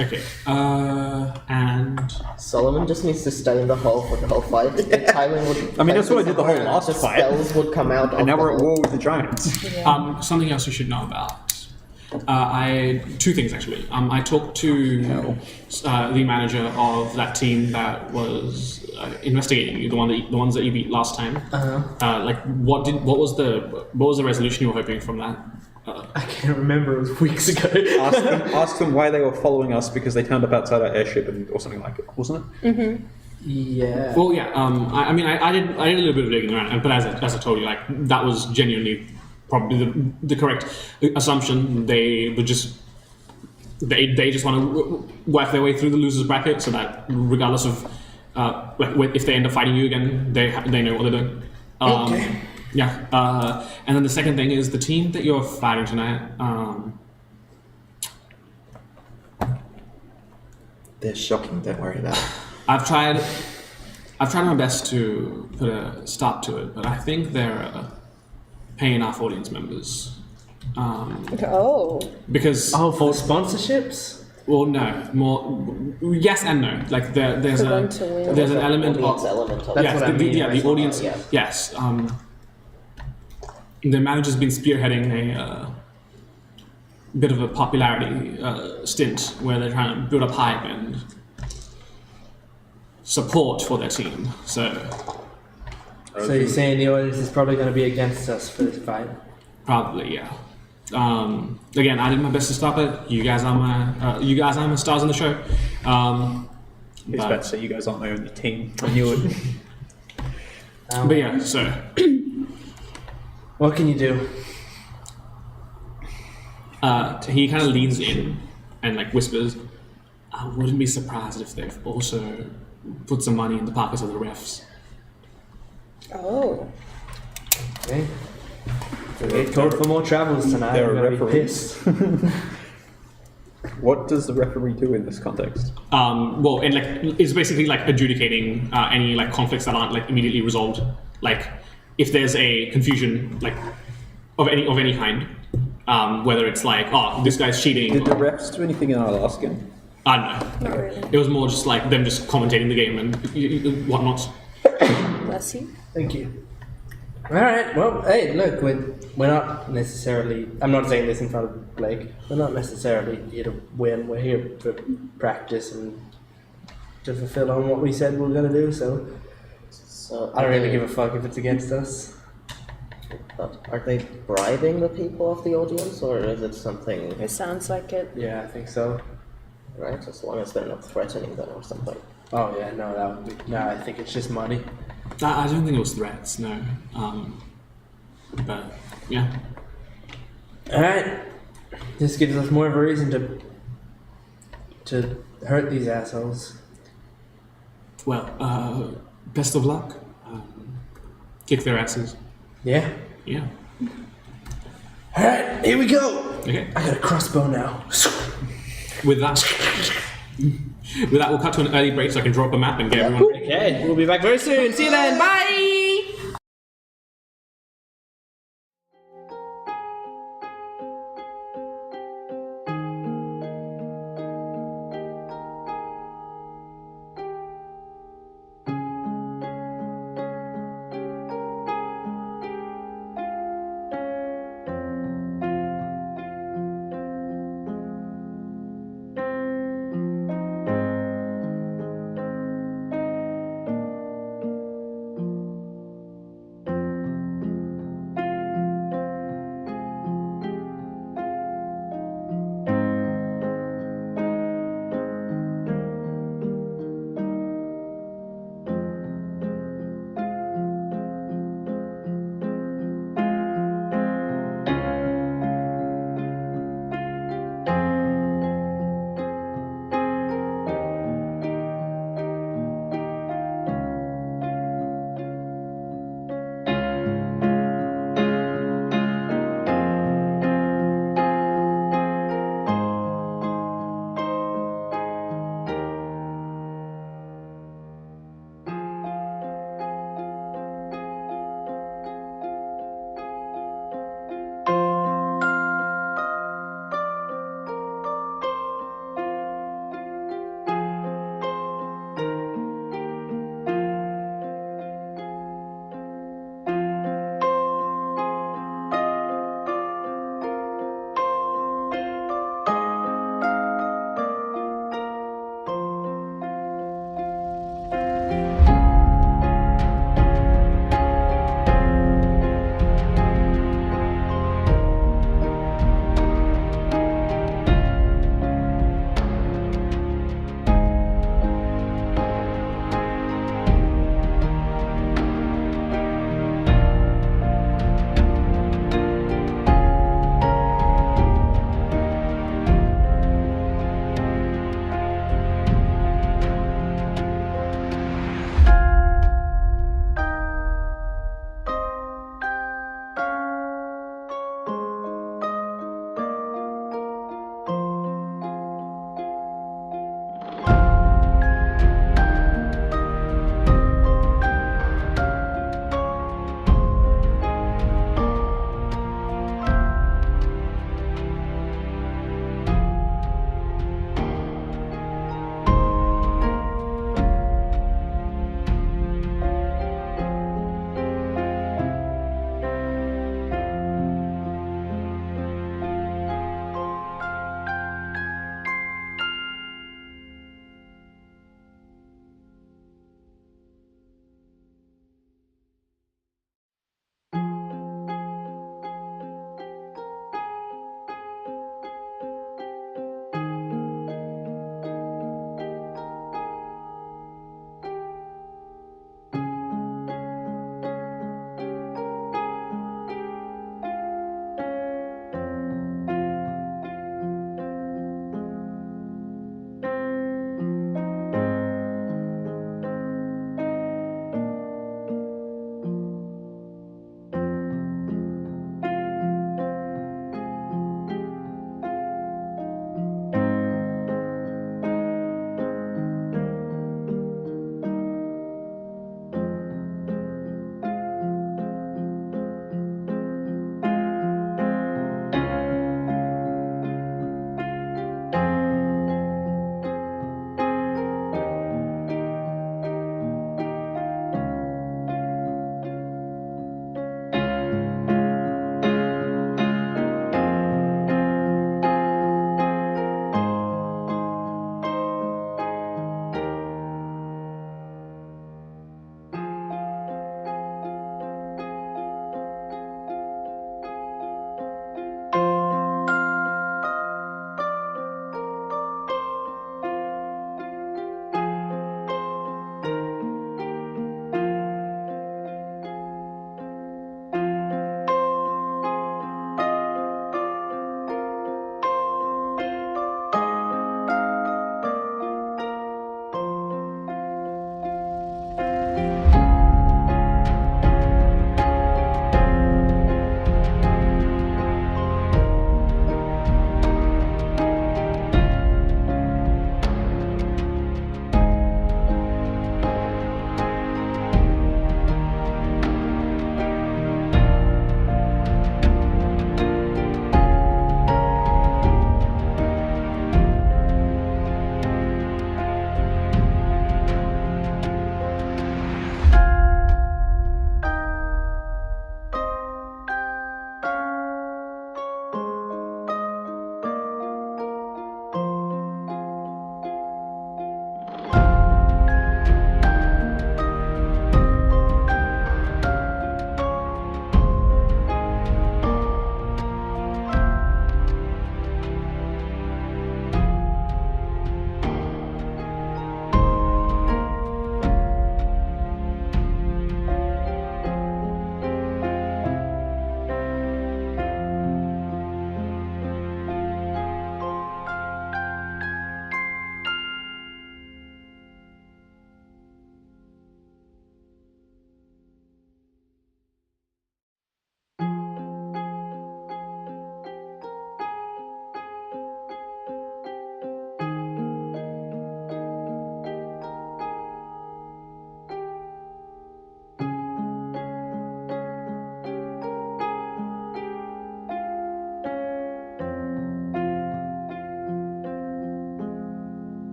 Okay, and Solomon just needs to stay in the hole for the whole fight. Tywin would. I mean, that's what I did the whole last the fight. spells would come out. And of now the we're at hole. war with the giants. something else you should know about. Two things actually. I talked to the manager of that team that was investigating you, the ones that you beat last time. What was the resolution you were hoping from that? I can't remember, it was weeks ago. Ask them why they were following us because they turned up outside our airship or something like it, wasn't it? Yeah. Well, yeah. I did a little bit of digging around, but as I told you, like that was genuinely probably the correct assumption. They would just they just want to work their way through the losers bracket, so that regardless of if they end up fighting you again, they know what they're doing. Okay. Yeah. And then the second thing is the team that you're fighting tonight. They're shocking. Don't worry about it. I've tried my best to put a stop to it, but I think they're pay enough audience members. Oh. Because Oh, for sponsorships? well, no, more yes and no. Like there's For them to win. there's an element Audience of element of That's yes, what I mean, yeah, right? the audience. Yeah. Yes, the manager's been spearheading a bit of a popularity stint where they're trying to build up hype and support for their team. So So you're saying the audience is probably going to be against us for this fight? probably, yeah. Again, I did my best to stop it. You guys are my stars in the show. I was about to say you guys aren't my only team. I knew it. But yeah, so What can you do? he kind of leans in and like whispers, "I wouldn't be surprised if they've also put some money in the pockets of the refs." Oh. Okay. So we get code for more travels tonight. There are I'm gonna be referees. pissed. What does the referee do in this context? Well, and like it's basically like adjudicating any like conflicts that aren't like immediately resolved. Like if there's a confusion like of any kind, whether it's like, oh, this guy's cheating. Did the refs do anything in our last game? No. Not really. It was more just like them just commentating the game and whatnot. Bless you. Thank you. All right. Well, hey, look, we're not necessarily. I'm not saying this in front of Blake. We're not necessarily here to win. We're here for practice and to fulfill on what we said we we're gonna do. So So I don't really give a fuck if it's against us. But are they bribing the people of the audience, or is it something, It sounds like it. Yeah, I think so. right? As long as they're not threatening them or something. Oh yeah, no, that would be. No, I think it's just money. I don't think it was threats, no. But yeah. All right. This gives us more of a reason to hurt these assholes. Well, best of luck. Kick their asses. Yeah. Yeah. All right, here we go. Okay. I got a crossbow now. With that, we'll cut to an early break so I can draw up a map and get everyone ready. Okay, we'll be back very soon. See you then. Bye.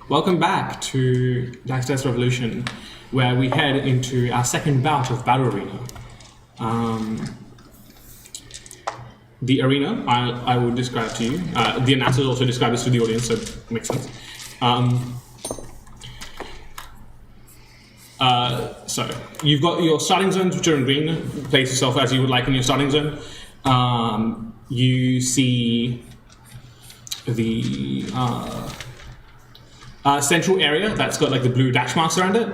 Welcome back to Dice Dice Revolution, where we head into our second bout of Battle Arena. The arena, I will describe to you. The announcers also describe this to the audience, so it makes sense. So, you've got your starting zones, which are in green. Place yourself as you would like in your starting zone. You see the central area that's got like the blue dash marks around it.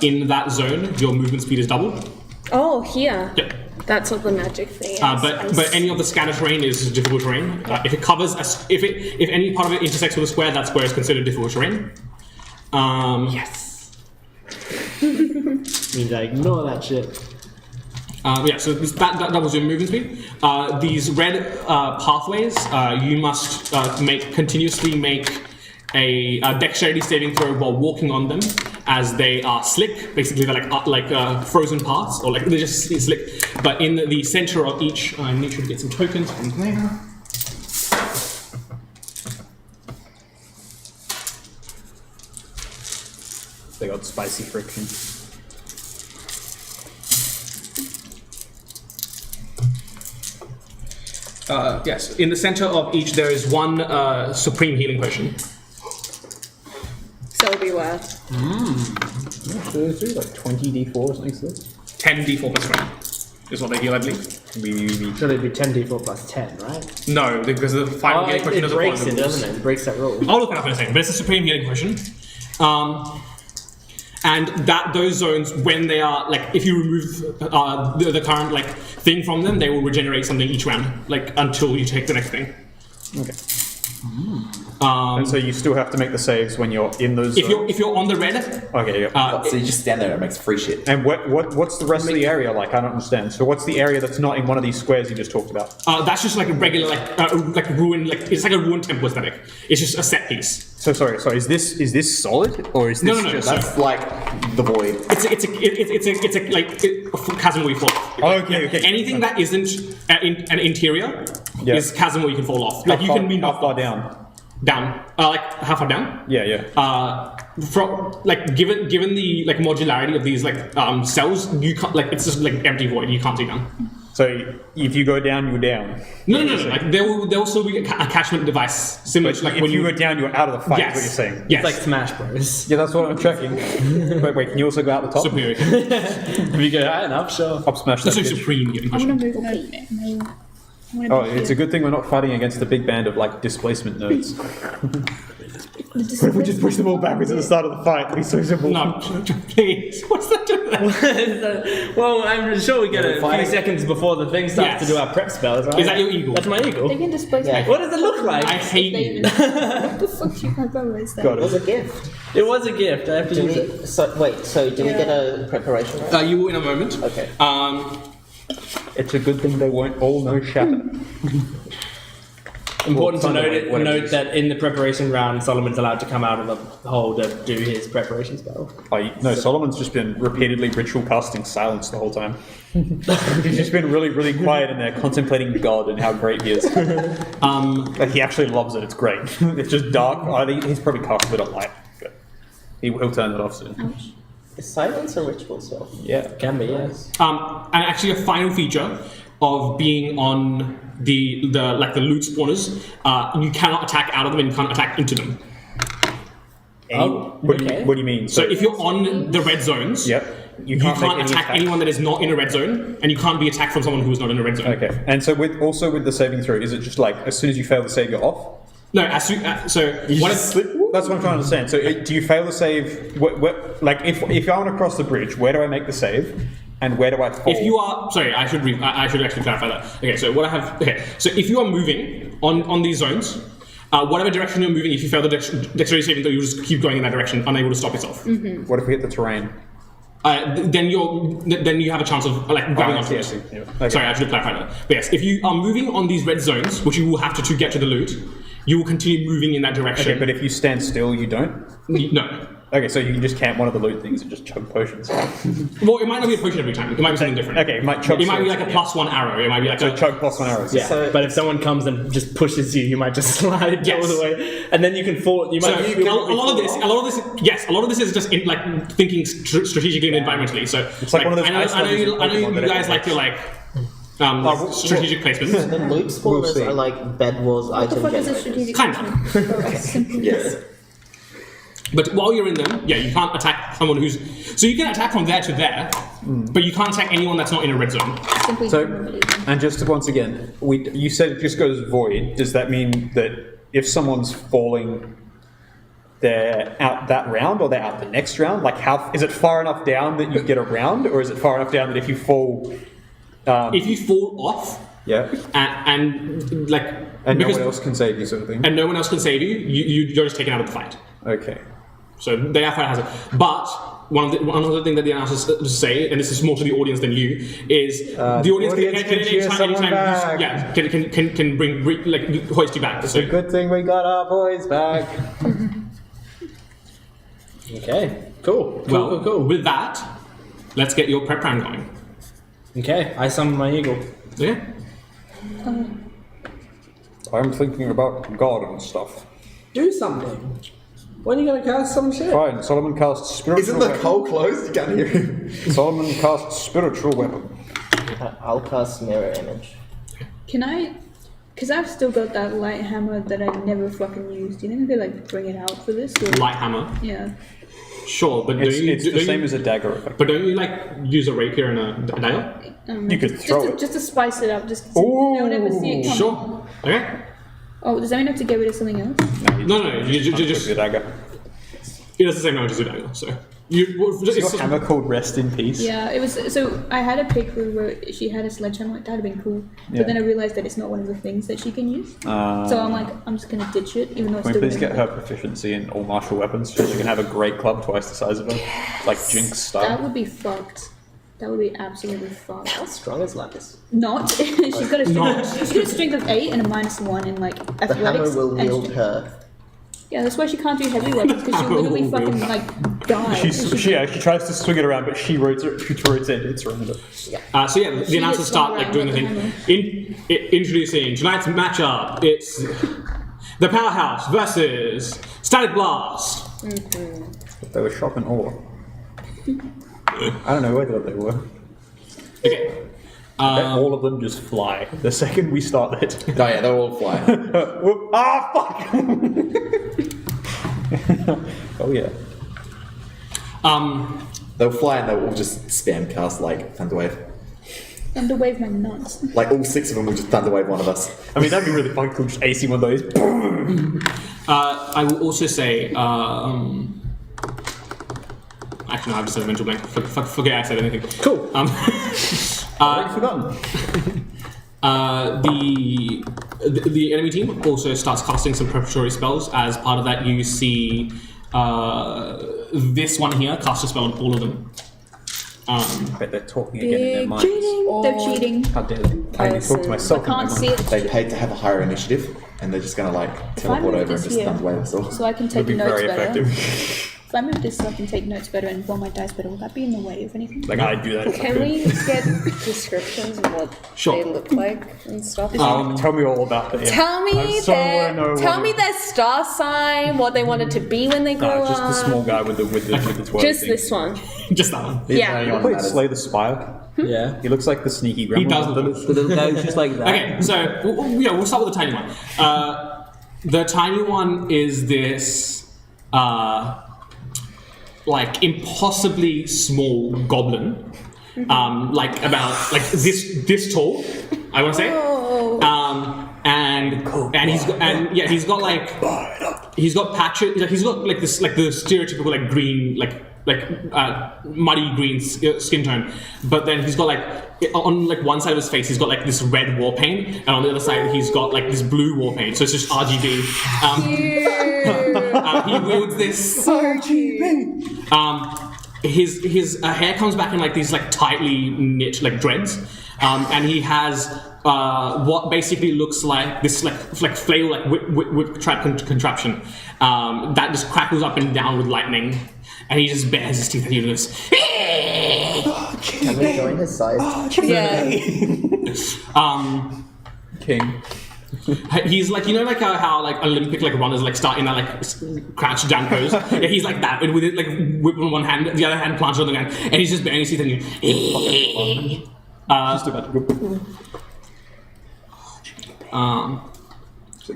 In that zone, your movement speed is doubled. Oh, here. Yep. That's what the magic thing is. But any of the scattered terrain is difficult terrain. If it covers, if any part of it intersects with a square, that square is considered difficult terrain. Yes. Means I ignore that shit. So that was your movement speed. These red pathways, you must continuously make a dexterity saving throw while walking on them, as they are slick. Basically, they're like frozen parts, or like they're just slick. But in the center of each, I make sure to get some tokens from there. They got spicy friction. Yes, in the center of each, there is one supreme healing potion. So beware. So let's do like 20 d4 or something like this. 10 d4 plus 20 is what they heal, I believe. So it'd be 10d4 plus 10, right? No, because the final healing potion it doesn't breaks follow it, the rules. doesn't it? It breaks that rule. I'll look it up in a second, but it's a supreme healing potion. And those zones, when they are like, if you remove the current like thing from them, they will regenerate something each round, like until you take the next thing. Okay. And so you still have to make the saves when you're in those zones? If you're on the red, okay, yeah. So you just stand there and it makes free shit. And what's the rest of the area like? I don't understand. So what's the area that's not in one of these squares you just talked about? that's just like a regular like ruin, like it's like a ruined temple aesthetic. It's just a set piece. So sorry. Is this solid or is this No. just That's like the void. It's a chasm where you fall off. Okay. Anything that isn't an interior is chasm where you can fall off. Like you can be how far down? Down, like how far down? Yeah. From like given the like modularity of these like cells, you can't like it's just like empty void. You can't see down. So if you go down, you're down. No. Like there will still be a catchment device similar to like if when you go down, you're out of the fight. Is what you're saying? Yes. It's like Smash Bros. Yeah, that's what I'm checking. Wait, can you also go out the top? Superior. If you go high enough, sure. Up smash that That's so bitch. supreme. Getting I want pushed. to move. No. I wanna Oh, be it's a here. good thing we're not fighting against a big band of like displacement nerds. This What if we just push them all backwards at the start of the fight? It'd be so simple. No, please. What's that doing? Well, I'm sure we get a few fighting. seconds before the thing starts Yes. to do our prep spells, right? Is that your eagle? That's my eagle. They can displace Yeah. my What does it look like? I hate you. What the fuck do you my bow is that? God, It was a gift. It was a gift. I have to Do use it. we, so do we get a preparation roll? You will in a moment. Okay. It's a good thing they won't all know shatter. Important to Thunder note, Wave, whatever it note is. that in the preparation round, Solomon's allowed to come out of the hole to do his preparation spell. No, Solomon's just been repeatedly ritual casting silence the whole time. He's just been really, really quiet in there, contemplating God and how great he is. Like he actually loves it. It's great. It's just dark. I think he's probably cast a bit of light, but he'll turn it off soon. Is silence a ritual spell? Yeah. Can be, yes. And actually, a final feature of being on the loot spawners, you cannot attack out of them and you can't attack into them. What do you mean? So if you're on the red zones, Yep. you can't make any attack attack. anyone that is not in a red zone, and you can't be attacked from someone who is not in a red zone. Okay. And so with the saving throw, is it just like as soon as you fail the save, you're off? No, as soon, so what if, That's what I'm trying to understand. So do you fail the save? Like if I want to cross the bridge, where do I make the save? And where do I fall? if you are sorry, I should actually clarify that. Okay, so what I have so if you are moving on these zones, whatever direction you're moving, if you fail the dexterity saving throw, you just keep going in that direction, unable to stop yourself. What if we hit the terrain? Then you have a chance of like grabbing onto I it. see. Yeah. Okay. Sorry, I should have clarified that. But yes, if you are moving on these red zones, which you will have to get to the loot, you will continue moving in that direction. Okay, but if you stand still, you don't. No. Okay, so you can just camp one of the loot things and just chug potions. Well, it might not be a potion every time. It might be something different. Okay, it might chug. It might be swords, like a yeah. +1 arrow. It might be like So a chug +1 arrows. Yeah, So- but if someone comes and just pushes you, you might just slide Yes. all the way, and then you can fall. You So might. a lot of this is just in, like thinking strategically and environmentally. So It's like one of those ice I know levels you in Pokemon that guys like everyone your strategic placements. The loot spawners see. are like bed wars What the item fuck is a generators. strategic Kind placement? Oh, simple. Yes. But while you're in them, yeah, you can't attack someone who's. So you can attack from there to there, but you can't attack anyone that's not in a red zone. Simply So, remedies. and just once again, you said it just goes void. Does that mean that if someone's falling, they're out that round or they're out the next round? Like, how is it far enough down that you get around, or is it far enough down that if you fall, If you fall off, yeah, and like and no because one else can save you, sort of thing? and no one else can save you, you're just taken out of the fight. Okay. So they are fight hazard. But one of the things that the announcers say, and this is more to the audience than you, is the audience can cheer someone back. can bring like hoist you back. So Good thing we got our boys back. Okay. Cool. well, Cool. with that, let's get your prep round going. Okay. I summon my eagle. Yeah. I'm thinking about God and stuff. Do something. When are you gonna cast some shit? Fine, Solomon casts spiritual Isn't the weapon. hole closed? You can't hear him. Solomon casts spiritual weapon. I'll cast mirror image. Can I? Because I've still got that light hammer that I never fucking used. Do you think I could like bring it out for this? Or? Light hammer. Yeah. Sure, but It's don't the you, same as a dagger, effect. But don't you like use a rapier and a dagger? You could throw it. Just to spice it up. Just so no one ever see it coming. Sure. Okay. Oh, does that mean I have to get rid of something else? No, you just the dagger. it does the same damage as a dagger. So Is your hammer called Rest in Peace? Yeah, it was. So I had a pick where she had a sledgehammer. That would have been cool. Yeah. But then I realized that it's not one of the things that she can use. So I'm like, I'm just gonna ditch it, even though it's Can we still. please get her proficiency in all martial weapons so she can have a great club twice the size of her? Like Jinx That style. would be fucked. That would be absolutely fucked. How strong is Lapis? Not. she's got a strength of 8 and a -1 in like The hammer athletics. will and wield her. Yeah, that's why she can't do heavy weapons because she'll literally Will fucking wield like die. She tries to swing it around, but she rotates it around it. So yeah, the announcers gets start swung like doing the around thing. Introducing tonight's matchup. It's the Powerhouse versus Static Blast. They were shop and ore. I don't know whether they were. Okay. All of them just fly. The second we start it. Oh yeah, they're all flying. Fuck! Oh yeah. They'll fly and they'll all just spam cast like Thunderwave. Underwave my nuts. Like all 6 of them will just Thunderwave one of us. I mean, that'd be really fun. Cool, just AC one of those. I will also say. Actually, no, I've just said a mental blank. Forget I said anything. Cool. Already forgotten. The enemy team also starts casting some preparatory spells. As part of that, you see this one here cast a spell on all of them. I bet they're talking again in their minds. Cheating. They're cheating. How dare they? I need to talk to myself. I can't see it. They paid to have a higher initiative, and they're just gonna like teleport move over and this just here- Thunderwave us all. So I can It'll take be notes very better. effective. If I move this so I can take notes better and roll my dice better, will that be in the way of anything? Like I do that. if I Can could. we get descriptions of what Sure. they look like and stuff? Tell me all about it. Yeah. Tell me I so wanna know tell what me it- their star sign, what they wanted to be when they grow No, up. just the small guy with the twirly Just thing. this one. Just that one. Yeah. Anyone Played matters. Slay the Spire. Yeah. He looks like the sneaky gremlin. He does look The little guy who's just like that. Okay, so we'll start with the tiny one. The tiny one is this like impossibly small goblin, like about like this tall, I want to say. And he's got patches. Like, he's got like this like the stereotypical like green like muddy green skin tone, but then he's got like on like one side of his face he's got like this red war paint, and on the other side he's got like this blue war paint. So it's just RGB. He wields this RGB. His hair comes back in like these like tightly knit like dreads, and he has what basically looks like this like flail like whip trap contraption that just crackles up and down with lightning. and he just bares his teeth at you and goes, Can we join his side? Yeah. King. He's like, you know, like how like Olympic like runners like start in a like crouch down pose. Yeah, he's like that, with it like whip in one hand, the other hand planted on the ground, and he's just baring his teeth and you. Just about to go.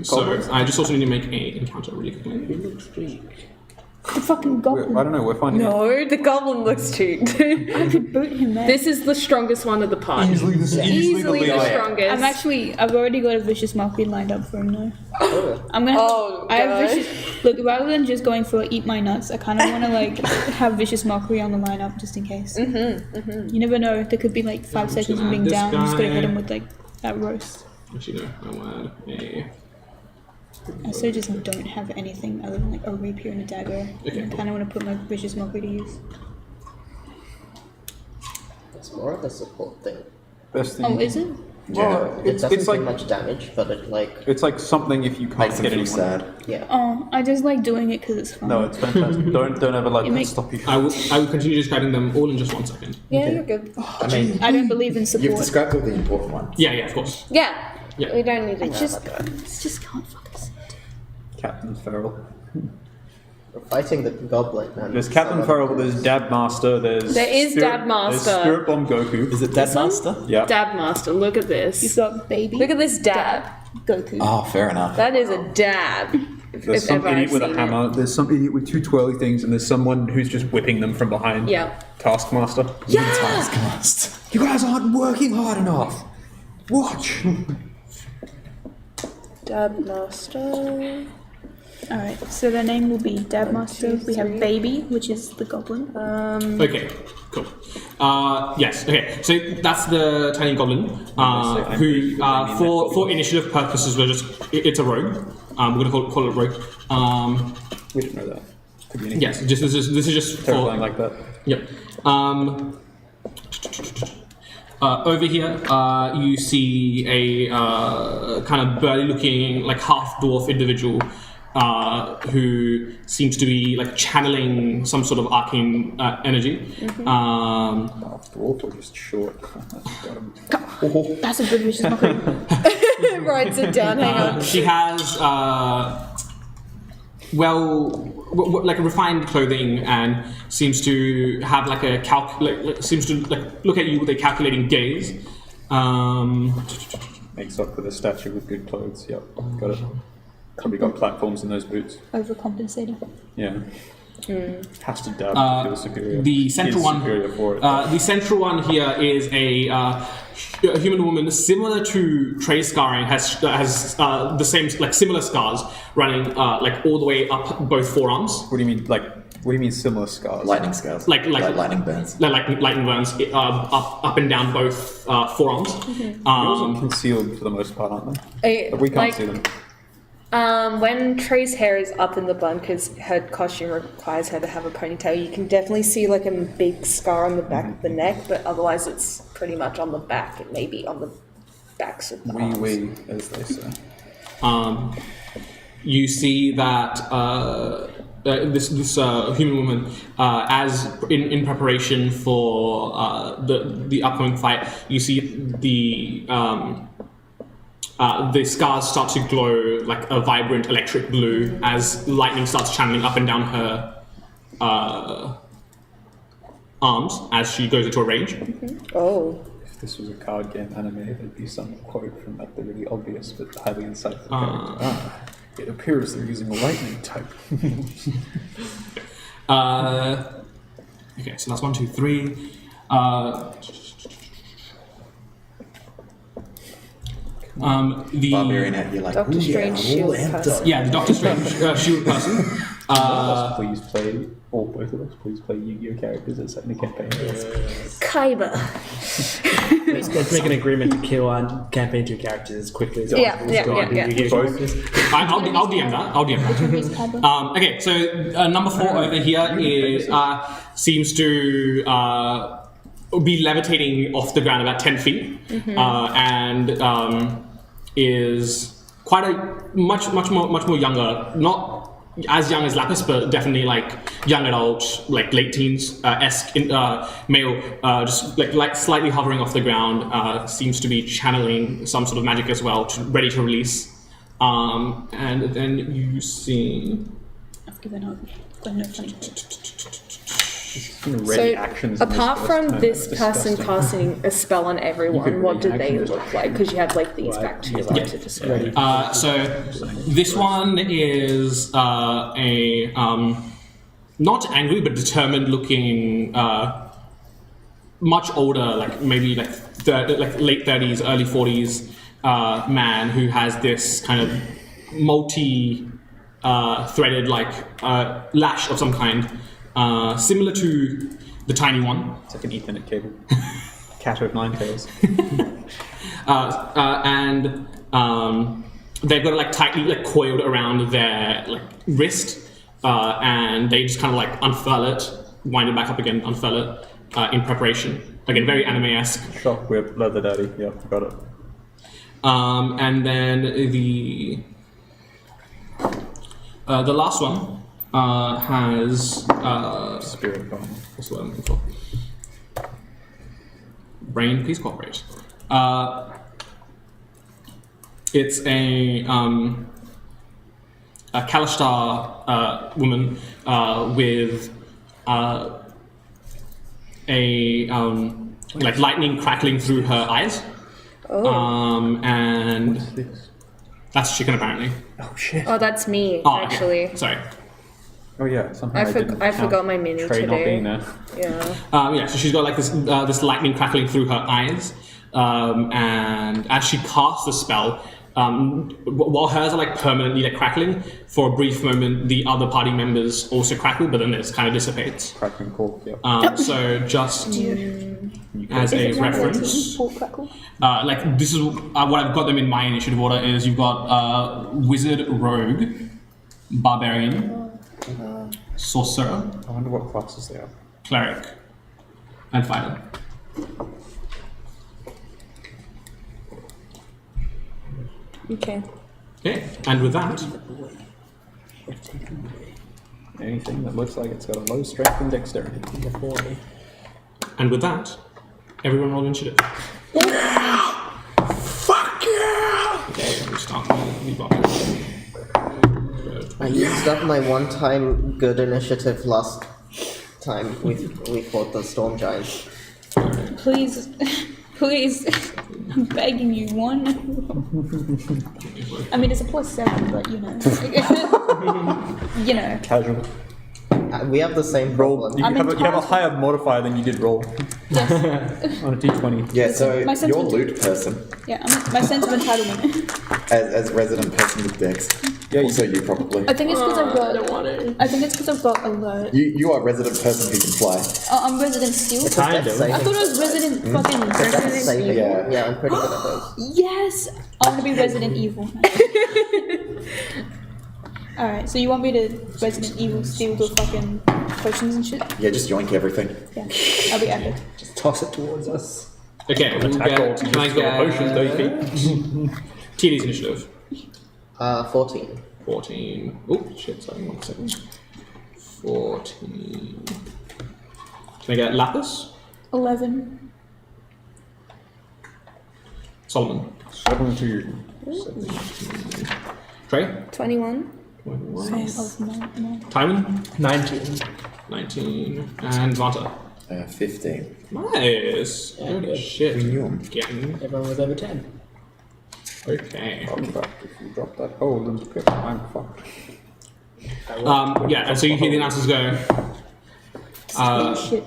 So I just also need to make a encounter really quickly. The fucking goblin. I don't know. We're finding. No, the goblin looks cheap. I could boot him there. This is the strongest one of the party. Easily the strongest. I've already got a vicious mockery lined up for him now. I'm gonna. Oh, I have God. vicious. Look, rather than just going for eat my nuts, I kind of want to like have vicious mockery on the lineup just in case. You never know. There could be like 5 seconds of being this down. I'm just gonna guy. hit him with like that roast. Actually, no. I want a. I so just don't have anything other than like a rapier and a dagger. Okay, I kind of want to put my vicious mockery to use. It's more of a support thing. Best thing. Oh, is it? Well, it doesn't it's do like much damage, but it like it's like something if you can't Makes them get feel anyone. sad. yeah. Oh, I just like doing it because it's fun. No, it's fantastic. don't ever let It that makes- stop you. I will continue describing them all in just 1 second. Yeah, you're good. I mean, I don't believe in you've support. described all the important ones. Yeah, of course. Yeah. Yeah. We don't need to I know just, about that. just can't focus. Captain Feral. We're fighting the goblin, man. There's Captain Feral. There's Dab Master. There's There is Spirit, Dab Master. There's Spirit Bomb Goku. Is it Dead Master? Yeah. Dab Master, look at You've this. got baby. Look at this dab. Goku. Oh, fair enough. That is a dab. There's if some ever idiot I've with a seen hammer. There's some idiot with 2 twirly things, and there's someone who's just whipping them from behind. Yeah. Taskmaster. Taskmaster. You guys aren't working hard enough. Watch. Dab Master. Alright, so their name will be Dabmaster. We have Baby, which is the goblin. Okay, cool. Yes, okay, so that's the tiny goblin, who, for initiative purposes, it's a rogue. We're gonna call it rogue. We didn't know that. Could be anything. Yes, this is just for... Terrifying like that. Yep. Over here, you see a kind of burly-looking, like half-dwarf individual who seems to be like channeling some sort of arcane energy. Half dwarf or just short. That's a good vicious mockery. Writes it down, hang on. She has like refined clothing and seems to have like a seems to like look at you with a calculating gaze. Makes up for the statue with good clothes. Yep, got it. Probably got platforms in those boots. Overcompensating. Yeah. Has to dab to feel superior. The central Is one, superior for it. the central one here is a human woman similar to Trey's scarring. Has the same like similar scars running like all the way up both forearms. What do you mean? Like, what do you mean similar scars? Lightning scales. Like lightning burns. like lightning burns up and down both forearms. Yours are concealed for the most part, aren't they? But we can't see them. When Trey's hair is up in the bun, because her costume requires her to have a ponytail, you can definitely see like a big scar on the back of the neck, but otherwise it's pretty much on the back. It may be on the backs of the arms. Wee, as they say. You see that this human woman, as in preparation for the upcoming fight, you see the scars start to glow like a vibrant electric blue as lightning starts channeling up and down her arms as she goes into a rage. Oh. If this was a card game anime, there'd be some quote from like the really obvious but highly insightful character. It appears they're using a lightning type. Okay, so that's 1, 2, 3. The Barbarian at you like, Doctor "Ooh, Strange yeah, shield all amped person. up." yeah, the Doctor Strange shield person. Please play, or both of us, please play Yu-Gi-Oh characters at second campaign. Kaiba. Let's make an agreement to kill on campaign 2 characters as quickly as Yeah, possible. yeah, Go on, yeah, you get Both. I'll DM that. I'll DM that. Okay, so number 4 over here is seems to be levitating off the ground about 10 feet, and is quite a much more younger. Not as young as Lapis, but definitely like young adult, like late teens esque male, just like slightly hovering off the ground. Seems to be channeling some sort of magic as well, ready to release. And then you see. I've given up. Got no funny. Ready actions. in apart this from first this turn. person casting a spell on everyone, what do they look like? Because you have like these back to life to describe. So this one is a not angry but determined looking, much older, like maybe like late 30s, early 40s man who has this kind of multi threaded like lash of some kind, similar to the tiny one. It's like an Ethernet cable. Cat of nine tails. And they've got it like tightly like coiled around their like wrist, and they just kind of like unfurl it, wind it back up again, unfurl it in preparation. Again, very anime-esque. Shock whip, leather daddy. Yeah, got it. And then the last one has Spirit bomb. what's the word I'm looking for? Brain, please cooperate. It's a Kalashtar woman with like lightning crackling through her eyes. And that's chicken apparently. Oh shit. Oh, that's me, Oh, okay. actually. Sorry. Oh yeah. Somehow I didn't I count forgot my menu Trey not today. being there. Yeah. So she's got like this lightning crackling through her eyes, and as she casts the spell, while hers are like permanently like crackling, for a brief moment the other party members also crackle, but then it kind of dissipates. Crackling cork. Yep. So just as a reference, like this is what I've got them in my initiative order is you've got wizard, rogue, barbarian, sorcerer, I wonder what classes they are. cleric, and fighter. Okay. Okay, and with that, Anything that looks like it's got a low strength and dexterity. everyone roll initiative. Fuck yeah! Okay, we start with the barbarian. I used up my one-time good initiative last time we fought the storm giants. Please, please, I'm begging you, one. I mean, it's a +7, but you know. You know. Casual. We have the same Roll. problem. You I'm have a entitled- higher modifier than you did roll Yes. on a d20. Yeah, so my sense you're of- loot person, Yeah, my sense of entitlement. as resident person with Dex. Yeah, you- Also you probably. I think it's because I've I got. don't want to. I think it's because I've got alert. You are resident person who can fly. Oh, I'm resident steel. It's a death I saving. thought I was resident fucking. Death saving. Yeah. Yeah, I'm pretty good at those. Yes, I want to be Resident Evil. All right, so you want me to Resident Evil steal the fucking potions and shit? Yeah, just yoink everything. Yeah, I'll be epic. Just toss it towards us. Okay, we'll Attack roll. get, You can I just got get potions, 30 feet. TD's initiative? 14. 14. Oh, shit, sorry, 1 second. 14. Can I get Lapis? 11. Solomon? 17. 17. Trey? 21. 21. No. Timon? 19. 19. And Vanta? 15. Nice. Holy shit. We knew 'em. Getting. Everyone was over 10. Okay. In fact, if you drop that hole in the pit, I'm fucked. Yeah, and so you hear the announcers go. Shit.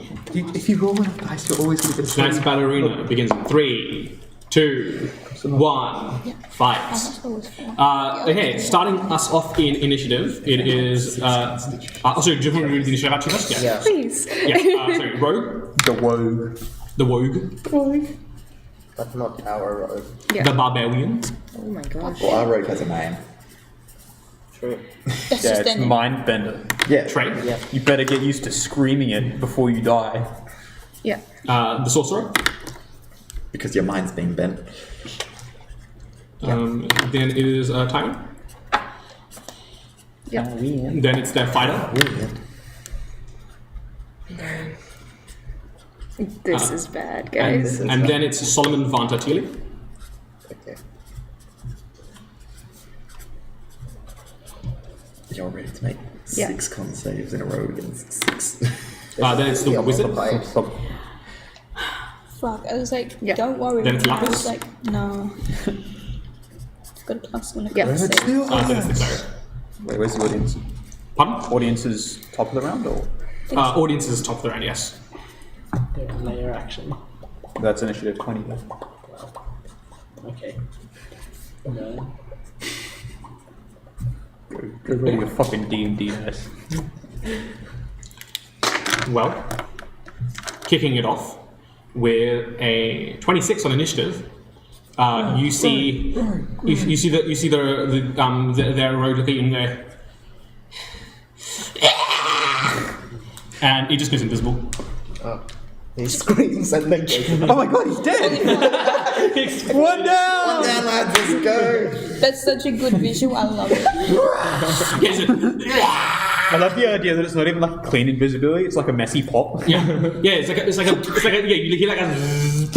If you roll enough dice, you're always going to get a Tonight's battle arena begins in 3, 2, 1. Fight. Okay, starting us off in initiative, it is. Also, do you want to read the initiative out to us? Yeah. Please. Yeah. Sorry, Rogue, The woe. the Wogue, But not our road. Yeah. the Barbarian, Oh my gosh. Well, our rogue has a name. True. That's Yeah, just it's in it. mind bender. Yeah. Trey, Yeah. You better get used to screaming it before you die. Yeah. the Sorcerer. Because your mind's being bent. Then it is Tyrant. Yeah. Then it's the fighter. This is bad, And, guys. and then it's Solomon Vantatili. Okay. You're ready to make Yeah. 6 con saves in a row against 6. Then it's the wizard. Fuck, I was like, Yeah. don't worry. Then it's I was Lapis? like, no. Got a plus when it Yeah. comes to save. Then it's the cleric. Wait, where's the audience? Pardon? Audience is top of the round, or Audience is top of the round, yes. They're in layer action. that's initiative 20? Then. Okay. No. Go roll your fucking D&D dice. Well, kicking it off with a 26 on initiative. You see their road looking in there, and he just goes invisible. He screams and then goes, oh my god, he's dead! One down! One down, lads, let's go! That's such a good visual, I love it. Yes, I love the idea that it's not even like clean invisibility; it's like a messy pop. yeah, it's like a you hear like a zzz.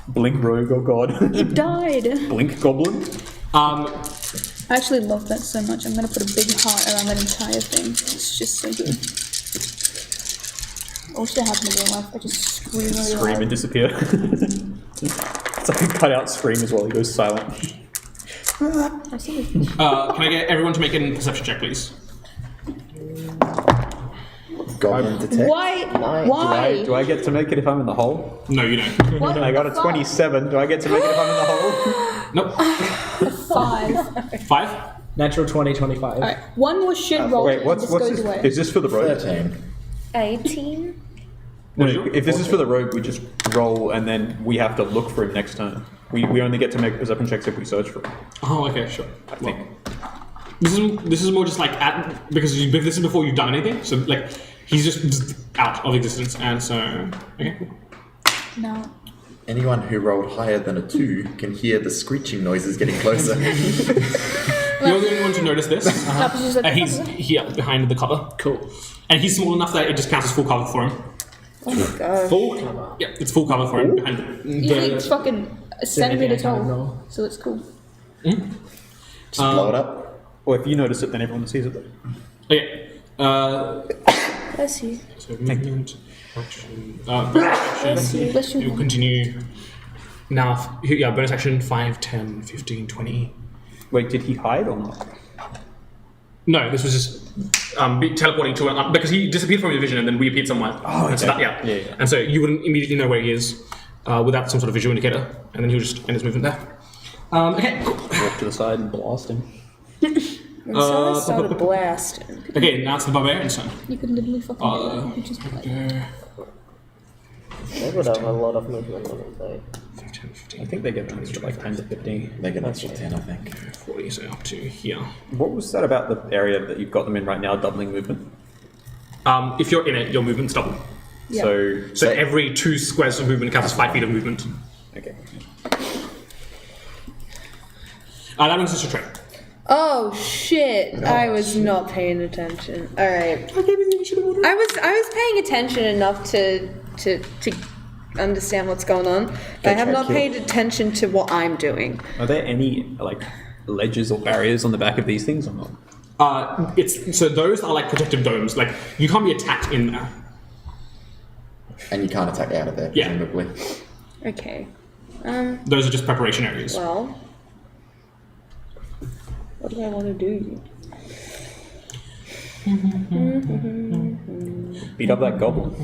Blink rogue, oh god. It died. Blink goblin. I actually love that so much. I'm gonna put a big heart around that entire thing. It's just so good. I wish that happened in real life. I just scream really Scream loud. and disappear. It's like a cut out scream as well. He goes silent. I've seen this. Can I get everyone to make a perception check, please? Goblin detect. Why? Why? Do I get to make it if I'm in the hole? No, you don't. What I got a the fuck? 27. Do I get to make it if I'm in the hole? Nope. 5. 5. Natural 20, 25. Alright, one more shit roll Wait, and what's this goes this? away. Is this for the rogue? 13. 18. No, if this is for the rogue, we just roll and then we have to look for him next time. We only get to make perception checks if we search for him. Oh, okay, sure. I think. This is more just like because this is before you've done anything. So like he's just out of existence, and so okay. Cool. No. Anyone who rolled higher than a 2 can hear the screeching noises getting closer. You're the only one to notice this. Lapis is like, And he's here behind the cover. Cool. And he's small enough that it just counts as full cover for him. Oh my god. Full cover. Yeah, it's full cover for him behind usually it's fucking a centimeter anything I can't tall. roll. So it's cool. Just blow it up. Or if you notice it, then everyone sees it. Okay. Bless you. So movement, action, action. Bless you. You continue. Now, yeah, bonus action 5, 10, 15, 20. Wait, did he hide or not? No, this was just teleporting to because he disappeared from your vision and then reappeared somewhere. Oh, And so okay. that, yeah. Yeah. And so you wouldn't immediately know where he is without some sort of visual indicator, and then he'll just end his movement there. Okay, cool. Walk to the side and blast him. And so I started blasting. Okay, now it's the barbarian's turn. You could literally fucking do that. You could just be like, They would have a lot of movement on it, though. 10, 15, I think they get an extra like 10 to 15. They get an extra 10, I think. 40, so up to here. What was that about the area that you've got them in right now, doubling movement? If you're in it, your movement's double. Yeah. So every 2 squares of movement counts as 5 feet of movement. Okay. That brings us to Trey. Oh shit! I was not paying attention. All right. I was paying attention enough to understand what's going on. But I have not paid attention to what I'm doing. Are there any like ledges or barriers on the back of these things or not? So those are like protective domes. Like you can't be attacked in there. And you can't attack out of there, Yeah. presumably. Okay. Those are just preparation areas. Well, what do I want to do? Beat up that goblin.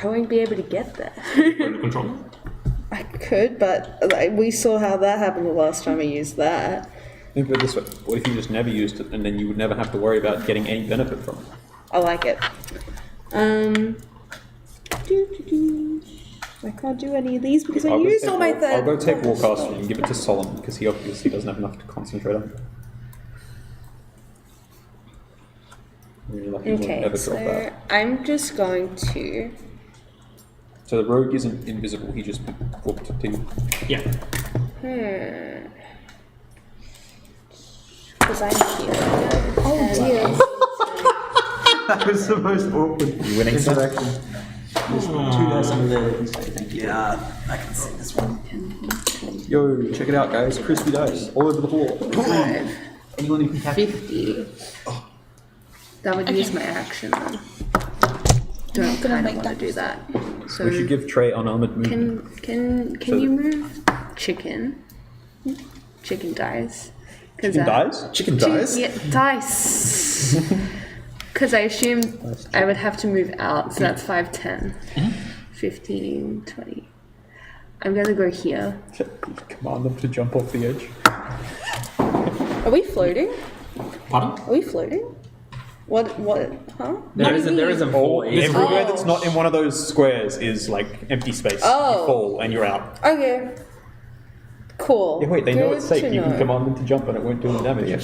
I won't be able to get there. Under control. I could, but like, we saw how that happened the last time I used that. Think of it this way. What if you just never used it and then you would never have to worry about getting any benefit from it? I like it. I can't do any of these because I used all my third. I'll go take Warcaster and give it to Solomon because he obviously doesn't have enough to concentrate on. Really lucky you won't Okay, ever so drop that. I'm just going to. So the rogue isn't invisible, he just walked to you. Yeah. because I'm here. Oh dear. That was the most awkward You winning interaction. 2011. Thank you. Yeah, I can see this one. Yo, check it out, guys. Crispy dice all over the floor. 5, Anyone who can catch it? 50. That would use my action then. Don't gonna kind make of want to that do that. So We should give Trey unarmored movement. can So- you move chicken? Chicken dice. Chicken dies? Chicken dies? Yeah, dice. Because I assume I would have to move out, so that's 5, 10, 15, 20. I'm gonna go here. Command them to jump off the edge. Are we floating? Pardon? Are we floating? What, huh? There is a void. Everywhere that's not in one of those squares is like empty space. Oh. You fall and you're out. Okay. Cool. Yeah, wait, they know Good it's safe. to You can know. command them to jump and it won't do any damage. Yeah.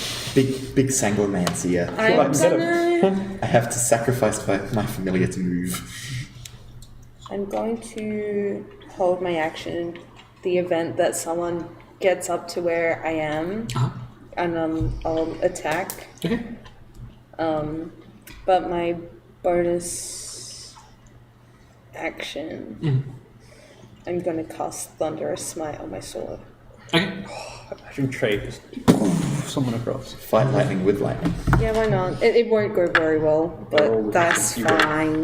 Big Sanglemancy, yeah. I'm Like, set 'em. gonna... I have to sacrifice my familiar to move. I'm going to hold my action the event that someone gets up to where I am, and I'll attack. Okay. But my bonus action, I'm gonna cast Thunderous Smite on my sword. Okay. Imagine Trey just someone across. Fight lightning with lightning. Yeah, why not? It won't go very well, They're all but that's with you. fine.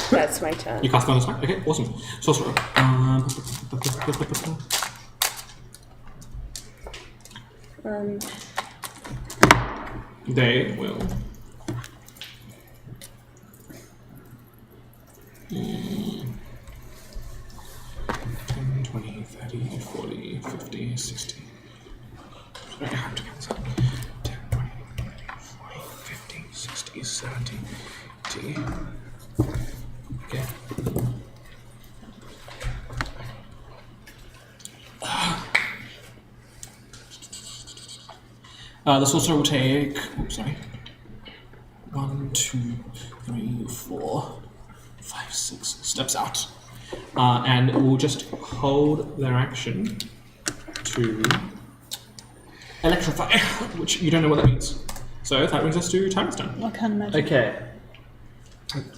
That's my turn. You cast bonus, right? Okay, awesome. Sorcerer. They will. 10, 20, 30, 40, 50, 60. Sorry, I have to count this up. 10, 20, 30, 40, 50, 60, 70, 80. Okay. The sorcerer will take. Oops, sorry. 1, 2, 3, 4, 5, 6 steps out. And will just hold their action to electrify, which you don't know what that means. So that brings us to Tyrant's turn. I can't imagine. Okay.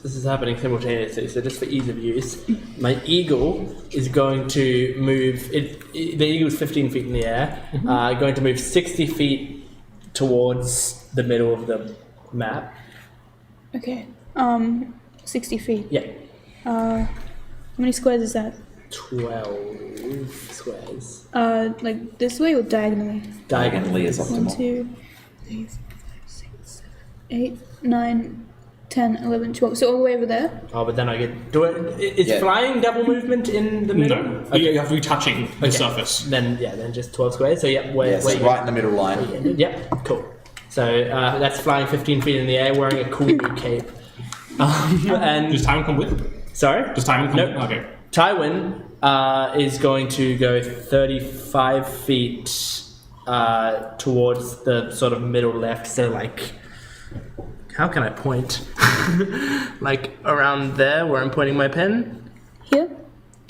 This is happening simultaneously, so just for ease of use, my eagle is going to move. The eagle is 15 feet in the air, going to move 60 feet towards the middle of the map. Okay. 60 feet. Yeah, How many squares is that? 12 squares. Like this way or diagonally? Diagonally is 1, optimal. 2, 3, 4, 5, 6, 7, 8, 9, 10, 11, 12. So all the way over there? Oh, but then I get. Do it. Is Yeah. flying double movement in the middle? No, Okay. you have to be touching the surface. Then just 12 squares. So yeah, where Yes, you right in the middle line. Yep, cool. So that's flying 15 feet in the air, wearing a cool new cape. And Does Tyrant come with? sorry, Does Tyrant come Nope. with? Okay. Tywin is going to go 35 feet towards the sort of middle left. So like, how can I point? Like around there, where I'm pointing my pen. Here?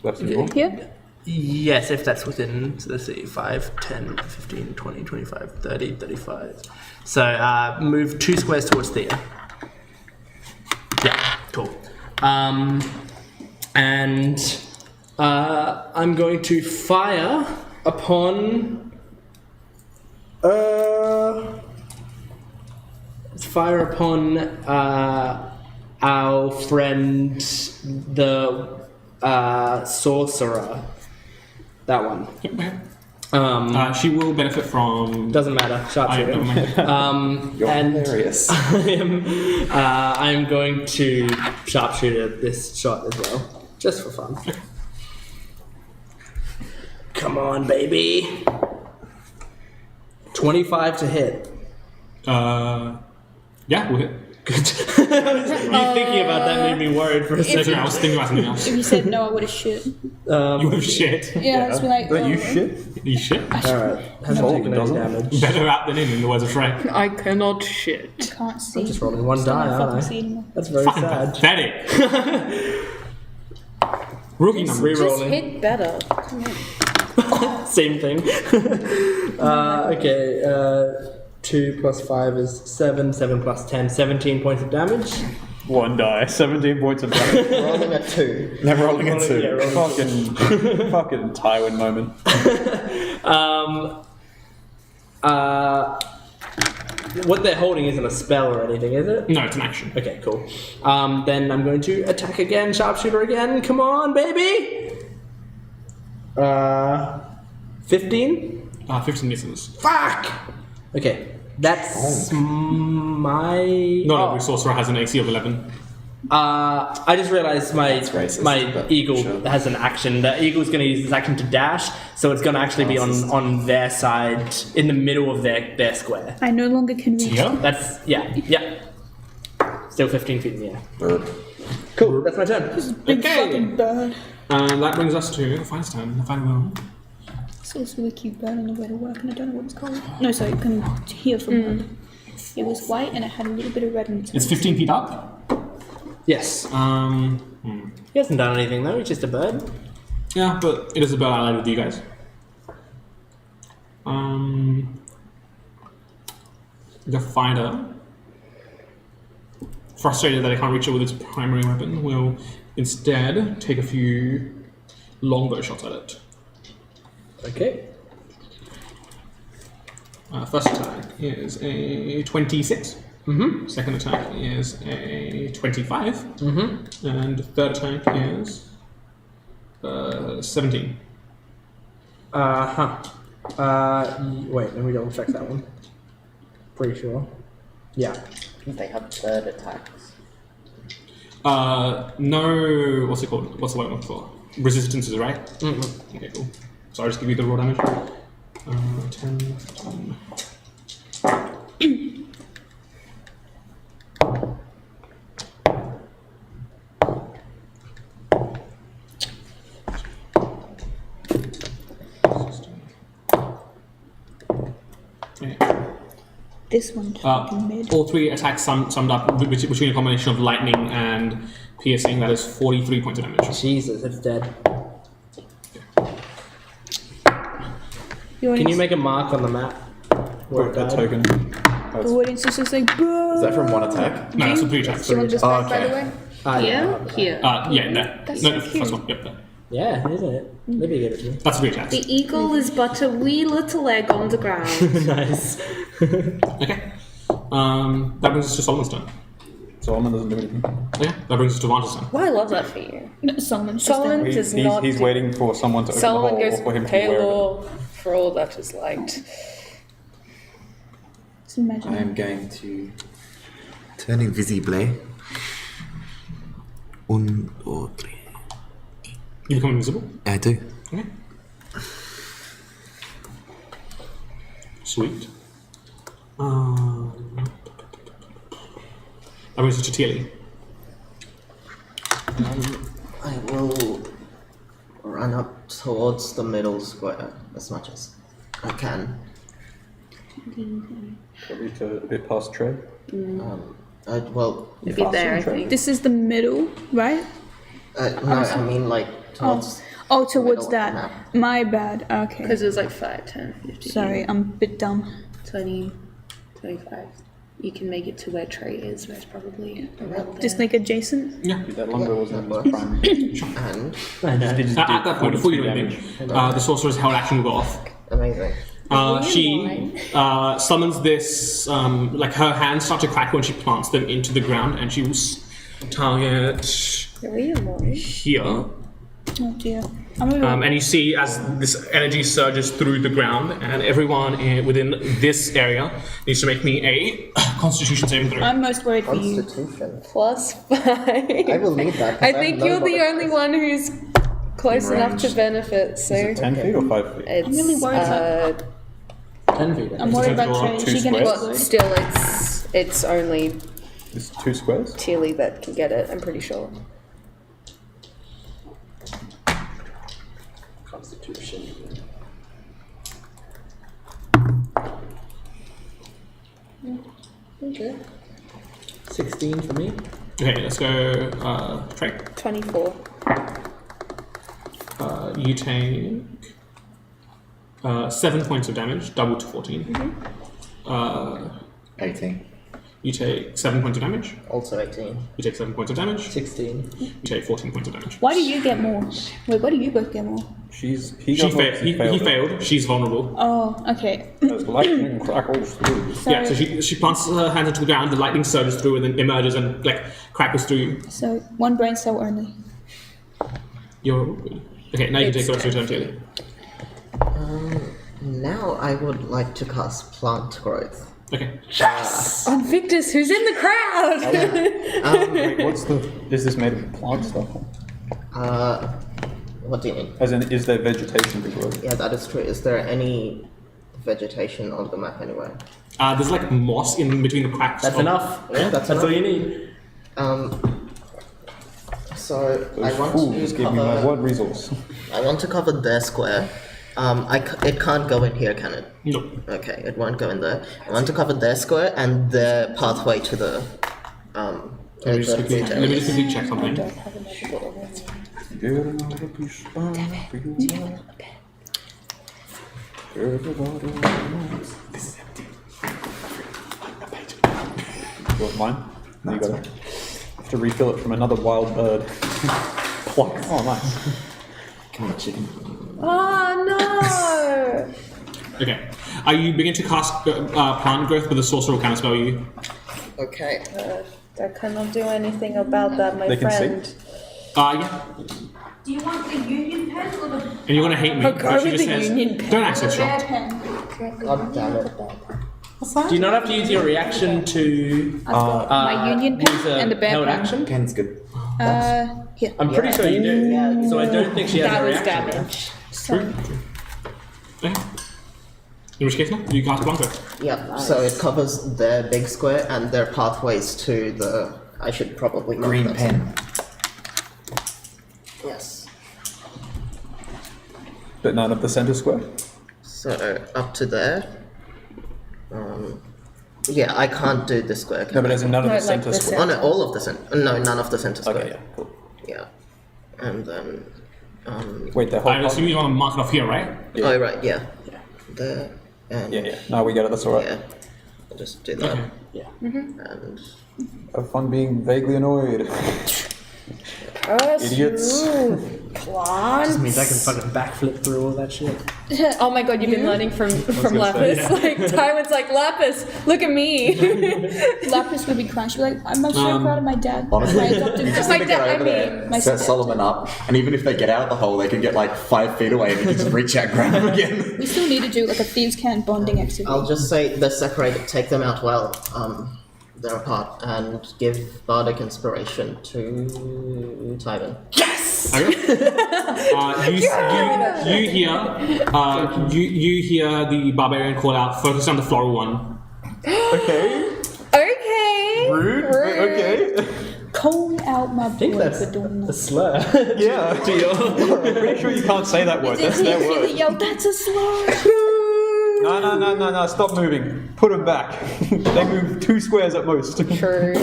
Left and wrong. Here? Yes, if that's within, so let's see, 5, 10, 15, 20, 25, 30, 35. So move 2 squares towards there. Yeah, cool. And I'm going to fire upon... our friend, the sorcerer. That one. She will benefit from. Doesn't matter. Sharpshooter. You're and hilarious. I'm going to sharpshooter this shot as well, just for fun. Come on, baby. 25 to hit. Yeah, we'll hit. Good. You thinking about that made me worried for a second. I was thinking about something else. If you said no, I would have shit. You have shit. Yeah, it's been like. But you oh. shit? You shit. Alright, hasn't taken any damage. Better out than in the words of Trey. I cannot shit. I can't see. I'm just rolling one Still die, can't aren't fucking I? see anymore. That's very Fucking sad. pathetic. Rookie number. Just Rerolling. hit better. Come on. Same thing. Okay, 2 plus 5 is 7. 7 plus 10, 17 points of damage. One die, 17 points of damage. Rolling a 2. They're rolling a 2. Yeah, rolling fucking Tywin moment. What they're holding isn't a spell or anything, is it? No, it's an action. Okay, cool. Then I'm going to attack again, sharpshooter again. Come on, baby! 15? 15 misses. Fuck! Okay, that's my... No, every sorcerer has an AC of 11. I just realized racist, my but eagle sure. has an action. The eagle's going to use this action to dash, so it's going to actually be on their side, in the middle of their square. I no longer can reach. Yeah. That's, yeah. Still 15 feet in the air. Burp. Cool, that's my turn. Big Okay. fucking bird. And that brings us to the final turn, the final round. So it's a really cute bird on the way to work, and I don't know what it's called. No, sorry, you can hear from it. It was white and it had a little bit of red in it. It's 15 feet up. Yes. He hasn't done anything though, he's just a bird. Yeah, but it is a bird allied with you guys. The fighter, frustrated that it can't reach it with its primary weapon, will instead take a few longbow shots at it. Okay. First attack is a 26. Mm-hmm. Second attack is a 25. Mm-hmm. And third attack is 17. Wait, let me double check that one. Pretty sure. Yeah. They have third attacks. No, what's it called? What's the word I'm looking for? Resistances, right? Mm-hmm. Okay, cool. So I'll just give you the raw damage. 10, 10. This one fucking mid. All three attacks summed up between a combination of lightning and piercing. That is 43 points of damage. Jesus, it's dead. The Can you audience, make a mark on the map where it A died? token. the audience is just like, bro. Is that from one attack? No, that's for 3 attacks. Do you want this back, by the way? Yeah. Here? Yeah, there. That's No, so the cute. first one. Yep, there. Yeah, isn't it? Libby gave it to me. That's 3 attacks. The eagle is but a wee little egg on the ground. Nice. Okay. That brings us to Solomon's turn. Solomon doesn't do anything. Okay. That brings us to Vanta's turn. Well, I love that for you. No, Solomon's just Solomon there. does not. He's waiting for someone to open the Solomon hole goes, or for him to be aware of Taylor, for all that is light. Just imagine. I am going to turn invisible. 1, 2, 3. You become invisible. I do. Okay. Sweet. That brings us to Tilly. I will run up towards the middle square as much as I can. Probably to a bit past Trey. Well, It'd be there, I think. This is the middle, right? no, I mean like towards. Oh, towards middle that. map. My bad. Okay. Because it was like 5, 10, 15. Sorry, I'm a bit dumb. 20, 25. You can make it to where Trey is, where it's probably around there. Just like adjacent. Yeah. That longbow wasn't Yeah. his prime. And I know. At that point, before you do anything, the sorcerer's held action will go off. amazing. She summons this, like her hands start to crack when she plants them into the ground, and she will target Really annoying. here. Oh dear. I'm gonna And you see as this energy surges through the ground, and everyone within this area needs to make me a Constitution saving throw. I'm most worried for you. Constitution. +5. I will need that. 'cause I have think no you're the modifiers. only one who's close In enough to range. benefit, so 10 feet or 5 feet? it's really worried about 10 feet. I'm worried about Go up Trey. 2 She gonna squares. well, explode. still it's only It's 2 squares? Tilly that can get it, I'm pretty sure. Constitution. Okay. 16 for me. Okay, let's go. Trey. 24. You take 7 points of damage, double to 14. 18. You take 7 points of damage. Also 18. You take 7 points of damage. 16. You take 14 points of damage. Why do you get more? Wait, why do you both get more? He failed. She's vulnerable. Oh, okay. As lightning crackles through. Sorry. Yeah, so she plants her hands into the ground, the lightning surges through and then emerges and like crackles through you. So one brain cell only. You're good. Okay, now you can take the rest of your turn, Taylor. Now I would like to cast Plant Growth. Okay. On Victus, who's in the crowd. Wait, is this made of plant stuff? What do you mean? As in, is there vegetation to grow? Yeah, that is true. Is there any vegetation on the map anywhere? There's like moss in between the cracks. That's enough. Yeah, That's all you need. So Those I want fools to gave me my cover. one resource. I want to cover their square. It can't go in here, can it? No. Okay, it won't go in there. I want to cover their square and their pathway to the Let me just quickly check something. You want mine? No, you got it. Have to refill it from another wild bird. Pluck. Oh, nice. Come on, chicken. Oh no! Okay. You begin to cast plant growth with a sorcerer kind of spell you. Okay. I cannot do anything about that, my They can friend. see? Yeah. Do you want the union pen or the And you're gonna hate me. Oh, go but she with just the says, union pen. don't access bear shot. pen? God damn it. Do you not have to use your reaction to I've got my union pen use a and the bear held pen. action? Pen's good. Here. I'm pretty sure you do. Yeah, So I don't think she has That a was reaction. damage. So, Okay. In which case, no, you cast plant growth. Yeah, so it covers their big square and their pathways to the. I should probably mark Green that. pen. Yes. But none of the center square? So up to there. Yeah, I can't do the square. No, but as in none of No, the like center the square. Oh no, all of the center. No, none of the center square. Okay, yeah, cool. Yeah. And then. Wait, the whole I assume you want to mark it off here, right? Yeah. Oh right, yeah. There and Yeah, yeah. No, we get it, that's alright. yeah. I'll just do that. Okay. And Have fun being vaguely annoyed. Idiots. Just means I can fucking backflip through all that shit. Oh my god, you've been learning from Lapis. Like Tywin's like, Lapis, look at me. Lapis would be crying. She'd be like, I'm so proud of my dad. Honestly, my adopted you just dad. need to get dad- over I there, mean, my set stepdad. Solomon up, and even if they get out of the hole, they can get like 5 feet away and you can just reach out and grab them again. We still need to do like a thieves' can bonding activity. I'll just say they're separated. Take them out well. They're apart, and give bardic inspiration to Tywin. You hear the barbarian call out, focus on the floral one. Okay. Okay. Rude. Okay. Call out my I think boy that's for doing a that. slur. Yeah. I'm pretty sure you can't say that word. That's their word. Yo, that's a slur. No. Stop moving. Put them back. They move 2 squares at most. True.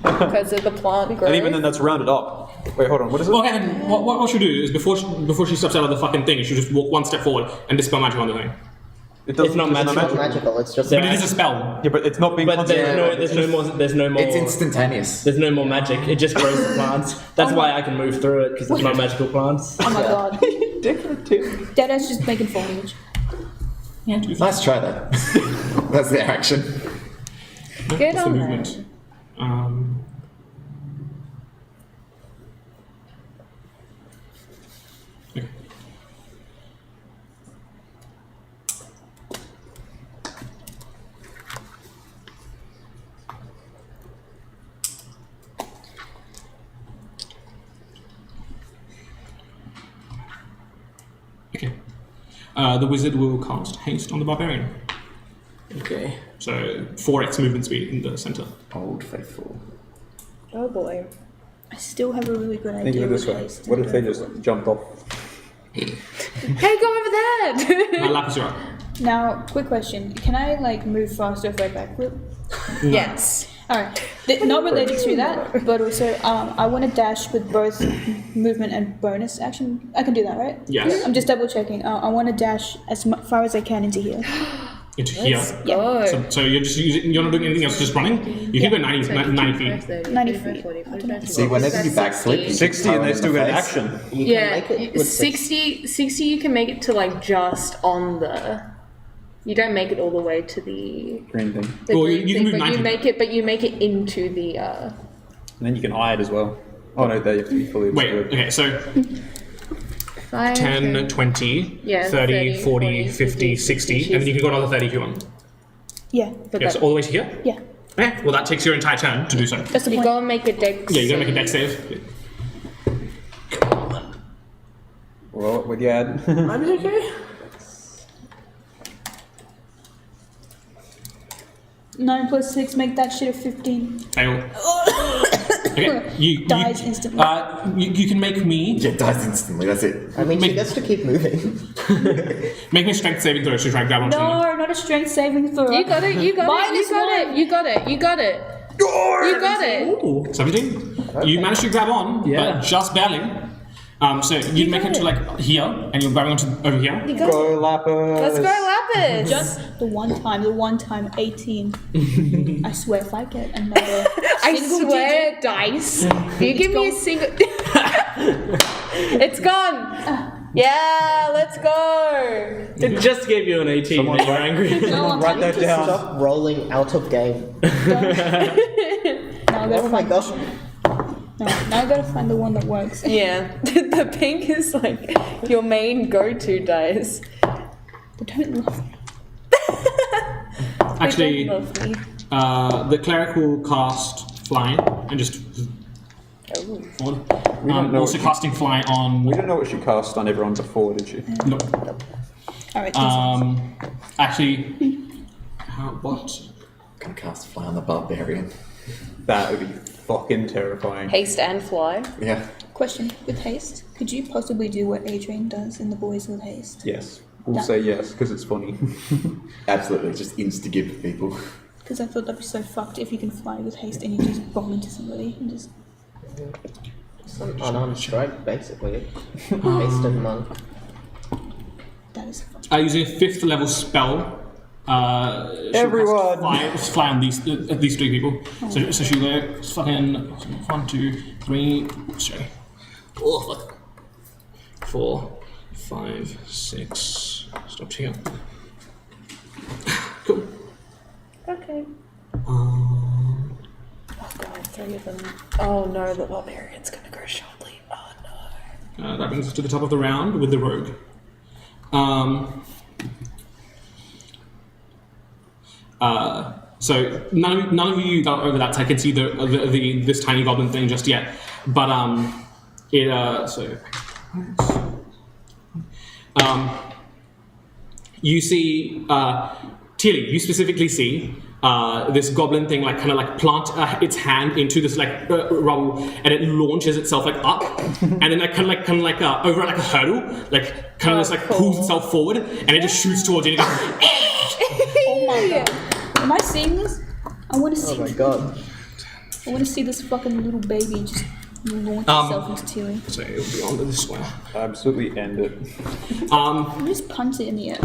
Because of the plant growth. And even then, that's rounded up. Wait, hold on. What is it? Okay, then what she'll do is before she steps out of the fucking thing, she'll just walk 1 step forward and dispel magic on the thing. It doesn't, It's not it's magical. It's not magical. It's just. But it is a spell. Yeah, but it's not being But concentrated. there's no more. It's instantaneous. There's no more magic. It just grows the plants. That's why I can move through it because it's not magical plants. Oh my god. Decorative. Dada's just making foliage. Nice try though. That's their action. Good That's the on movement. Okay. Okay. The wizard will cast haste on the barbarian. Okay. So 4x movement speed in the center. Old faithful. Oh boy. I still have a really good Think idea of it this with way. haste. What if they just jumped off? Hey, go over that! Lapis, you're up. Now, quick question. Can I like move faster if I backflip? Yes. Alright. Not related to that, but also I want to dash with both movement and bonus action. I can do that, right? Yes. I'm just double checking. I want to dash as far as I can into here. into here. Go. So you're just using, you're not doing anything else, just running. You can go 90 feet. 90 feet. See, whenever you backflip, 60 and they still get action. You can Yeah, make it with 60 you can make it to like just on the. You don't make it all the way to the. Green thing. the Well, green you can thing, move 90. but you make it into the. And then you can hide as well. Oh no, there you have to be fully Wait, obscured. okay, so 5, 10, 20, Yeah, 30, 30, 40, 50, 60, and then you can go another 30 if you want. Yeah. But Yes, that, all the way to here? Yeah. Okay, well that takes your entire turn to do so. That's the you point. go and make a dex. Yeah, you gotta make a dex save. Roll it with your ad. I'm okay. 9 plus 6, make that shit a 15. Fail. Okay, you Dies instantly. You can make me Yeah, dies instantly, that's it. I mean, she gets to keep moving. make me a strength saving throw to try and grab onto something. No, not a strength saving throw. You got it. You got it. You Minus got one. it. You got it. You got it. You got it. Ooh, 17. You managed to grab on, but just barely. So you make it to like here, and you're grabbing onto over here. You got it. Go Lapis! Let's go, Lapis. Just the one time, 18. I swear if I get another I single swear, digit, dice. If you give me a single. It's gone. Yeah, let's go. It just gave you an 18. Someone and you're angry. no, I'm Write that telling you. down. Stop rolling out of game. Now I Oh gotta my find, gosh. now I gotta find the one that works. Yeah, the pink is like your main go-to dice. But don't love me. Actually, They don't love me. the cleric will cast fly and just. Forward. We don't know Also what she- casting fly on. We don't know what she cast on everyone before, did she? No. Alright, Actually, what? Gonna cast fly on the barbarian. That would be fucking terrifying. Haste and fly. Yeah. question. With haste, could you possibly do what Adrian does in The Boys with Haste? Yes. We'll That- say yes, because it's funny. Absolutely, just insta-give people. Because I thought that'd be so fucked if you can fly with haste and you just bomb into somebody and just... Some unarmed strike, basically. Hasted monk. That is fucked. Using a 5th level spell. Everyone! Fly on these 3 people. So she'll go fucking 1, 2, 3. Sorry. Oh fuck. 4, 5, 6. Stop here. Cool. Okay. Um, Oh god, 3 of them. Oh no, the barbarian's gonna go shortly. Oh no. that brings us to the top of the round with the rogue. So none of you got over that. So I can see the this tiny goblin thing just yet, but you see Tilly. You specifically see this goblin thing like kind of like plant its hand into this like rubble, and it launches itself like up, and then like kind of like over like a hurdle, like kind of just like pulls itself forward, and it just shoots towards you. And it goes, Oh my god. Am I seeing this? I want to see. Oh my god. I want to see this fucking little baby just launch itself into Tilly. so it'll be on this way. Absolutely end it. And just punch it in the air.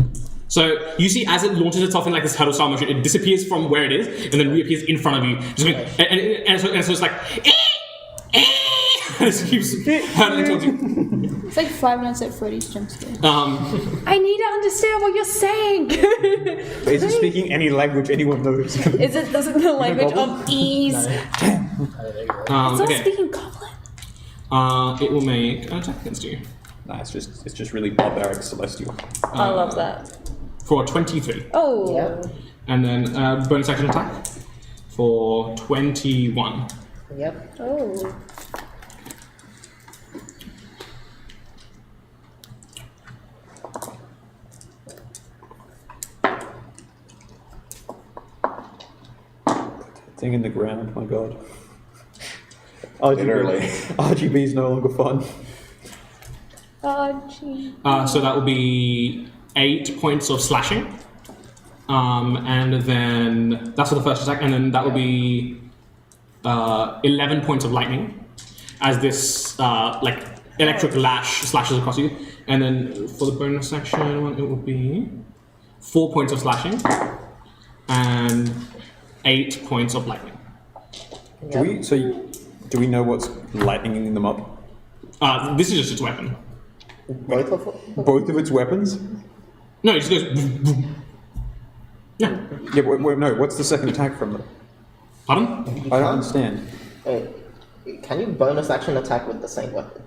So you see, as it launches itself in like this hurdle style motion, it disappears from where it is and then reappears in front of you. Just going, and so it's like, and it keeps hurtling towards you. It's like Five Nights at Freddy's jump scare. I need to understand what you're saying. Is it speaking any language anyone knows? Is it the language of ease? It's not Okay. speaking goblin. It will make an attack against you Nah, it's just really barbaric celestial. I love that. for 23, Oh. Yep. and then bonus action attack for 21. Yep. Oh. Thing in the ground, my god. Literally. RGB is no longer fun. Oh, gee. So that will be 8 points of slashing, and then that's for the first attack, and then that will be 11 points of lightning, as this like electric lash slashes across you, and then for the bonus action one, it will be 4 points of slashing and 8 points of lightning. Do we know what's lightening them up? This is just its weapon. Both of them? Both of its weapons? No, it just goes boom, boom. Yeah. Yeah, wait, no. What's the second attack from it? Pardon? I don't understand. Can you bonus action attack with the same weapon?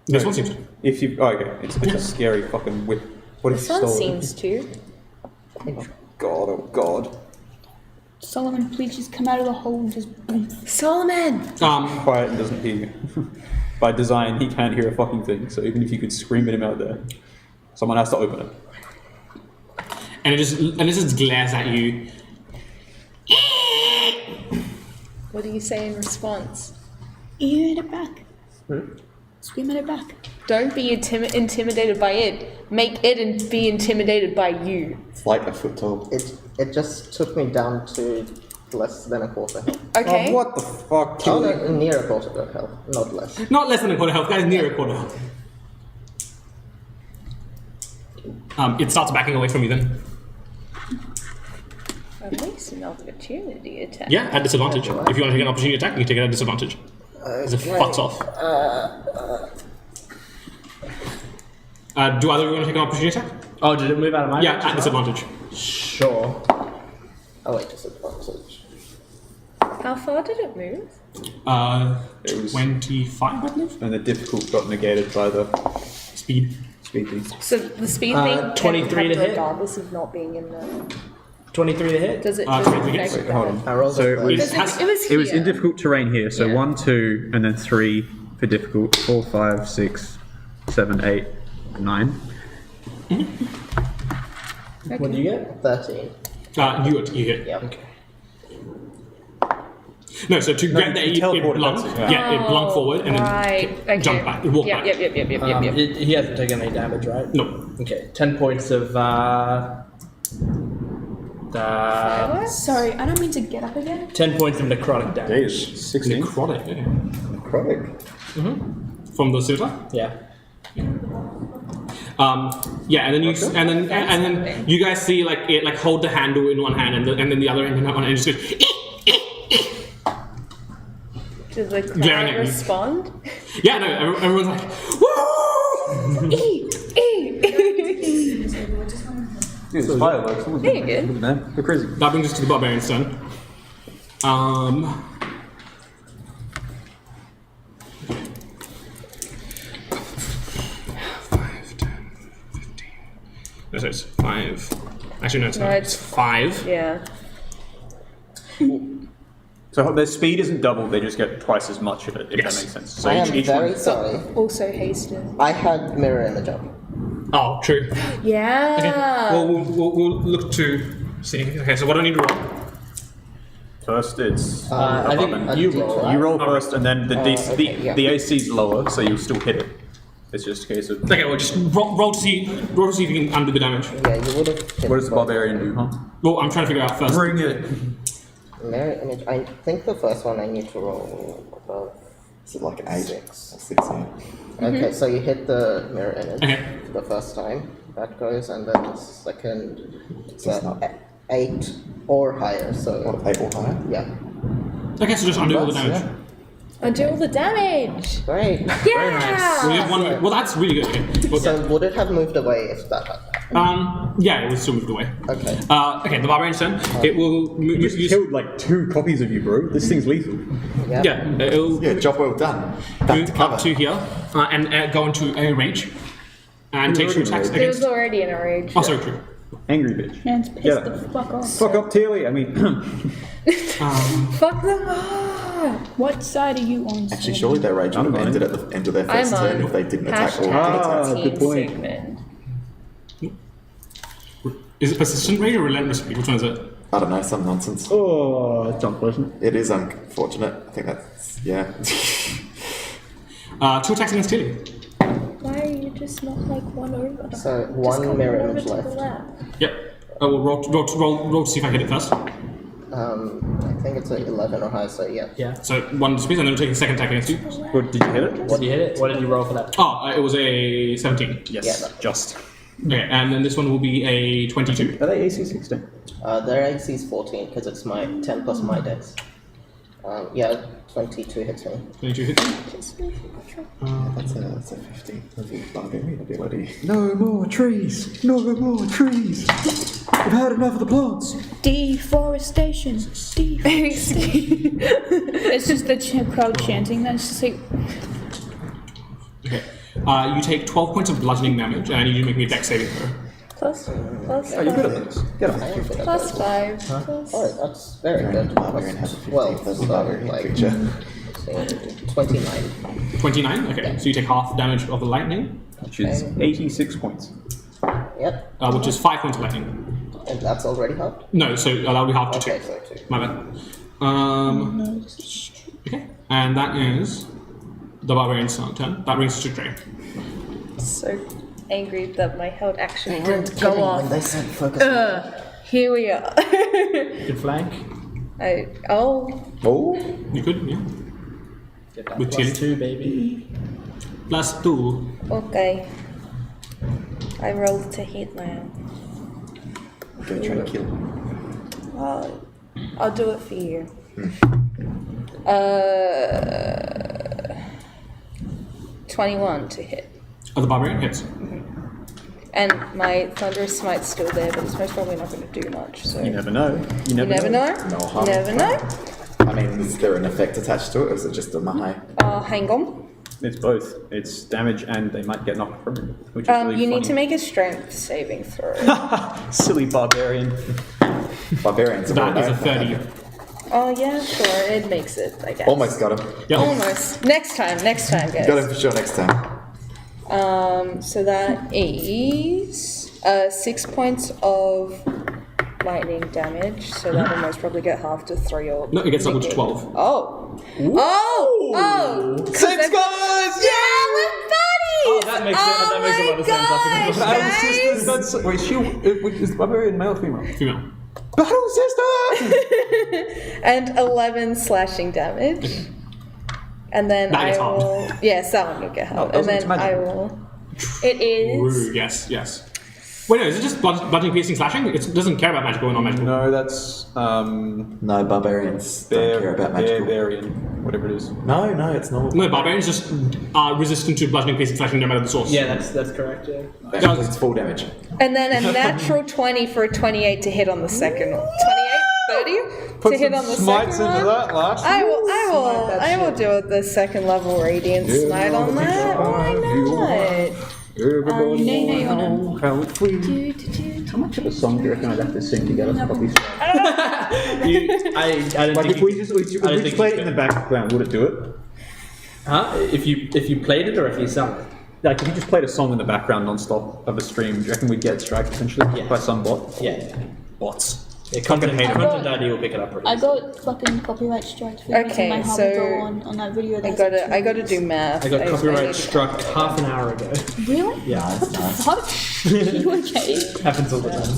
This one seems to. If you, okay, it's a scary fucking whip. What if This you one stole seems to. Oh god. Solomon, please just come out of the hole and just boom. Solomon! Quiet and doesn't hear you. By design, he can't hear a fucking thing. So even if you could scream at him out there, someone has to open it. And it just glares at you. What do you say in response? You at it back. Scream at it back. Don't be intimidated by it. Make it be intimidated by you. It's like a foot tall. It just took me down to less than a quarter health. Okay. Oh, what the fuck? Oh, no, near a quarter health, not less. Not less than a quarter health, guys, near a quarter health. It starts backing away from you then. At least an opportunity attack. Yeah, at disadvantage. If you want to take an opportunity attack, you can take it at disadvantage. As it fucks off. Do either of you want to take an opportunity attack? Oh, did it move out of my Yeah, range at as well? disadvantage. Sure. Oh, wait, disadvantage. How far did it move? It was- 25, I believe. And the difficult got negated by the Speed. thing. So the speed thing 23 to hit. regardless of not being in the... 23 to hit? Does it 23 affect hits. that? Hold on. I rolled So a it was- Because it was It was here. in difficult terrain here, so Yeah. 1, 2, and then 3 for difficult. 4, 5, 6, 7, 8, 9. What do you get? 13. You hit. Yeah. Okay. No, so to grab that, you it teleported, blunk. that's it, Yeah, it blunk forward and Right, then okay. jump back. Walk back. Yep. He hasn't taken any damage, right? No. Okay, 10 points of Sorry, I don't mean to get up again. 10 points of necrotic damage. Jeez, 16. Necrotic, yeah. Necrotic. From the scimitar? Yeah. Yeah, and then and then you guys see like it like hold the handle in one hand and then the other hand in that one and it just goes. Did the Glaring crowd at you. respond? Yeah, no, everyone's like, woo! It's fireworks. There you go. Man, they're crazy. That brings us to the barbarian's turn. 5, 10, 15. No, so it's 5. Actually, no, it's No, not. it's- It's 5. Yeah. So their speed isn't doubled, they just get twice as much of it, if Yes. that makes sense. So I am each very one. sorry. Also hasted. I had mirror image up. Oh, true. Yeah. Okay. Well, we'll look to see. Okay, so what do I need to roll? First, it's. I think A you D12. roll. you roll first, and then the okay, yeah. the AC's lower, so you'll still hit it. It's just a case of. Okay, well, just roll to see if you can undo the damage. Yeah, you would have. hit What does the both. barbarian do, huh? Well, I'm trying to figure out first. Bring it! Mirror image. I think the first one I need to roll above. Is it like an 8 6. or 6? Yeah. Okay, so you hit the mirror image Okay. the first time. That goes, and then the second. It's not- 8 or higher. So What, 8 or higher? yeah. Okay, so just undo all the damage. Yeah. Undo all the damage. Great. Yeah. So we have one. Well, that's really good. Okay. Well, So would it have moved away if that had happened? yeah, it was still moved away. Okay. Okay, the barbarian's turn. It will You just use. killed like 2 copies of you, bro. This thing's lethal. Yeah. Yeah, it'll Yeah, job well done. Back to move cover. up to here and go into a rage and take 2 attacks It was against. already in a rage. Oh, sorry, true. Angry bitch. Man's pissed Yeah. the fuck off. Fuck up, Tealy. I mean, Fuck them up. What side are you on? Actually, Solomon? surely their rage would have I'm ended at the end of their I'm first turn on if they didn't attack or did hashtag attack. good point. Sigmund. Is it persistent rage or relentless rage? Which one is it? I don't know, some nonsense. oh, it's unpleasant. It is unfortunate. I think that's, yeah. 2 attacks against Tilly. Why are you just not like one over? So Just one come mirror over image to the left. left. Yep. We'll roll to see if I hit it first. I think it's a 11 or higher. So yeah. Yeah. So 1 disappears and then we'll take a second attack against you. What, did you hit it? What did you hit it? What did you roll for that? Oh, it was a 17. Yes, Yeah, that- just. Okay, and then this one will be a 22. Are they AC 16? Their AC is 14 because it's my 10 plus my dex. Yeah, 22 hits me. 22 hits. That's a 50. That's a barbarian ability. No more trees! No more trees! We've had enough of the plants! Deforestation. Deforestation. It's just the crowd chanting. That's just like. Okay. You take 12 points of bludgeoning damage, and I need you to make me a dex saving throw. Plus Oh, you're good at this. Get on. plus 5. Plus. Oh, that's very good. Barbarian has a 50. Well, That's so, a barbarian like, creature. 29. 29? Okay, so you take half damage of the lightning, Which is 86 points. Yep, which is 5 points of lightning. and that's already halved. No, so that'll be half to 2. Okay, so 2. My bad. Okay, and that is the barbarian's turn. That brings us to Dre. So angry that my health actually I'm didn't kidding go when off. they said focus. Here we are. Good flank. Oh? You could, yeah. Get that With plus Tilly. 2, baby. Plus 2. Okay. I rolled to hit now. Gonna try to kill him. I'll do it for you. 21 to hit. The barbarian hits. And my Thunderous Smite's still there, but it's most probably not going to do much. So You never know. You never know. No You harm. never know. I mean, is there an effect attached to it, or is it just a mahai? Hang on. It's both. It's damage and they might get knocked prone, which is really You need funny. to make a strength saving throw. Silly barbarian. Barbarians are That is a well known. 30. Oh yeah, sure, it makes it, I guess. Almost got him. Yeah. Almost. Next time, guys. Got him for sure next time. So that is 6 points of lightning damage, so that'll most probably get half to 3 or... No, it gets doubled to negate. 12. Oh! Oh! 'Cause Same they've- scores! Yeah, we're buddies! Oh, that makes a lot of sense. I forgot about that. Wait, is the barbarian male or female? Female. Battle sister! And 11 slashing damage. And then That I is hard. will... Yes, that one will get hard. Oh, And it's then magic. I will... It is... Ooh, yes, yes. Wait, no, is it just bludgeoning, piercing, slashing? It doesn't care about magical or non-magical. No, that's No, barbarians don't care about magical. barbarian, whatever it is. No, it's normal. No, barbarians just are resistant to bludgeoning, piercing, slashing no matter the source. Yeah, that's correct, yeah. Actually, it's full damage. And then a natural 20 for a 28 to hit on the second one. 28? 30? Put to hit some on the smites second into one? that, Lash. I will do the second level radiant smite on that. Why not? Everybody Nay, on him. know how it feels. How much of a song do you reckon I'd have to sing to get us copies? I don't Like think if we you- just I don't think played you it in the background, would it do it? Huh? If you played it or if you sung it? Like if you just played a song in the background non-stop of a stream, do you reckon we'd get striked essentially Yeah. by some bot? Yeah. Bots. Yeah, content hate it. content ID will pick it up pretty I got fucking copyright striked for using Okay, my so Harvard on that video. I that's gotta do math. I got need copyright to- struck half an hour ago. Really? Yeah, Fuck. Are you okay? happens all the time.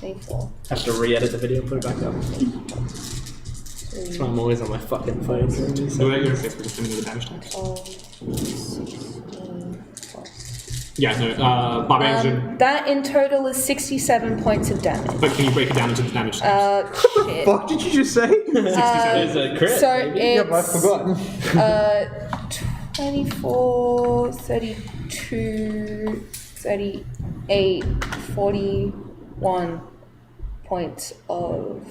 Painful. Have to re-edit the video and put it back up. That's why I'm always on my fucking phone. Do it at your face, we're just doing the damage tax. Yeah, no, barbarians are... That in total is 67 points of damage. But can you break it down into the damage tax? Shit. Fuck did you just say? 67. There's a crit. So baby. it's I've forgotten. 24, 32, 38, 41 points of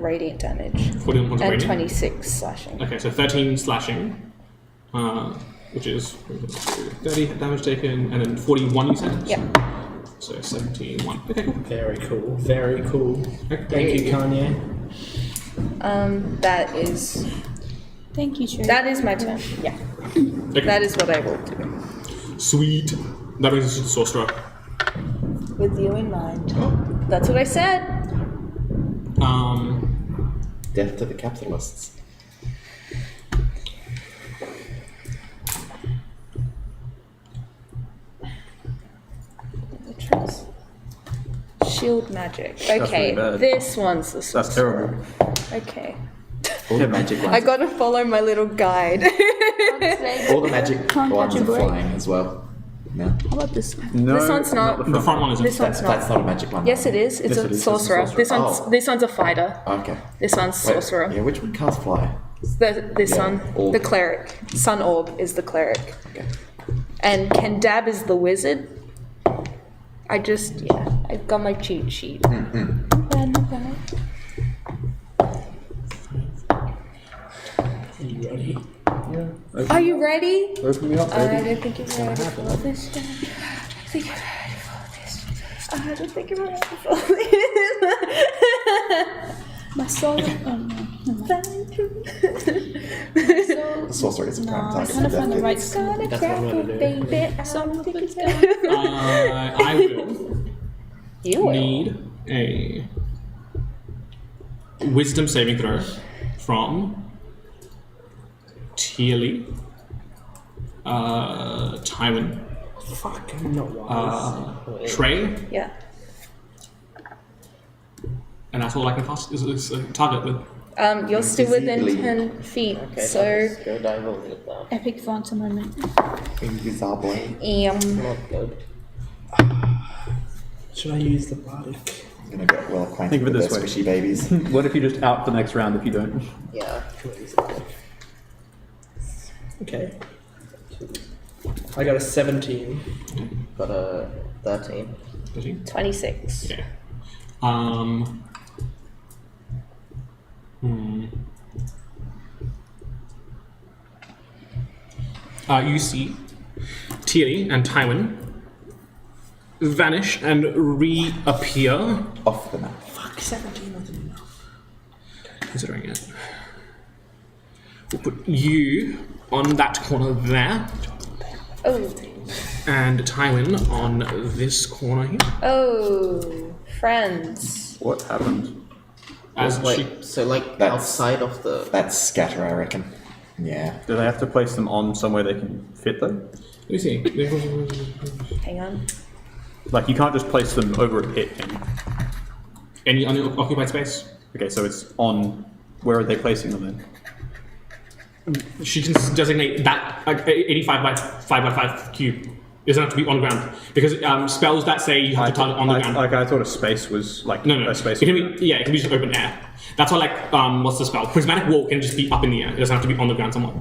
radiant damage. 41 points of And radiant. 26 slashing. Okay, so 13 slashing, which is 30 damage taken, and then 41 you said? Yeah. So 71. Okay, cool. Very cool. Very cool. Thank you, Kanye. That is Thank you, Sherry. that is my turn. Yeah. Okay. That is what I will do. Sweet. That brings us to the sorcerer. With you in mind. That's what I said. Death to the capitalists. Shield magic. really Okay, bad. this one's the sorcerer. That's terrible. Okay. All the magic ones. I gotta follow my little guide. All the magic Can't ones catch are a break. flying as well. No. How about this one? No, This one's not. The front one isn't. This one's That's not. not a magic one. Yes, it is. It's Yes, a it is. It's a sorcerer. sorcerer. This one's Oh. this one's a fighter. Okay. This one's Wait, sorcerer. Yeah, which one casts fly? This Yeah, one, orb. the cleric. Sun orb is the cleric, Okay. and Kendab is the wizard. I got my cheat sheet. Are you ready? Are you ready? Open me up, I baby. don't think you're ready for this. I don't think you're ready for this. My soul. Oh no. The sorcerer is a prime I target. kind of find the right That's skill. That's what I'm gonna do. Baby, I will you will. need a wisdom saving throw from Teely, Tywin, Fuck, I'm not wise. Trey, Yeah. and that's all I can cast is a target with. You're still within Invisibly. 10 feet, Okay, so let's go dive over with that. Epic Phantom moment. Invisible. Not good. Should I use the bardic? I'm gonna get well acquainted Think of it with this their way. squishy babies. What if you just out the next round if you don't? Yeah. Okay. I got a 17. Got a 13. 26. Okay. You see Teely and Tywin vanish and reappear, Off the map. Fuck, 17 wasn't enough. considering it. We'll put you on that corner there, Oh. and Tywin on this corner here. Oh. Friends. What happened? As Wait, she, so like That's- outside of the. That's scatter, I reckon. Yeah. Do they have to place them on somewhere they can fit them? let me see. Hang on. Like you can't just place them over a pit. Can you? Any unoccupied space? Okay, so it's on. Where are they placing them then? She can designate that 85 by 5 cube. It doesn't have to be on the ground because spells that say you have to target on the ground. I thought a space was like No. a space. It can be it can be just open air. That's why what's the spell? Prismatic wall can just be up in the air. It doesn't have to be on the ground somewhere.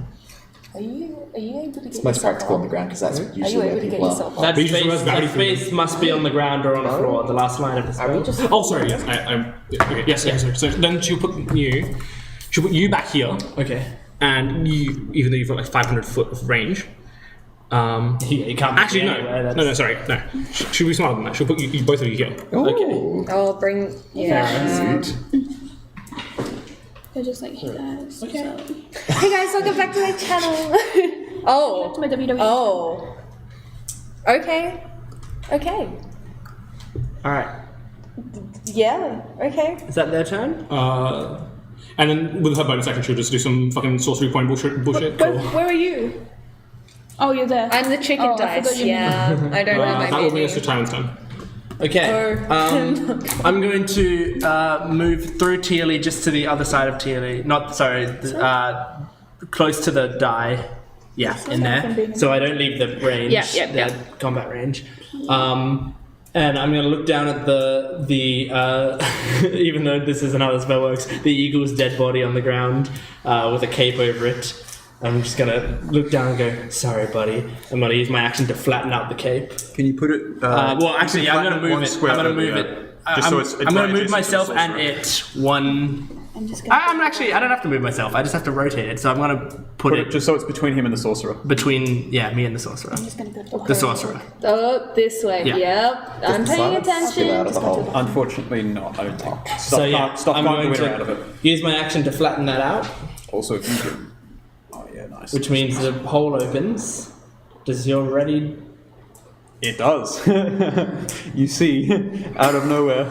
Are you able to get It's most practical on the ground because that's usually where able to get people are. yourself That But you just space, realized gravity that thing. space must be on the ground or on the floor, the last line of the Are spell. we just. Oh, sorry. Yes, okay, yes. Sorry. So then she'll put you back here, Okay. and you, even though you've got like 500 foot of range. Yeah, you can't Actually, be no. anywhere, that's- No, sorry, no. She'll be smarter than that. She'll put you both of you here. Ooh. I'll bring. Yeah. Sweet. They're just like, hey guys. So, Hey guys, welcome back to my channel. Oh. to my WWE. Oh. Okay. Okay. Alright. Yeah. Okay. Is that their turn? And then with her bonus action, she'll just do some fucking sorcery point bullshit. Where are you? Oh, you're there. I'm the chicken Oh, I dice. forgot your Yeah. I don't know my That will bring us menu. to Tywin's turn. Okay. Oh. I'm going to move through Teely just to the other side of Teely. Not, sorry, close to the die. Yeah, in there. So I don't leave the range, Yeah. combat range. And I'm going to look down at the even though this isn't how the spell works, the eagle's dead body on the ground with a cape over it. I'm just going to look down and go, sorry, buddy. I'm going to use my action to flatten out the cape. Can you put it? Well, actually, I'm going to move it. I'm going to move it. Just so it's I'm going to right move adjacent myself to the and sorcerer. it one. I'm just gonna. I'm actually. I don't have to move myself. I just have to rotate it. So I'm going to put Put it it just so it's between him and the sorcerer. between me and the sorcerer. I'm just gonna go for The sorcerer. Oh, this way. Yeah. Yep. I'm paying Silence attention. get out of the hole. Unfortunately, not. I don't think. Stuff So yeah, can't, stuff I'm can't going go in or out of to it. use my action to flatten that out, Also, if you can. Oh yeah, nice. which means the hole opens. Does your ready? It does. You see, out of nowhere.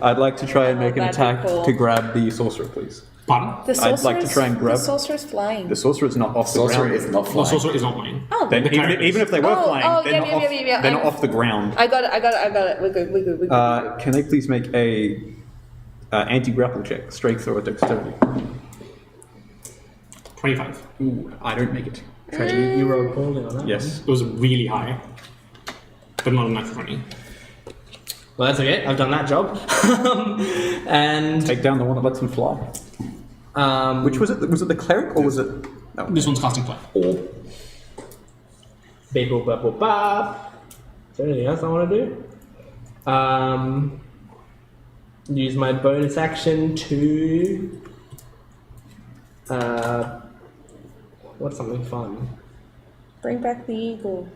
I'd like to try and make an that'd be attack cool. to grab the sorcerer, please. Pardon? The I'd like to try and grab- The sorcerer's flying. The sorcerer's not off the Sorcerer ground. is not The flying. sorcerer is not mine. Oh, Then, even if they were Oh, flying, oh, they're, yeah, not, yeah, off, yeah, yeah, they're not I'm- off the ground. I got it. We're good. Can they please make a anti-grapple check, strength or dexterity? 25. Ooh, I don't make it. Trey, you rolled poorly on that. Yes. It was really high, but not a natural 20. Well, that's okay. I've done that job. And Take down the one that lets him fly. Which was it? Was it the cleric or was it? No. This one's casting fly. beep, boop, bop, boop, bop. Is there anything else I want to do? Use my bonus action to what's something fun? Bring back the eagle.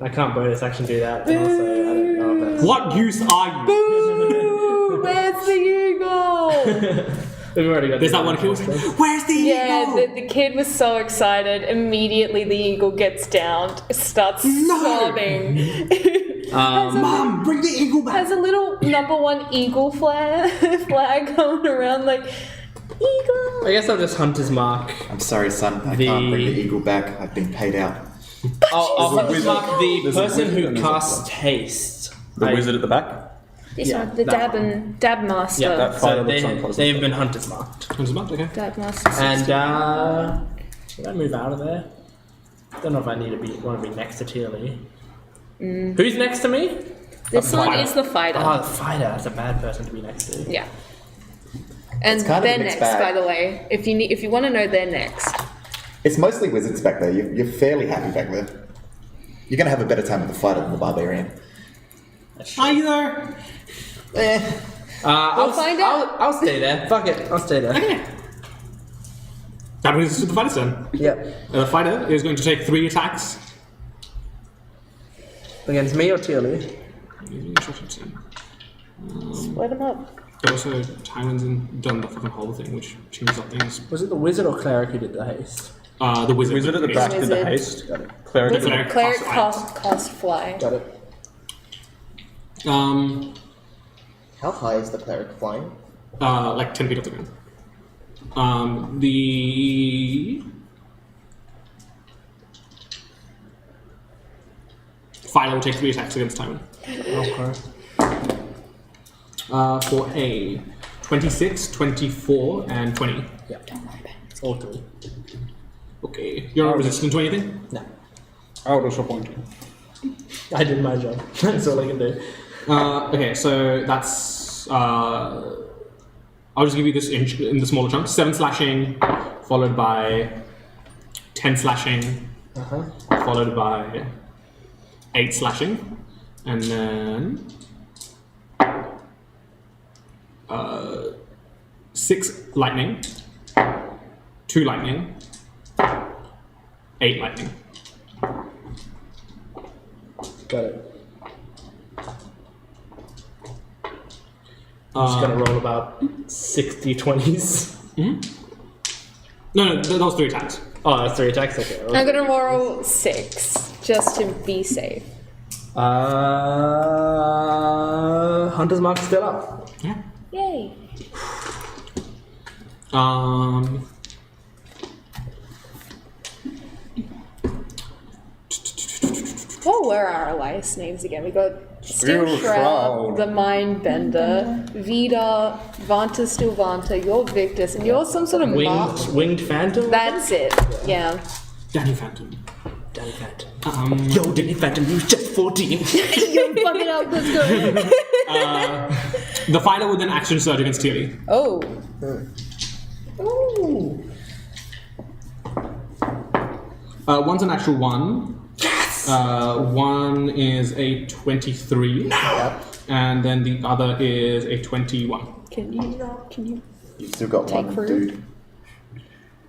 I can't bonus action do that. And also, I don't know if that's... What use are you? Boo! Where's the eagle? We've already got There's that one kill. Where's the Yeah, eagle? the kid was so excited. Immediately, the eagle gets downed, starts sobbing. Mom, bring the eagle back. Has a little #1 eagle flag going around like eagle. I guess I'll just Hunter's Mark. I'm sorry, son. I The- can't bring the eagle back. I've been paid out. I'll Hunter's Mark the There's a person wizard who and there's casts haste. The wizard at the back. This Yeah, one, the that dab master. Yeah, That so fighter looks they, unpleasant. they've been Hunter's marked. Okay. Dab master. And should I move out of there? Don't know if I need to want to be next to Tearly. Who's next to me? This one fighter. is the fighter. Oh, the fighter. That's a bad person to be next to. Yeah. And It's kind of they're a mixed next, bag. by the way. If you want to know, they're next. It's mostly wizards back there. You're fairly happy back there. You're going to have a better time with the fighter than the barbarian. Are you there? I'll find out. I'll stay there. Fuck it. I'll stay there. That brings us to the fighter's turn. Yep. The fighter is going to take 3 attacks. Against me or Tearly? Split them up. But also, Tywin's done the fucking whole thing, which changes up things. Was it the wizard or cleric who did the haste? The wizard. Wizard at the back did the Wizard. haste. Cleric at the Cleric. Cleric cast cost fly. Got it. How high is the cleric flying? Like 10 feet off the ground. The fighter will take 3 attacks against Tywin. Okay. For a 26, 24, and 20. Yep. All 3. Okay. You're not resistant to anything? No. How disappointing. I did my job. That's all I can do. Okay, so that's. I'll just give you this in the smaller chunks. 7 slashing, followed by 10 slashing, followed by 8 slashing, and then 6 lightning, 2 lightning, 8 lightning. Got it. I'm just gonna roll about 60 20s. No, that was 3 attacks. Oh, that's 3 attacks? Okay. I'm gonna roll 6 just to be safe. Hunter's Mark's still up. Yeah. Yay! What were our alliance names again? We got Steel Steel Shroud, Shroud. the Mindbender, Vida, Vanta Steel Vanta, you're Victus, and you're some sort of mark. Winged Phantom? That's it. Yeah. Danny Phantom. Danny Phantom. Yo, Danny Phantom, you was just 14. You're fucking up. Let's go. The fighter will then action surge against Tearly. Oh. One's an actual 1. Yes! 1 is a 23. No! And then the other is a 21. Can you? You've still got Take one, fruit? dude.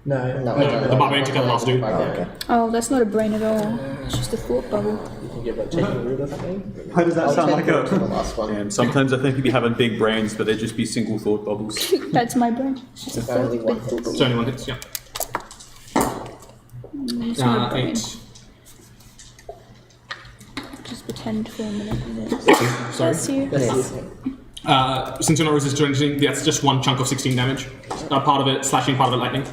No. The barbarian took out the last dude. Oh, okay. Oh, that's not a brain at all. It's just a thought bubble. You can give that taking root or something. Why does that sound like The a? last one. And sometimes I think if you having big brains, but they just be single thought bubbles. That's my brain. It's just a thought Only one bubble. thought. So only 1 hits, yeah. It's not a brain. 8. Just pretend for a minute. Sorry. Bless you. Since you're not resistant to anything, that's just 1 chunk of 16 damage. Part of it slashing, part of it lightning.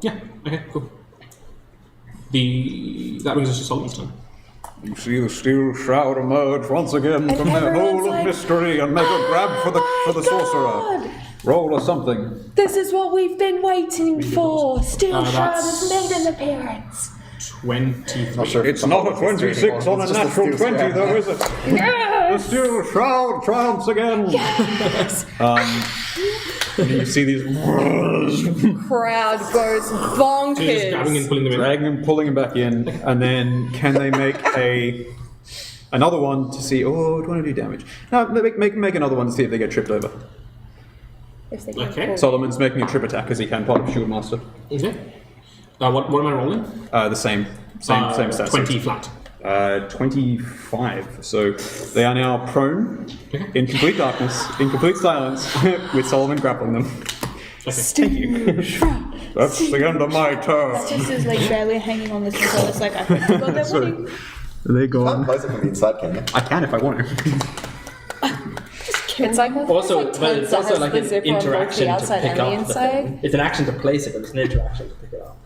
Yeah, okay, cool. That brings us to Solomon's turn. You see the steel shroud emerge once again from their hole of everyone's mystery and make a grab for the sorcerer. Roll or something. This is what we've been waiting for. Steel Shroud that's- has made an appearance. 23. Not sure if It's not a 26 on a It's just natural steel 20, shroud. though, is it? The steel shroud triumphs again. And you see these Crowd goes So you're just bonkers. grabbing and pulling them in. dragging and pulling him back in, and then can they make another one to see? Oh, do you want to do damage? No, make another one to see if they get tripped over. If they can Okay. pull. Solomon's making a trip attack as he can, part of Shield Master. Okay. What am I rolling? The same stats. 20 flat. 25. So they are now prone in complete darkness, in complete silence, with Solomon grappling them. Steel Shroud. That's the end of my turn. Just as like barely hanging on this until it's like I forgot that So winning. they're Can't gone. close it from the inside, can you? I can if I want to. It's like Also, it's but it's also like the an zipper on both interaction the to outside pick and the up the inside. thing. It's an action to place it, but it's an interaction to pick it up.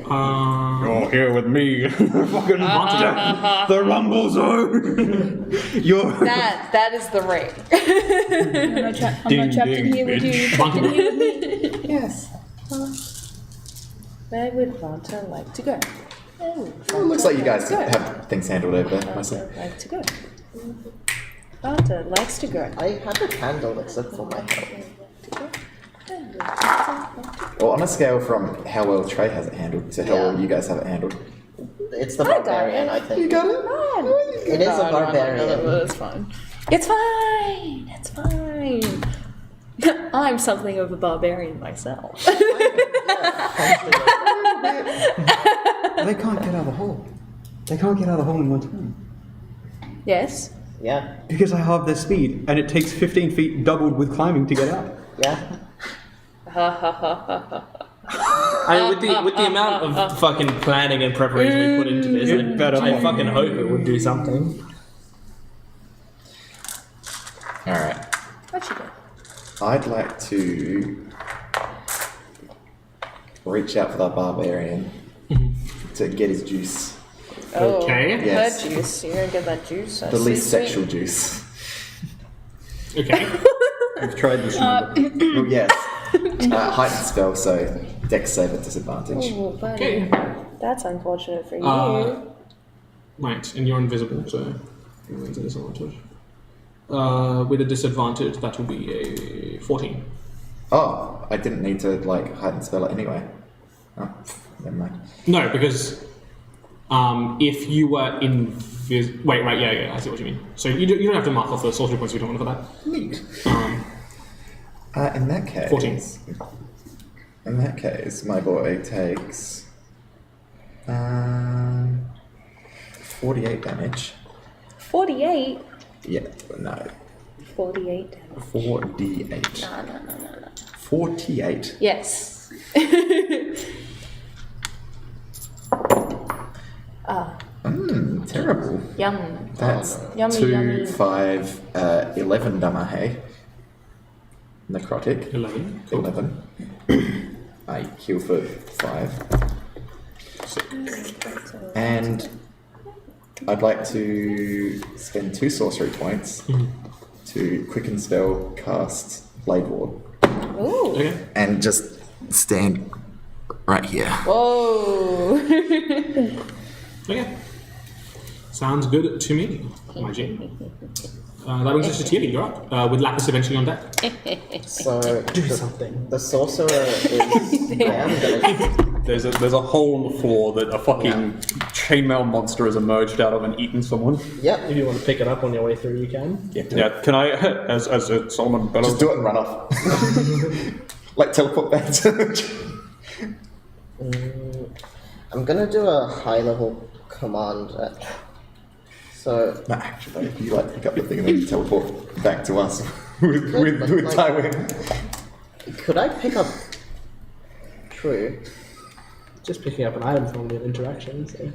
You're here with me. Fucking the Rumble Zone. You're. That is the ring. I'm not trapped in here with you. You're trapped in here with me. Yes. Where would Vanta like to go? It looks like you guys have things handled over there, mostly. Vanta like to go. Vanta likes to go. I have a candle except for my health. Well, on a scale from how well Trey has it handled to how well you guys have it handled. It's the barbarian, I think. You got it? It is a barbarian. It's fine. It's fine. It's fine. I'm something of a barbarian myself. They can't get out of the hole. They can't get out of the hole in one turn. Yes. Yeah, Because I halve their speed, and it takes 15 feet doubled with climbing to get out. yeah. I mean, with the amount of fucking planning and preparation we put into this, It better I not. fucking hope it would do something. Alright. What you do? I'd like to reach out for that barbarian to get his juice. Okay. Oh, Yes. her juice. You're gonna get that juice. The least sexual juice. Okay. I've tried this one. Oh, yes. Heightened spell, so dex save at disadvantage. Oh, buddy. Okay. That's unfortunate for you. Right, and you're invisible, so it's a disadvantage. With a disadvantage, that will be a 14. Oh, I didn't need to, heightened spell it anyway. Oh, never mind. No, because if you were Wait, right, yeah, I see what you mean. So you don't have to mark off the sorcery points if you don't want for that. Neat. In that case... 14. In that case, my boy takes... 48 damage. 48. Yeah, no. 48 damage. 4d8. No. 48. Yes. Terrible. Yum. That's Yummy, 2, yummy. 5, 11 damahe. Necrotic. 11. Cool. 11. I heal for 5. And I'd like to spend 2 sorcery points to quicken spell cast Blade Ward. Ooh. Okay. And just stand right here. Whoa. Okay. Sounds good to me, my G. That brings us to Tilly. You're up. With Lapis eventually on deck. So Do something. the sorcerer is. I am gonna. There's a hole in the floor that a fucking chainmail monster has emerged out of and eaten someone. Yep. If you want to pick it up on your way through, you can. Yeah, can I, as a Solomon bellows? Just do it and run off. Teleport back to... I'm gonna do a high level command. So No, actually, if you pick up the thing and then teleport back to us with Tywin. could I pick up? True. Just picking up an item from an interaction. So.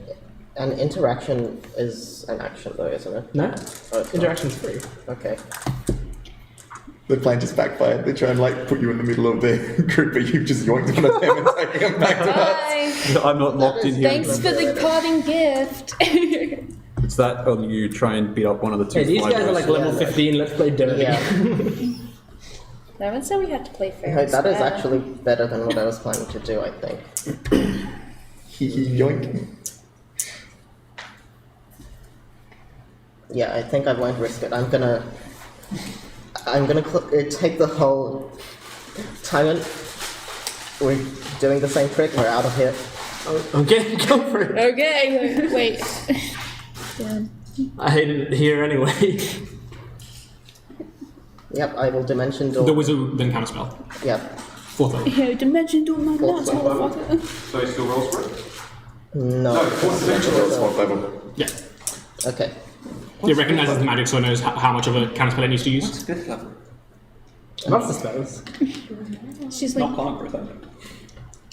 An interaction is an action though, isn't it? No, Oh, it's not. interaction's free. Okay. The plan just backfired. They try and like put you in the middle of their group, but you've just yoinked one of them and taken them back to us. Bye. I'm not locked in here. Thanks for the parting gift. It's that, or you try and beat up one of the two. Hey, these guys are flyboys. like level 15. Let's play dirty. Yeah. No one said we had to play fair. Hey, and that is square. actually better than what I was planning to do, I think. Yoink. Yeah, I think I won't risk it. I'm gonna take the whole time. We're doing the same trick. We're out of here. Okay, go for it. Okay, wait. Damn. I hated it here anyway. Yep, I will dimension door. The wizard then counterspell. Yep. Fourth level. Yeah, dimension door my nuts, motherfucker. So he still rolls for it? No. Fourth level. Yeah. Okay. It recognizes the magic, so it knows how much of a counterspell it needs to use. Fifth level. Lots of spells. She's Not like, plant growth, I think.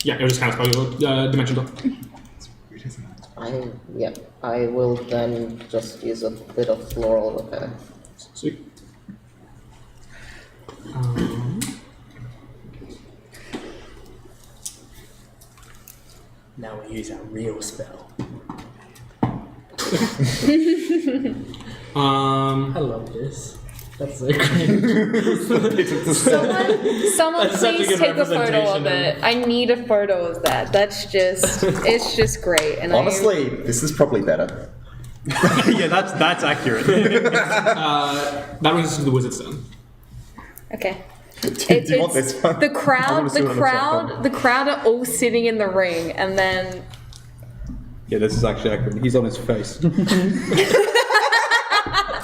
Yeah, it'll just counterspell your dimension door. I will then just use a bit of floral repair. Sweet. Now we use our real spell. I love this. That's so great. Someone That's such a please good take a photo representation of it. I need a photo of that. That's just, it's just great. And Honestly, this is probably better. Yeah, that's accurate. That brings us to the wizard's turn. okay. Do you want this one? The I wanna crowd, see the what it looks like crowd, then. the crowd are all sitting in the ring, and then Yeah, this is actually accurate. He's on his face.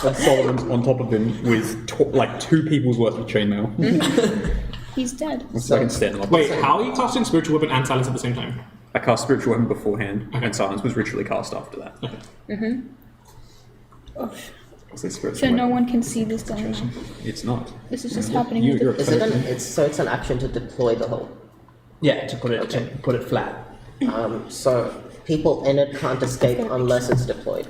And Solomon's on top of him with like 2 people's worth of chainmail. he's dead. So I can stand him up. Wait, how are you casting spiritual weapon and silence at the same time? I cast spiritual weapon beforehand, and silence was ritually cast after that. What's this spiritual So no weapon? one can see this down. It's not. This is just happening. You, with you're the- Is it it's an action to deploy the hole. Yeah, to put it flat. So people in it can't escape unless it's deployed.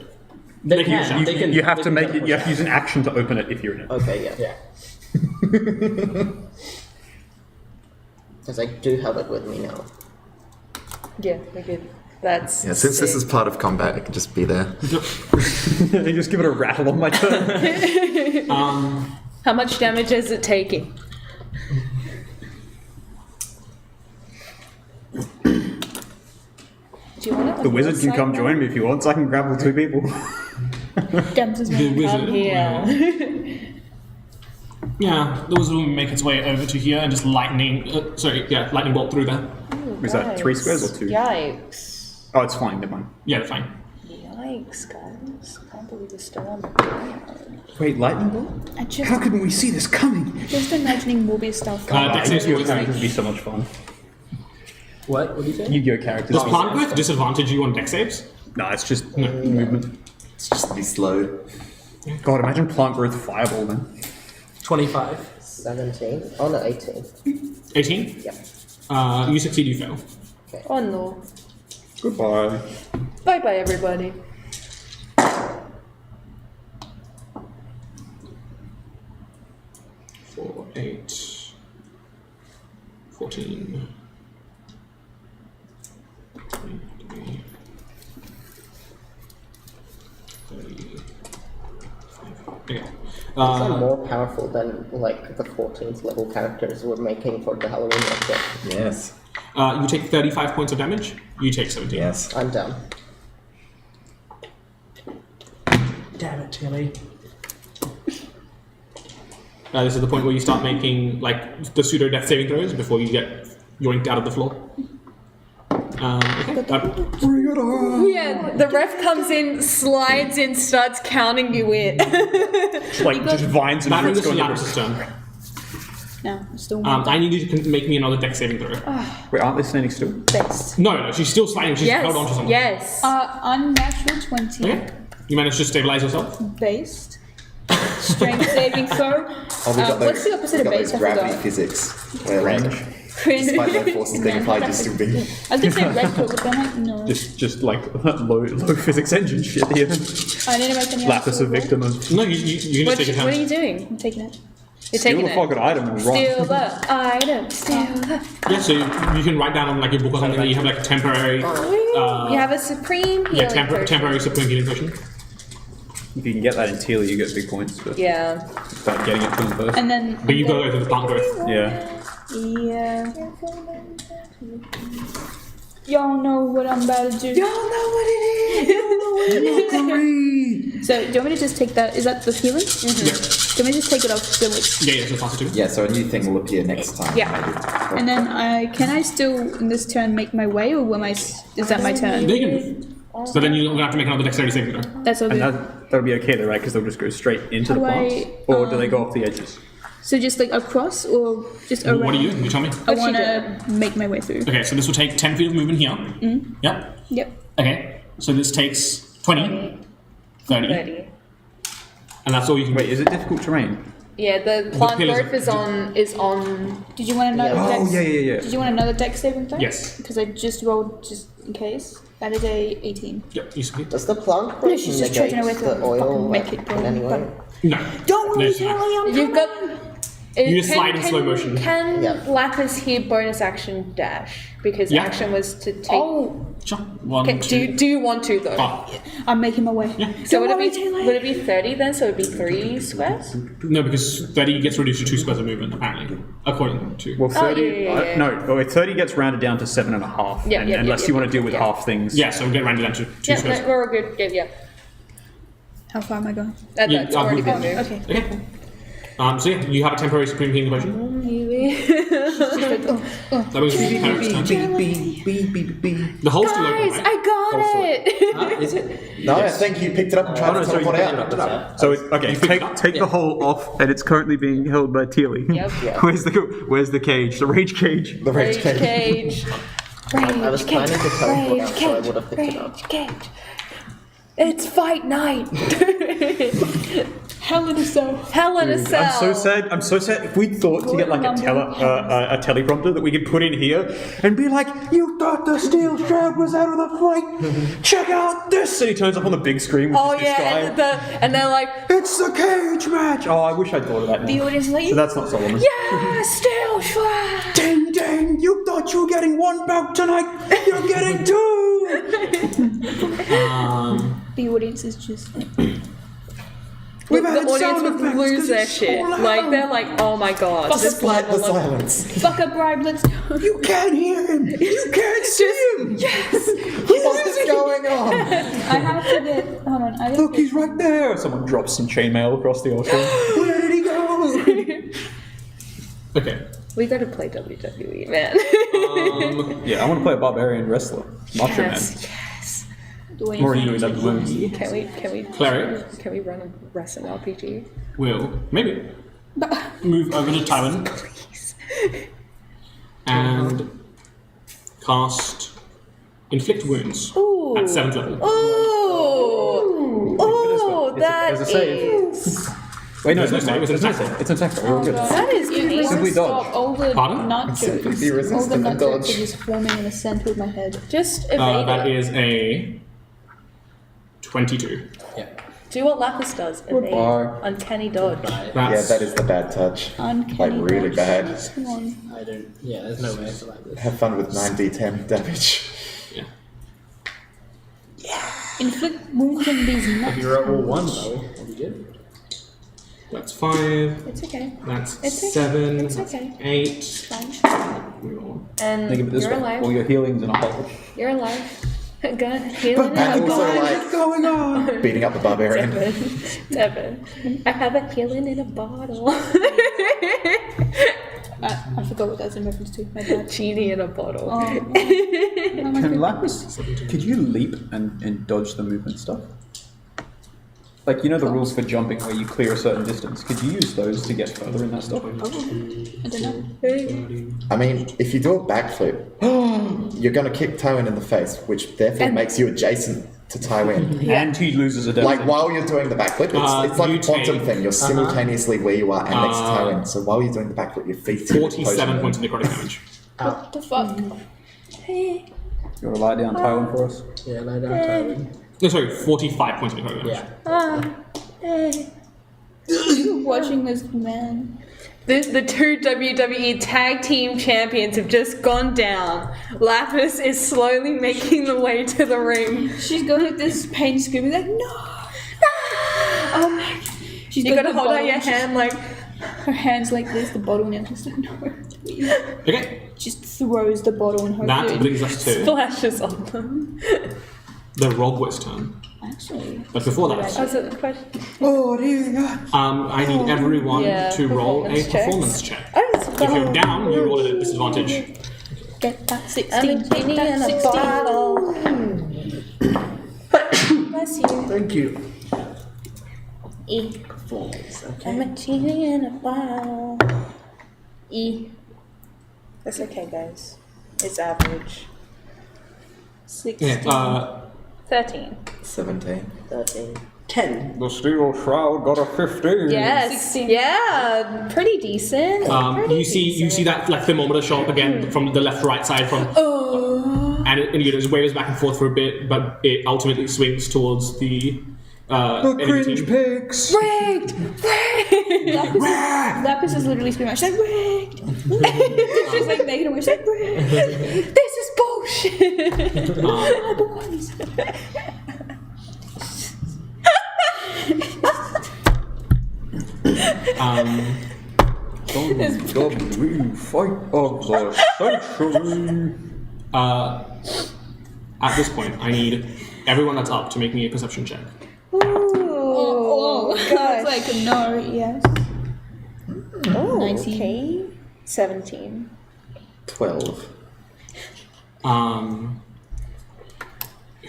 They can use can. that. They can. You have they to can make kind it. of You have to push use an action to open it if you're in it. Okay, yeah. Yeah. Because I do have it with me now. yeah, we're good. That's Yeah, since this is part of combat, it can just be there. They just give it a rattle on my turn. How much damage is it taking? Do you want it? The wizard can come join me if he wants. I can grapple 2 people. Dems is The my wizard. Yeah. Yeah, the wizard will make its way over to here and just lightning bolt through there. Was that 3 squares or 2? Yikes. Oh, it's fine. Never mind. Yeah, that's fine. Yikes, guys. I can't believe we're still on the ground. Wait, lightning bolt? I just, How could we see this coming? just imagining Morbius stuff. Dex saves Yu-Gi-Oh with characters would be so much fun. What? What do you say? Yu-Gi-Oh characters. Does plant growth disadvantage you on dex saves? No, it's just movement. It's just to be slow. God, imagine plant growth fireball then. 25. 17. Oh no, 18. 18? Yeah. You succeed, you fail. Oh no. Goodbye. Bye bye, everybody. 4, 8, 14. 23, 30. Okay. These are more powerful than like the 14th level characters we're making for the Halloween update. Yes. You take 35 points of damage. You take 17. Yes. I'm down. Damn it, Tilly. This is the point where you start making like the pseudo death saving throws before you get yoinked out of the floor. Okay. Yeah, the ref comes in, slides in, starts counting you in. Like, just vines and That brings fruits us to going Lapis' everywhere. turn. No, I'm still I need you to make me another dex saving throw. Wait, aren't they standing still? Based. No, she's still sliding. She's held on to Yes, something. yes. unnatural 20. Okay. You managed to stabilize yourself. Based. Strength saving throw. Oh, we got those, What's the opposite we of got base? those I gravity forgot. physics. Where like, Cringe. despite no forces being applied, you still be. I was gonna say red coat, but then I no. Just like low physics engine shit here. I didn't make any Lapis a actual roll. victim of. No, you can just take a What are turn. you doing? I'm taking it. You're Steal taking the it. fucking item and run. Steal the item. Steal the. Yeah, so you can write down on like your book or something that you have like a temporary. You have a supreme healing potion. Temporary supreme healing potion. If you can get that in Teal, you get big points. But Yeah. start getting it to them first. And then. But you gotta go to the plant growth. Yeah. Yeah. Y'all know what I'm about to do. Y'all know what it is. So, do you want me to just take that? Is that the healing? Yeah. Do you want me to just take it off? So like, Yeah, so faster too. Yeah, so a new thing will appear next time. Yeah. maybe. and then can I still in this turn make my way, or will is that my turn? Then you can move. So then you're gonna have to make another dexterity saving throw. That's all And good. that'll be okay though, right? Because they'll just go straight into How the do plants. I, Or do they go off the edges? So just like across, or just around? What are you? You tell me. I want to make my way through. Okay, so this will take 10 feet of movement here. Yep. Yep. Okay, so this takes 20, 30, 30. and that's all you can Wait, do. is it difficult terrain? Yeah, the plant pillars- growth is on. Did you want another Yeah. dex? Oh, yeah. Did you want another dex saving throw? Yes. Because I just rolled just in case. That is a 18. Yep, you succeed. Does the plant No, growth she's just negate choking away the to oil fucking make like, it go in any way? No. Don't worry, No, Sally, I'm You've got. You just slide in slow motion. Can Yeah. Lapis here bonus action dash? Because Yeah. action was to take. Oh, Sure. One, Okay, two. do you want to though? I'm making my way. So Don't would worry, it Taylor. be 30 then? So it'd be 3 squares? No, because 30 gets reduced to 2 squares of movement, apparently. According to. Well, 30. yeah. No, 30 gets rounded down to 7.5. Yeah, yeah, unless yeah, you want to yeah. deal with Yeah. half things. Yeah, so we'll get rounded down to 2 Yeah, squares. no, we're all good. Yeah. How far am I going? Yeah, That's I'll already move been on. moved. Okay. Okay. So yeah, you have a temporary supreme healing potion. That means you can The hole still open, Guys, right? I got it! Is it? No, I think you picked it up and tried to teleport out. So okay, take the hole off, and it's currently being held by Tealy. Yep. Where's the cage? The rage cage. The rage Rage cage. cage. I was planning to teleport out, so I would have picked it up. Cage. It's fight night! Hell in a cell. Hell in a cell. I'm so sad. If we thought to get like a teleprompter that we could put in here and be like, "You thought the steel shroud was out of the fight? Check out this!" And he turns up on the big screen with Oh this guy. yeah, and they're like, It's the cage match. Oh, I wish I'd thought of that. The Now. audience is like, So that's not Solomon. yeah, steel shroud! Ding ding! You thought you were getting one bout tonight. You're getting two. the audience is just. We've The added audience sound would effects lose 'cause their it's so shit. loud. Like, they're like, oh my god, this Despite the level of... silence. Fuck a bribe, let's go. You can't hear him. You can't see him. Yes! What is going on? I have to get. Hold on. I have Look, to, he's right there. Someone drops some chainmail across the ocean. Where did he go? Okay. We gotta play WWE, man. Yeah, I want to play a barbarian wrestler. Macho Yes. do I Man. More into his episodes. Can we Cleric Can we run a wrestling RPG? will maybe move over to Tywin and cast Inflict Wounds Ooh. at 7th level. Ooh! Ooh, that There's a save. is... Wait, no, There's no it's save, not. it's an It's an attack. attack. It's an attack. We're all good. That is unique. Simply dodge. Stop all the Pardon? nachos. Simply be All the resistant and nachos dodge. are just forming in the center of my head. Just evade That it. is a 22. Do what Lapis does. Evade. Goodbye. Uncanny dodge. Yeah, That's that is the bad touch. Uncanny Like really dodge. bad. Come on. I don't. Yeah, there's no way I survive this. Have fun with 9d10 damage. yeah. Inflict wounds on these nuts. If you roll 1 though, that'll be good. That's 5. It's okay. That's It's okay. 7. It's okay. 8. Fine. Move on. And Think of it this you're way. alive. All your healing's in a hole. You're alive. Good. Healing And in a also bottle. like going on? beating up the barbarian. Devin. I have a healing in a bottle. I forgot what that's in reference to. My bad. Genie in a bottle. Oh, Can Lapis? Could you leap and dodge the movement stuff? Like, you know the rules for jumping where you clear a certain distance. Could you use those to get further in that stuff? I don't know. I mean, if you do a backflip, you're going to kick Tywin in the face, which therefore makes you adjacent to Tywin. And he loses a death. Like while you're doing the backflip, it's like you a quantum take- thing. You're simultaneously where you are and next to Tywin. So while you're doing the backflip, your feet 47 points of necrotic damage. What the fuck? You want to lie down, Tywin, for us? Yeah, lie down, Tywin. No, sorry, 45 points of necrotic damage. Yeah. Watching this man. The two WWE Tag Team Champions have just gone down. Lapis is slowly making the way to the ring. She's going with this pain screaming like, no! She's You got gotta the hold out bottle, your she's- hand like, Her hand's like this, the bottle, and she's like, no. please." Okay, Just throws the bottle in her that food. brings us to splashes on them. the Roll Boy's turn. Actually. But before that, That's a question. Oh, dear God. I need everyone Yeah, to roll a performance checks. performance check. Oh, If you're down, you roll it at disadvantage. Get that 16. I'm a Get genie that in a 16. bottle. Bless you. Thank you. E. Performance. I'm Okay. a genie in a bottle. E. That's okay, guys. It's average. 16. Yeah, 13. 17. 13. 10. The steel shroud got a 15. Yes. 16. Yeah. Pretty decent. Pretty you see decent. that like thermometer show up again from the left to right side and it just waves back and forth for a bit, but it ultimately swings towards the enemy Cringe team. pigs. Rigged! Rigged! Lapis is literally screaming. She's like, rigged! She's like making a wish, like, rigged! This is bullshit! WWE fight of the century. At this point, I need everyone that's up to make me a perception check. Oh, gosh. It's like, no, yes. Oh, 19. okay. 17. 12.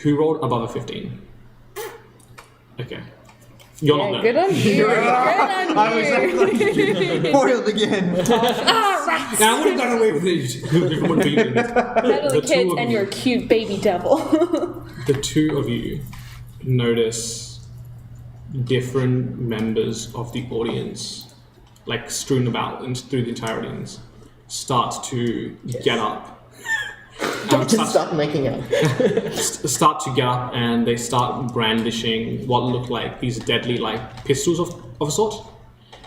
Who rolled above a 15? Okay. You're not there. Good on you. Good on you. Foiled again. Now I would have gotten away with it. Natalie The two Kids of and you. your cute baby devil. The two of you notice different members of the audience, like strewn about and through the entire audience, start to get up. Just start making up. Start to get up and they start brandishing what look like these deadly like pistols of a sort,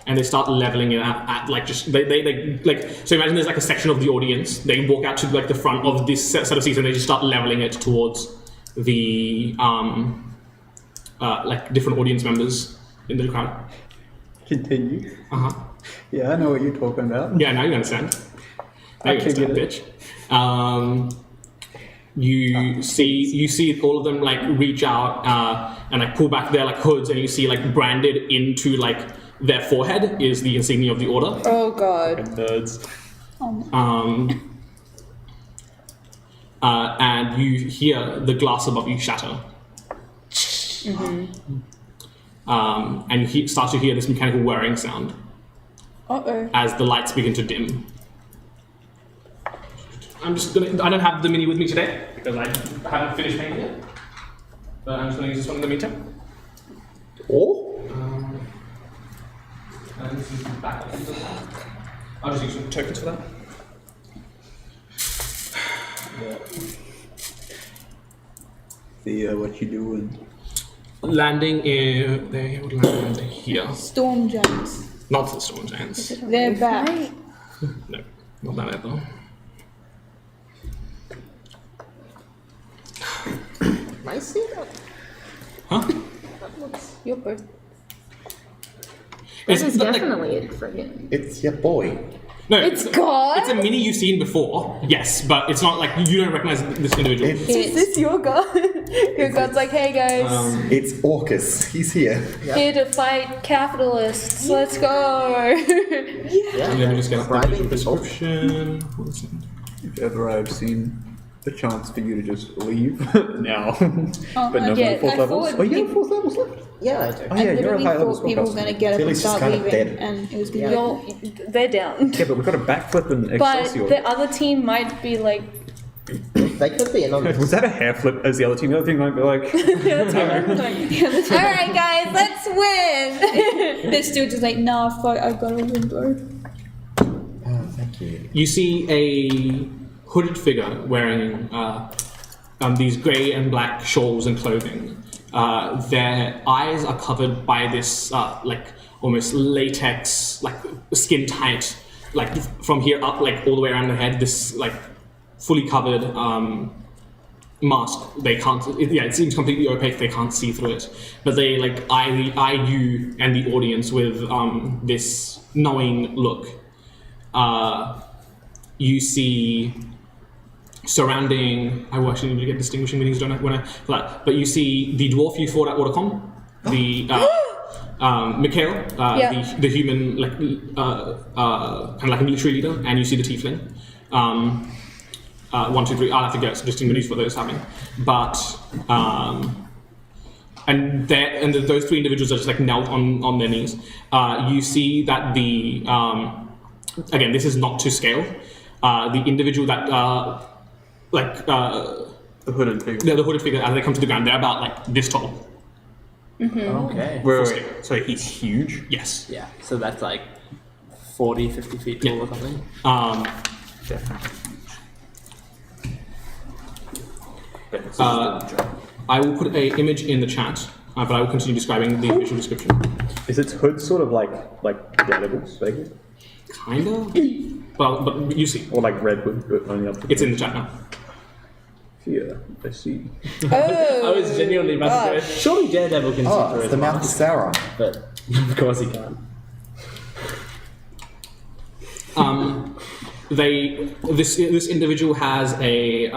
and they start leveling it at like just they like, so imagine there's like a section of the audience, they walk out to like the front of this set of seats and they just start leveling it towards the like different audience members in the crowd. Continue. Uh-huh. Yeah, I know what you're talking about. Yeah, now you understand. Now you Okay, understand, get bitch. You see all of them like reach out and like pull back their like hoods, and you see like branded into like their forehead is the insignia of the order. Oh god. Nerds. And you hear the glass above you shatter. And you start to hear this mechanical whirring sound Uh-oh. as the lights begin to dim. I don't have the mini with me today because I haven't finished painting it. But I'm just going to use this one in the meantime. Oh? And this is the backup. I'll just use some tokens for that. The what you doing? Landing in they would land here. Storm giants. Not the storm giants. They're back. No, not that either. Can I see that? Huh? Your birth. It's This is like- definitely it for him. It's your boy. No, It's God? It's a mini you've seen before, yes, but it's not like you don't recognize this individual. Is this your god? Your god's like, hey guys, It's Orcus. He's here. here to fight capitalists. Let's go. Let me just get up the Bribing description. 1 second. If ever I've seen a chance for you to just leave now. But no yeah, more fourth I levels. thought Oh, you have people- 4th levels left? Yeah, I do. Oh, yeah, you're a literally high level thought people were spellcaster. going to get up and Felix is start kind of leaving, dead. and it was going to be You're, they're down. Yeah, but we've got a backflip and But Excelsior. the other team might be like, They could be anonymous. Was that a hair flip as the other team? The other team might be like, alright guys, let's win. They're still just like, nah, fuck, I've got to win, bro. Oh, thank you. You see a hooded figure wearing these grey and black shawls and clothing. Their eyes are covered by this like almost latex, like skin tight, like from here up, like all the way around the head. This like fully covered mask. They can't. It seems completely opaque. They can't see through it. But they like eye you and the audience with this knowing look. You see surrounding. I actually need to get distinguishing meanings. Don't know but you see the dwarf you fought at Watercom, the Mikhail, the human like kind of like a military leader, and you see the tiefling. 1, 2, 3. I'll have to get distinct meanings for those happening, but and those 3 individuals are just like knelt on their knees. You see that the again, this is not to scale. The individual that The hooded figure. the hooded figure, as they come to the ground, they're about like this tall. Okay. Wait. So he's huge? Yes. Yeah, so that's like 40, 50 feet tall or something. Definitely huge. I will put an image in the chat, but I will continue describing the visual description. Is its hood sort of like Daredevil's, vaguely? Kinda. But you see. Or like red hood, but only up to It's in the chat now. here. I see. I was genuinely about to go, surely Daredevil can see Oh, through it's his the mouth of mask, Sauron. but of course he can't. This individual has a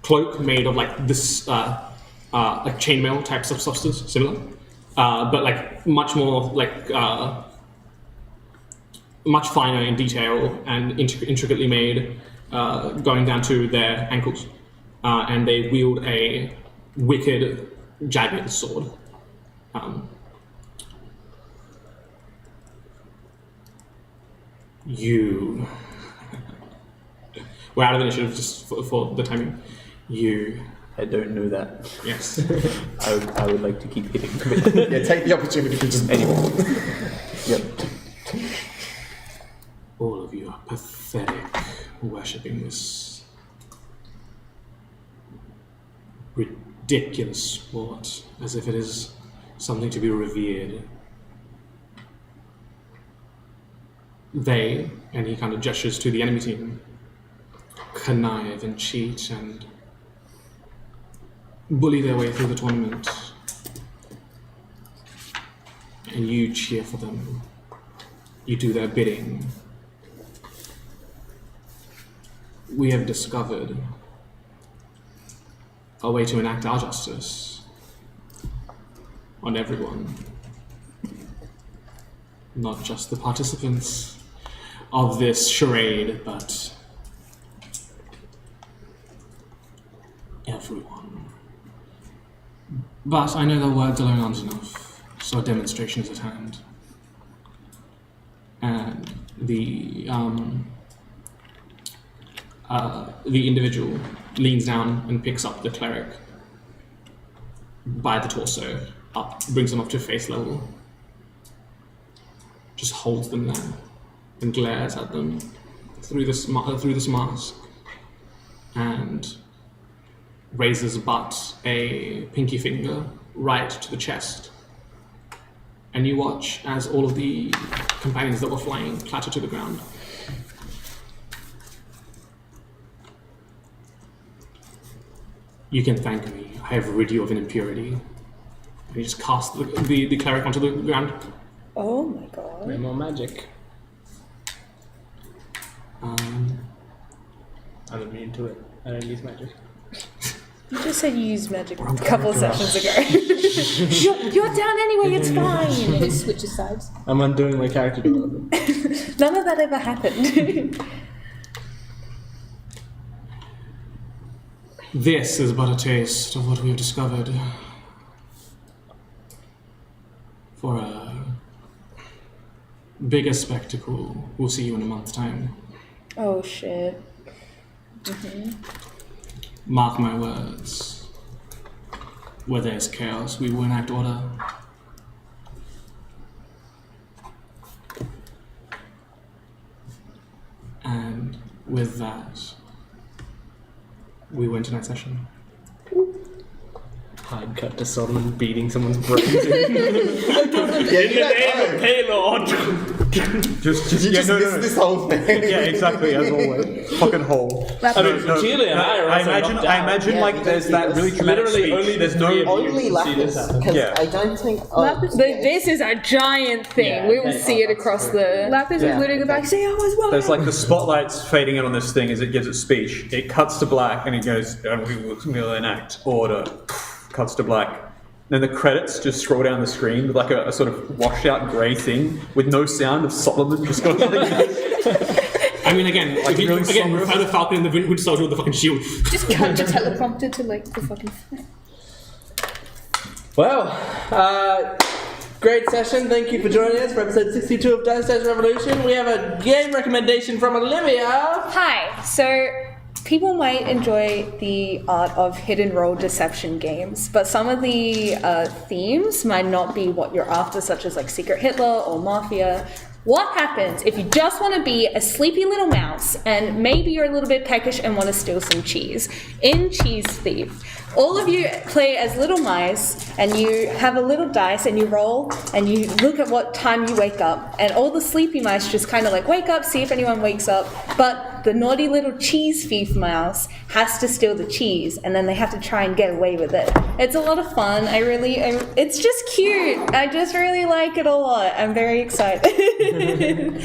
cloak made of like this like chainmail types of substance, similar, but like much more like much finer in detail and intricately made, going down to their ankles, and they wield a wicked, jagged sword. You. We're out of initiative just for the timing. You. I don't know that. Yes. I would like to keep hitting. Yeah, take the opportunity to just Anyway. Yep. All of you are pathetic, worshipping this ridiculous sport as if it is something to be revered. They, and he kind of gestures to the enemy team, connive and cheat and bully their way through the tournament. And you cheer for them. You do their bidding. We have discovered a way to enact our justice on everyone, not just the participants of this charade, but everyone. But I know that words alone aren't enough, so a demonstration is at hand. And the individual leans down and picks up the cleric by the torso, brings them up to face level, just holds them there and glares at them through this mask, and raises but a pinky finger right to the chest. And you watch as all of the companions that were flying clatter to the ground. You can thank me. I have rid you of an impurity. And you just cast the cleric onto the ground. Oh my god. No more magic. I'm immune to it. I don't use magic. You just said you used magic a couple of sessions ago. You're down anyway, it's fine. Just switches sides. I'm undoing my character development. None of that ever happened. This is but a taste of what we have discovered. For a bigger spectacle, we'll see you in a month's time. Oh shit. Mark my words. Where there's chaos, we will enact order. And with that, we went to that session. Hard cut to Solomon beating someone's brains in. Yeah, In you the name don't of know. Paylord. Just You just missed this whole thing. Yeah, exactly, as always. Fucking hole. I mean, Julia and I are also knocked I out. imagine Yeah, like you there's don't that see really this. dramatic Literally speech. only There's the no three of you Only can see this Lapis, happen. because Yeah. I don't think. Lapis- This is a giant thing. Yeah, we will they- see it across the. Lapis Yeah. is literally back. See, I was right. There's like the spotlights fading in on this thing as it gives its speech. It cuts to black and it goes, and we will enact order. Cuts to black. Then the credits just scroll down the screen with like a sort of washed out grey thing with no sound of Solomon just going like this. I mean, again, if you, really again, somber. without the Falcon and the Winter Soldier with the fucking shield. Just cut the teleprompter to like the fucking. Well, great session. Thank you for joining us for episode 62 of Dice Dice Revolution. We have a game recommendation from Olivia. Hi. So people might enjoy the art of hidden role deception games, but some of the themes might not be what you're after, such as like Secret Hitler or Mafia. What happens if you just want to be a sleepy little mouse and maybe you're a little bit peckish and want to steal some cheese? In Cheese Thief, all of you play as little mice and you have a little dice and you roll and you look at what time you wake up, and all the sleepy mice just kind of like wake up, see if anyone wakes up, but the naughty little cheese thief mouse has to steal the cheese and then they have to try and get away with it. It's a lot of fun. It's just cute. I just really like it a lot. I'm very excited.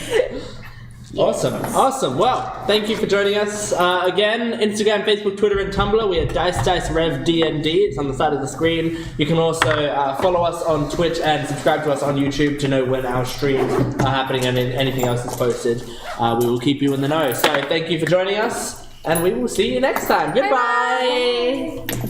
Awesome. Well, thank you for joining us. Again, Instagram, Facebook, Twitter, and Tumblr. We are Dice Rev DND. It's on the side of the screen. You can also follow us on Twitch and subscribe to us on YouTube to know when our streams are happening and anything else is posted. We will keep you in the know. So thank you for joining us, and we will see you next time. Goodbye. Bye.